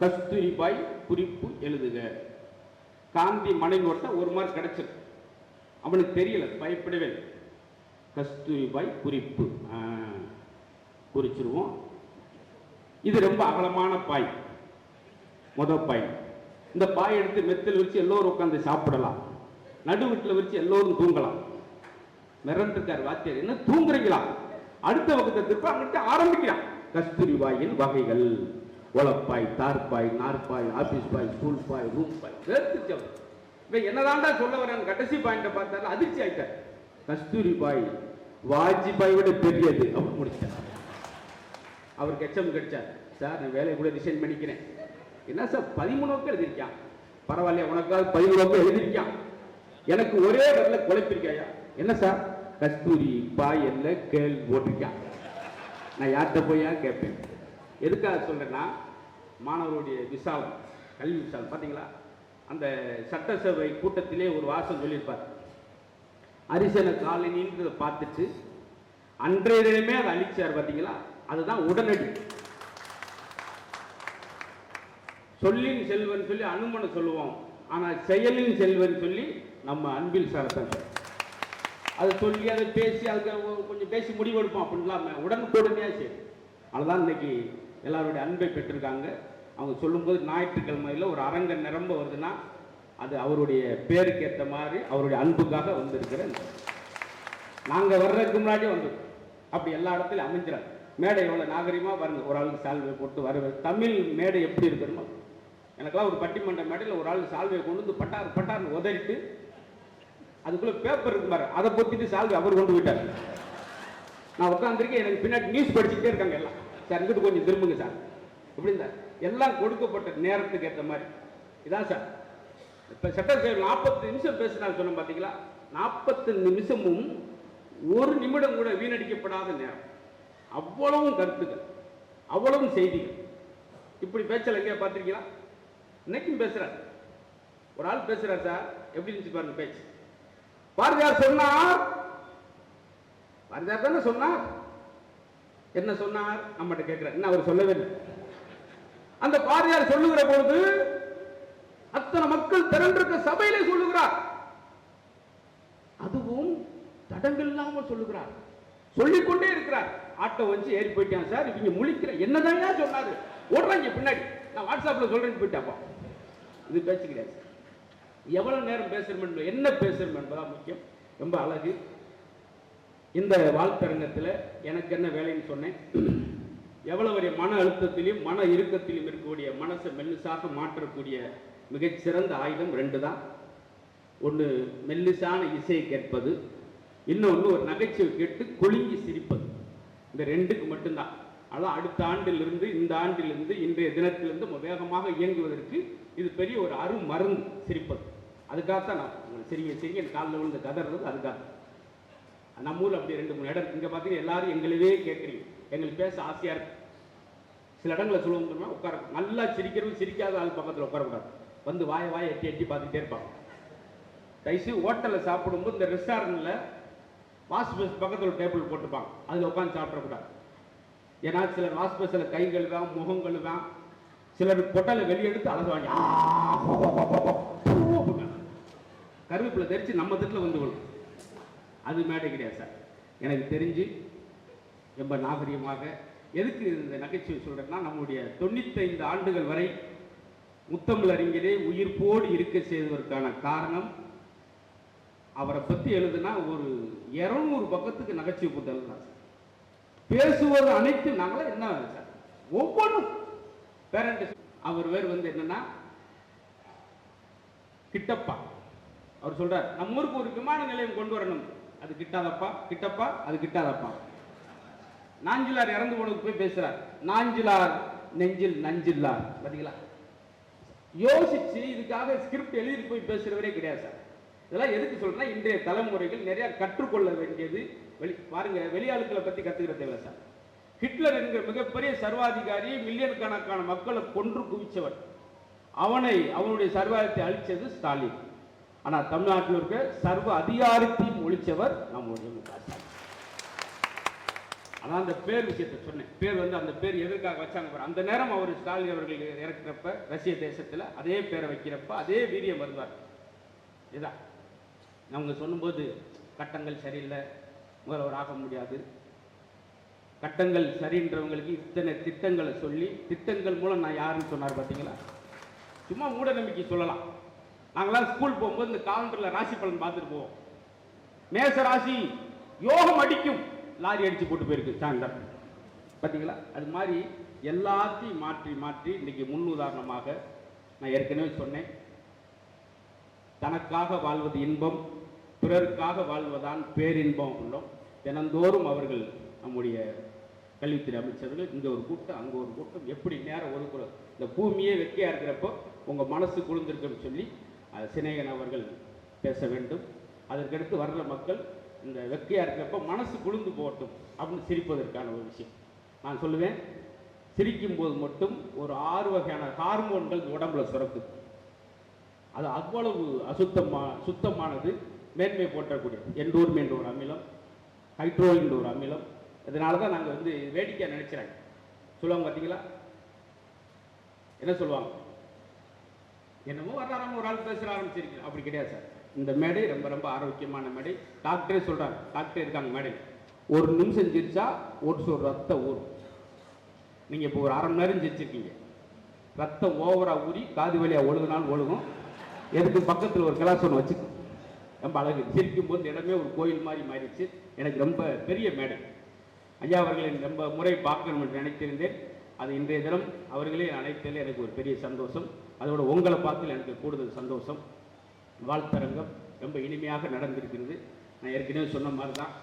Speaker 7: கஸ்தூரிபாய் குறிப்பு எழுதுக, காந்தி மனை நோட்டை 1 மார்க் கிடைச்சிருக்கு. அவனுக்கு தெரியல, பயப்படவே இல்லை. கஸ்தூரிபாய் குறிப்பு குறிச்சிருவோம். இது ரொம்ப அகலமான பாய், முதல் பாய். இந்த பாய் எடுத்து மெத்தில் வச்சு எல்லோரும் உட்காந்து சாப்பிடலாம், நடு வீட்டில் வச்சு எல்லோரும் தூங்கலாம். மிரண்டிருக்கார் வாத்தியார், என்ன தூங்குறீங்களா? அடுத்த வகுத்தை திருப்ப அங்கிட்ட ஆரம்பிக்கிறான். கஸ்தூரிபாயின் வகைகள்: ஒலப்பாய், தார்பாய், நார்பாய், ஆபீஸ் பாய், ஸ்கூல் பாய், ரூம் பாய். இவன் என்னதான்டா சொல்ல வரேன், கடைசி பாயிண்ட பார்த்தாரு, அதிர்ச்சி ஆயிட்டார். கஸ்தூரிபாய் வாஜ்பாய் விட பெரியது அப்படின்னு முடிச்சார். அவருக்கு எச்சம் கிடைச்சார். சார் நான் வேலையை கூட ரிசைன் பண்ணிக்கிறேன். என்ன சார் 13 எழுதிருக்கான், பரவாயில்லையா, உனக்காக 13 எழுதிருக்கான், எனக்கு ஒரே வரல குழப்பிருக்காயா? என்ன சார் கஸ்தூரி பாய் என்ன கேள் போட்டிருக்கான். நான் யார்கிட்ட போயா கேட்பேன். எதுக்காக சொல்றேன்னா, மாணவருடைய விசாலம், கல்வி விசாலம். பார்த்தீங்களா, அந்த சட்டசபை கூட்டத்திலே ஒரு வாசம் சொல்லியிருப்பார், அரிசன காலனின்றதை பார்த்துட்டு அன்றைய தினமே அதை அழிச்சார். பார்த்தீங்களா, அதுதான் உடனடி. சொல்லின் செல்வன் சொல்லி அனுமனை சொல்லுவோம், ஆனால் செயலின் செல்வன் சொல்லி நம்ம அன்பில் சாரத்தான் அதை சொல்லி அதை பேசி அதுக்கு கொஞ்சம் பேசி முடிவெடுப்போம் அப்படின்லாம் உடனுக்குடனே சரி. அதுதான் இன்னைக்கு எல்லாருடைய அன்பை பெற்றிருக்காங்க. அவங்க சொல்லும்போது ஞாயிற்றுக்கிழமையில் ஒரு அரங்க நிரம்ப வருதுன்னா அது அவருடைய பேருக்கு ஏற்ற மாதிரி அவருடைய அன்புக்காக வந்திருக்கிற. நாங்கள் வர்றதுக்கு முன்னாடியே வந்து அப்படி எல்லா இடத்துலையும் அமைஞ்சிடாது. மேடை எவ்வளோ நாகரிகமாக பாருங்க, ஒரு ஆளுக்கு சால்வை போட்டு வருவது. தமிழ் மேடை எப்படி இருக்கணுமோ, எனக்கெல்லாம் ஒரு பட்டிமன்ற மேடையில் ஒரு ஆள் சால்வையை கொண்டு வந்து பட்டார் பட்டார்னு உதறிட்டு அதுக்குள்ளே பேப்பர் இருக்கு பாரு, அதை பொத்திட்டு சால்வை அவர் கொண்டு போயிட்டார். நான் உட்காந்துருக்கேன், எனக்கு பின்னாடி நியூஸ் படிச்சுட்டே இருக்காங்க எல்லாம். சார் இங்கிட்டு கொஞ்சம் திரும்புங்க சார், எப்படி இருந்தார் எல்லாம் கொடுக்கப்பட்ட நேரத்துக்கு ஏற்ற மாதிரி. இதான் சார் இப்போ சட்டசபையில் 40 நிமிஷம் பேசினா சொன்னோம் பார்த்தீங்களா, 40 நிமிஷமும் 1 நிமிடம் கூட வீணடிக்கப்படாத நேரம். அவ்வளவும் கருத்துக்கள், அவ்வளவும் செய்திகள். இப்படி பேச்சல எங்கேயா பார்த்துருக்கீங்களா? இன்னைக்கும் பேசுறார், ஒரு ஆள் பேசுறார் சார், எப்படி இருந்துச்சு பாருங்க பேச்சு. பாரதியார் சொன்னார், பாரதியார் தானே சொன்னார், என்ன சொன்னார் நம்மகிட்ட கேட்கிறார், என்ன அவர் சொல்லவே இல்லை. அந்த பாரதியார் சொல்லுகிற பொழுது அத்தனை மக்கள் திரண்டிருக்க சபையிலே சொல்லுகிறார், அதுவும் தடங்கள் இல்லாமல் சொல்லுகிறார், சொல்லிக்கொண்டே இருக்கிறார். ஆட்டோ வச்சு ஏறி போயிட்டான் சார், இவங்க முழிக்கிற என்னதான் சொன்னாரு, ஓடுறாங்க பின்னாடி, நான் வாட்ஸ்அப்ல சொல்றேன்னு போயிட்டாப்பா. இது பேச்சு கிடையாது. எவ்வளவு நேரம் பேசுறோம், என்ன பேசுறோம் என்பதான் முக்கியம். ரொம்ப அழகு. இந்த வாழ்த்தரங்கத்தில் எனக்கு என்ன வேலைன்னு சொன்னேன். எவ்வளவு ஒரு மன அழுத்தத்திலையும் மன இறுக்கத்திலும் இருக்கக்கூடிய மனசை மெல்லிசாக மாற்றக்கூடிய மிகச்சிறந்த ஆயுதம் 2 தான். ஒன்று மெல்லிசான இசையை கேட்பது, இன்னொன்று ஒரு நகைச்சுவை கேட்டு குலுங்கி சிரிப்பது. இந்த 2க்கு மட்டும்தான். அதான் அடுத்த ஆண்டிலிருந்து, இந்த ஆண்டிலிருந்து, இன்றைய தினத்திலிருந்து வேகமாக இயங்குவதற்கு இது பெரிய ஒரு அருமருந்து, சிரிப்பது. அதுக்காகத்தான் நான் சிரிங்க சிரிங்க காலில் விழுந்து கதறது. அதுக்காக நம்ம ஊரில் அப்படி 2-3 இடம் இங்கே பார்த்தீங்கன்னா எல்லாரும் எங்களவே கேட்குறீங்க, எங்களுக்கு பேச ஆசையாக இருக்கு. சில இடங்களில் சொல்லுவோம்னா உட்கார நல்லா சிரிக்கிறவங்க சிரிக்காத ஆள் பக்கத்தில் உட்காரக்கூடாது, வந்து வாயை எட்டி எட்டி பார்த்துட்டே இருப்பாங்க. தயவுசெய்து ஹோட்டலில் சாப்பிடும்போது இந்த ரெஸ்டாரண்ட்டில் வாஷ் பேஸ் பக்கத்தில் ஒரு டேபிள் போட்டுப்பாங்க, அதில் உட்காந்து சாப்பிடக்கூடாது. ஏன்னா சிலர் வாஷ் பேஸில் கை கழுவான், முகம் கழுவான், சிலர் பொட்டலை வெளியெடுத்து அழகுவாங்க, கருவேப்பிலை தெரிச்சு நம்ம திட்டில் வந்து விடும். அது மேடை கிடையாது சார். எனக்கு தெரிஞ்சு ரொம்ப நாகரிகமாக எதுக்கு இந்த நகைச்சுவை சொல்கிறேன்னா, நம்முடைய 95 ஆண்டுகள் வரை முத்தமிழறிஞரே உயிர்ப்போடு இருக்க செய்வதற்கான காரணம், அவரை பற்றி எழுதுனா ஒரு 200 பக்கத்துக்கு நகைச்சுவை புத்தகம் தான் சார். பேசுவது அனைத்து நாங்களும் என்ன சார் ஒவ்வொன்றும் பேரண்ட். அவர் பேர் வந்து என்னன்னா கிட்டப்பா. அவர் சொல்றார், நம்ம ஊருக்கு ஒரு விமான நிலையம் கொண்டு வரணும், அது கிட்டாதப்பா, கிட்டப்பா அது கிட்டாதப்பா. நாஞ்சிலார் இறந்து போனதுக்கு போய் பேசுறார், நாஞ்சிலார் நெஞ்சில் நஞ்சில்லார். பார்த்தீங்களா, யோசிச்சு இதுக்காக ஸ்கிரிப்ட் எழுதி போய் பேசுறவரே கிடையாது சார். இதெல்லாம் எதுக்கு சொல்றேன்னா, இன்றைய தலைமுறைகள் நிறைய கற்றுக்கொள்ள வேண்டியது. பாருங்க, வெளியாளுக்களை பத்தி கத்துக்கிற தேவை சார். ஹிட்லர் என்கிற மிகப்பெரிய சர்வாதிகாரி மில்லியன் கணக்கான மக்களை கொன்று குவிச்சவர். அவனுடைய சர்வாதிகாரத்தை அழிச்சது ஸ்டாலின். ஆனா தமிழ்நாட்டில் இருக்க சர்வ அதிகாரத்தையும் ஒழிச்சவர் நம்முடைய முகாசாமி. ஆனா அந்த பேர் விஷயத்தை சொன்னேன். பேர் வந்து அந்த பேர் எதற்காக வச்சாங்க, அந்த நேரம் அவர் ஸ்டாலின் அவர்கள் இறக்குறப்ப ரஷ்ய தேசத்துல அதே பேரை வைக்கிறப்ப அதே வீரியம் வருவார். இதுதான் அவங்க சொல்லும்போது, கட்டங்கள் சரியில்லை, முதல்வர் ஆக முடியாது, கட்டங்கள் சரின்றவங்களுக்கு இத்தனை திட்டங்களை சொல்லி, திட்டங்கள் மூலம் நான் யாருன்னு சொன்னார் பார்த்தீங்களா. சும்மா மூட நம்பிக்கை சொல்லலாம். நாங்களாம் ஸ்கூல் போகும்போது இந்த காலண்டரில் ராசி பலன் பார்த்துட்டு போவோம். மேச ராசி யோகம் அடிக்கும், லாரி அடிச்சு போட்டு போயிருக்கு சாயந்தர். பார்த்தீங்களா, அது மாதிரி எல்லாத்தையும் மாற்றி மாற்றி இன்னைக்கு முன் உதாரணமாக நான் ஏற்கனவே சொன்னேன், தனக்காக வாழ்வது இன்பம், பிறருக்காக வாழ்வதான் பேரின்பம் உள்ளோம். தினந்தோறும் அவர்கள் நம்முடைய கல்வித்துறை அமைச்சர்கள் இங்கே ஒரு கூட்டம் அங்கே ஒரு கூட்டம், எப்படி நேரம் ஒதுக்குறோம். இந்த பூமியே வெக்கையாக இருக்கிறப்போ உங்கள் மனசு குளிர்ந்திருக்குன்னு சொல்லி சினேகன் அவர்கள் பேச வேண்டும். அதற்கடுத்து வர்ற மக்கள் இந்த வெக்கையாக இருக்கிறப்ப மனசு குளிர்ந்து போகட்டும் அப்படின்னு சிரிப்பதற்கான ஒரு விஷயம். நான் சொல்லுவேன், சிரிக்கும் போது மட்டும் ஒரு 6 வகையான ஹார்மோன்கள் உடம்புல சுரக்குது. அது அவ்வளவு சுத்தமானது, மேன்மை போற்றக்கூடியது. எண்டோர்ம் என்ற ஒரு அமிலம், ஹைட்ரோ என்ற ஒரு அமிலம். இதனால தான் நாங்கள் வந்து வேடிக்கையாக நினைக்கிறாங்க. சொல்லுவாங்க பார்த்தீங்களா, என்ன சொல்லுவாங்க, என்னமோ வர்றாராம ஒரு ஆள் பேசுகிற ஆரம்பிச்சிருக்கு. அப்படி கிடையாது சார். இந்த மேடை ரொம்ப ரொம்ப ஆரோக்கியமான மேடை. டாக்டரே சொல்கிறாங்க, டாக்டரே இருக்காங்க மேடை, 1 நிமிஷம் சிரிச்சா ஒரு சொல் ரத்தம் ஊறும். நீங்கள் இப்போ ஒரு 1/2 மணி நேரம் சிரிச்சிருக்கீங்க, ரத்தம் ஓவராக ஊறி காது வழியாக ஒழுகுனாலும் ஒழுகும். எதுக்கு பக்கத்தில் ஒரு கிளாஸ் ஒன்று வச்சுக்கணும். ரொம்ப அழகு. சிரிக்கும் போது இடமே ஒரு கோயில் மாதிரி மாறிடுச்சு. எனக்கு ரொம்ப பெரிய மேடை. ஐயா அவர்களை ரொம்ப முறை பார்க்கணும் என்று நினைத்திருந்தேன். அது இன்றைய தினம் அவர்களே அழைத்ததில் எனக்கு ஒரு பெரிய சந்தோஷம். அதோட உங்களை பார்த்து எனக்கு கூடுதல் சந்தோஷம். வாழ்த்தரங்கம் ரொம்ப இனிமையாக நடந்திருக்கிறது. நான் ஏற்கனவே சொன்ன மாதிரி தான்,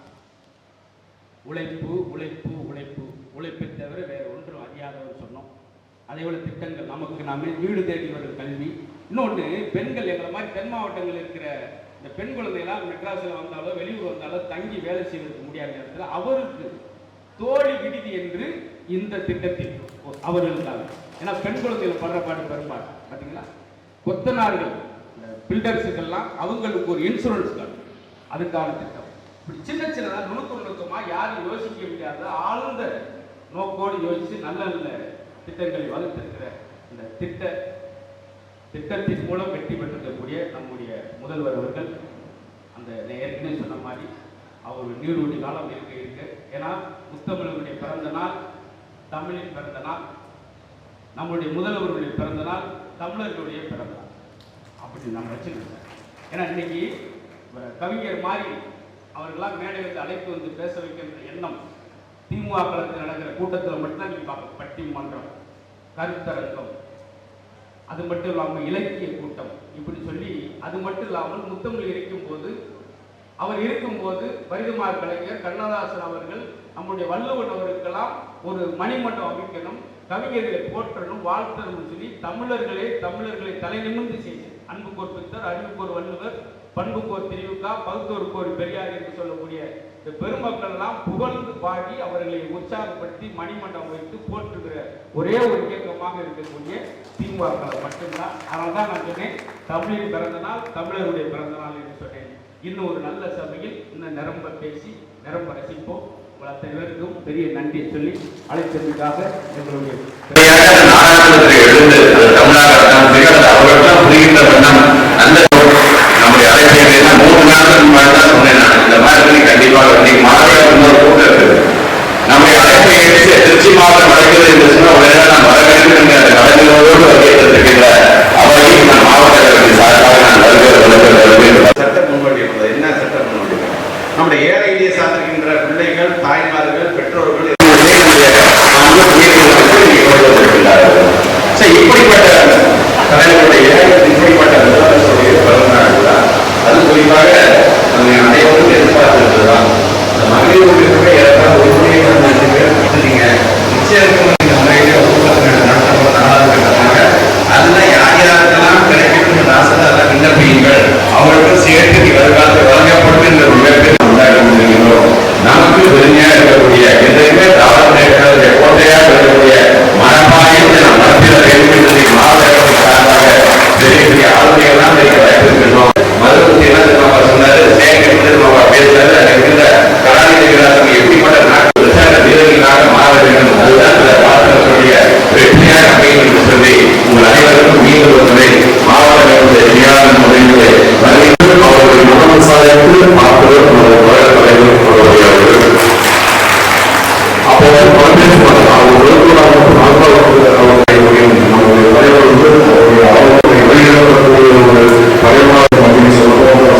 Speaker 7: உழைப்பு உழைப்பு உழைப்பு, உழைப்பை தவிர வேறு ஒன்றும் அறியாதவர் சொன்னோம். அதே போல திட்டங்கள், நமக்கு நாமே வீடு தேடி வரும் கல்வி. இன்னொன்று, பெண்கள் எங்களை மாதிரி தென் மாவட்டங்கள் இருக்கிற இந்த பெண் குழந்தைகளால் மெட்ராஸில் வந்தாலோ வெளியூர் வந்தாலோ தங்கி வேலை செய்வதற்கு முடியாத நேரத்தில் அவருக்கு தோழி விடுதி என்று இந்த திட்டத்தில் அவர்களுக்காக. ஏன்னா பெண் குழந்தைகள் படுற பாடு பெரும்பாடு பார்த்தீங்களா, கொத்தனார்கள் பில்டர்ஸுக்கெல்லாம் அவங்களுக்கு ஒரு இன்சூரன்ஸ் கார்டு, அதுக்கான திட்டம். இப்படி சின்ன சின்னதாக நுணுக்கமாக யாரும் யோசிக்க முடியாத ஆழ்ந்த நோக்கோடு யோசித்து நல்ல நல்ல திட்டங்களை வகுத்திருக்கிற இந்த திட்டத்தின் மூலம் வெற்றி பெற்றிருக்கக்கூடிய நம்முடைய முதல்வர் அவர்கள், அந்த ஏற்கனவே சொன்ன மாதிரி அவர் நீடூழி காலம் இருக்க. ஏன்னா முத்தமிழர்களுடைய பிறந்த நாள், தமிழின் பிறந்த நாள், நம்முடைய முதல்வர்களுடைய பிறந்த நாள், தமிழர்களுடைய பிறந்த நாள், அப்படி நம்ம வச்சுருக்கோம். ஏன்னா இன்னைக்கு கவிஞர் மாதிரி அவர்களாம் மேடை வந்து அழைப்பு வந்து பேச வைக்கின்ற எண்ணம் திமுக களத்தில் நடக்கிற கூட்டத்தில் மட்டும்தான் நீங்கள் பார்க்க. பட்டிமன்றம், கருத்தரங்கம், அது மட்டும் இல்லாமல் இலக்கிய கூட்டம், இப்படி சொல்லி அது மட்டும் இல்லாமல் முத்தமிழ் அவர் இருக்கும்போது பரிதிமார் கலைஞர், கண்ணதாசன் அவர்கள், நம்முடைய வள்ளுவன் அவருக்கெல்லாம் ஒரு மணிமண்டபம் அமைக்கணும், கவிஞர்களை போற்றணும், வாழ்த்தணும் சொல்லி தமிழர்களை தலை நிமிர்ந்து செய்து அன்பு கோர்ப்பித்தார், அறிவுக்கு ஒரு வள்ளுவர், பண்புக்கோர் திமுக, பகுத்தோருக்கோர் பெரியார் என்று சொல்லக்கூடிய இந்த பெருமக்கள் எல்லாம் புகழ்ந்து பாடி அவர்களை உற்சாகப்படுத்தி மணிமண்டபம் வைத்து போற்றுகிற ஒரே ஒரு இயக்கமாக இருக்கக்கூடிய திமுக மட்டும்தான். அதனால தான் நான் சொன்னேன், தமிழின் பிறந்த நாள் தமிழருடைய பிறந்த நாள் என்று சொன்னேன். இன்னும் ஒரு நல்ல சபையில் இன்னும் நிரம்ப பேசி நிரம்ப ரசிப்போம். உங்கள் அத்தனை பேருக்கும் பெரிய நன்றியை சொல்லி அழைத்ததற்காக எங்களுடைய
Speaker 8: நாடாளுமன்றத்தில் எழுந்து தமிழக அவர்களும் புரிகின்ற வண்ணம் நல்ல நம்முடைய அழைப்பை 3 நாட்கள் முன்னாடி தான் சொன்னேன். நான் இந்த மாதிரி கண்டிப்பாக மாநில இன்னொரு கூட்டம் இருக்குது. நம்முடைய அழைப்பை ஏற்று திருச்சி மாவட்டம் வழங்குவது என்று சொன்ன உடனே நான் வர வேண்டும் என்ற அந்த கலைஞரோடு வரவேற்றிருக்கின்ற அவரையும் நான் மாவட்ட கழகத்தின் சார்பாக நான் சட்ட முன்வடிவு. என்ன சட்ட முன்வடிவு? நம்முடைய ஏழை எளிய சார்ந்திருக்கின்ற பிள்ளைகள், தாய்மார்கள், பெற்றோர்கள் இப்படிப்பட்ட தலைவருடைய இப்படிப்பட்ட முதலமைச்சருடைய பிறந்த நாள், அது குறிப்பாக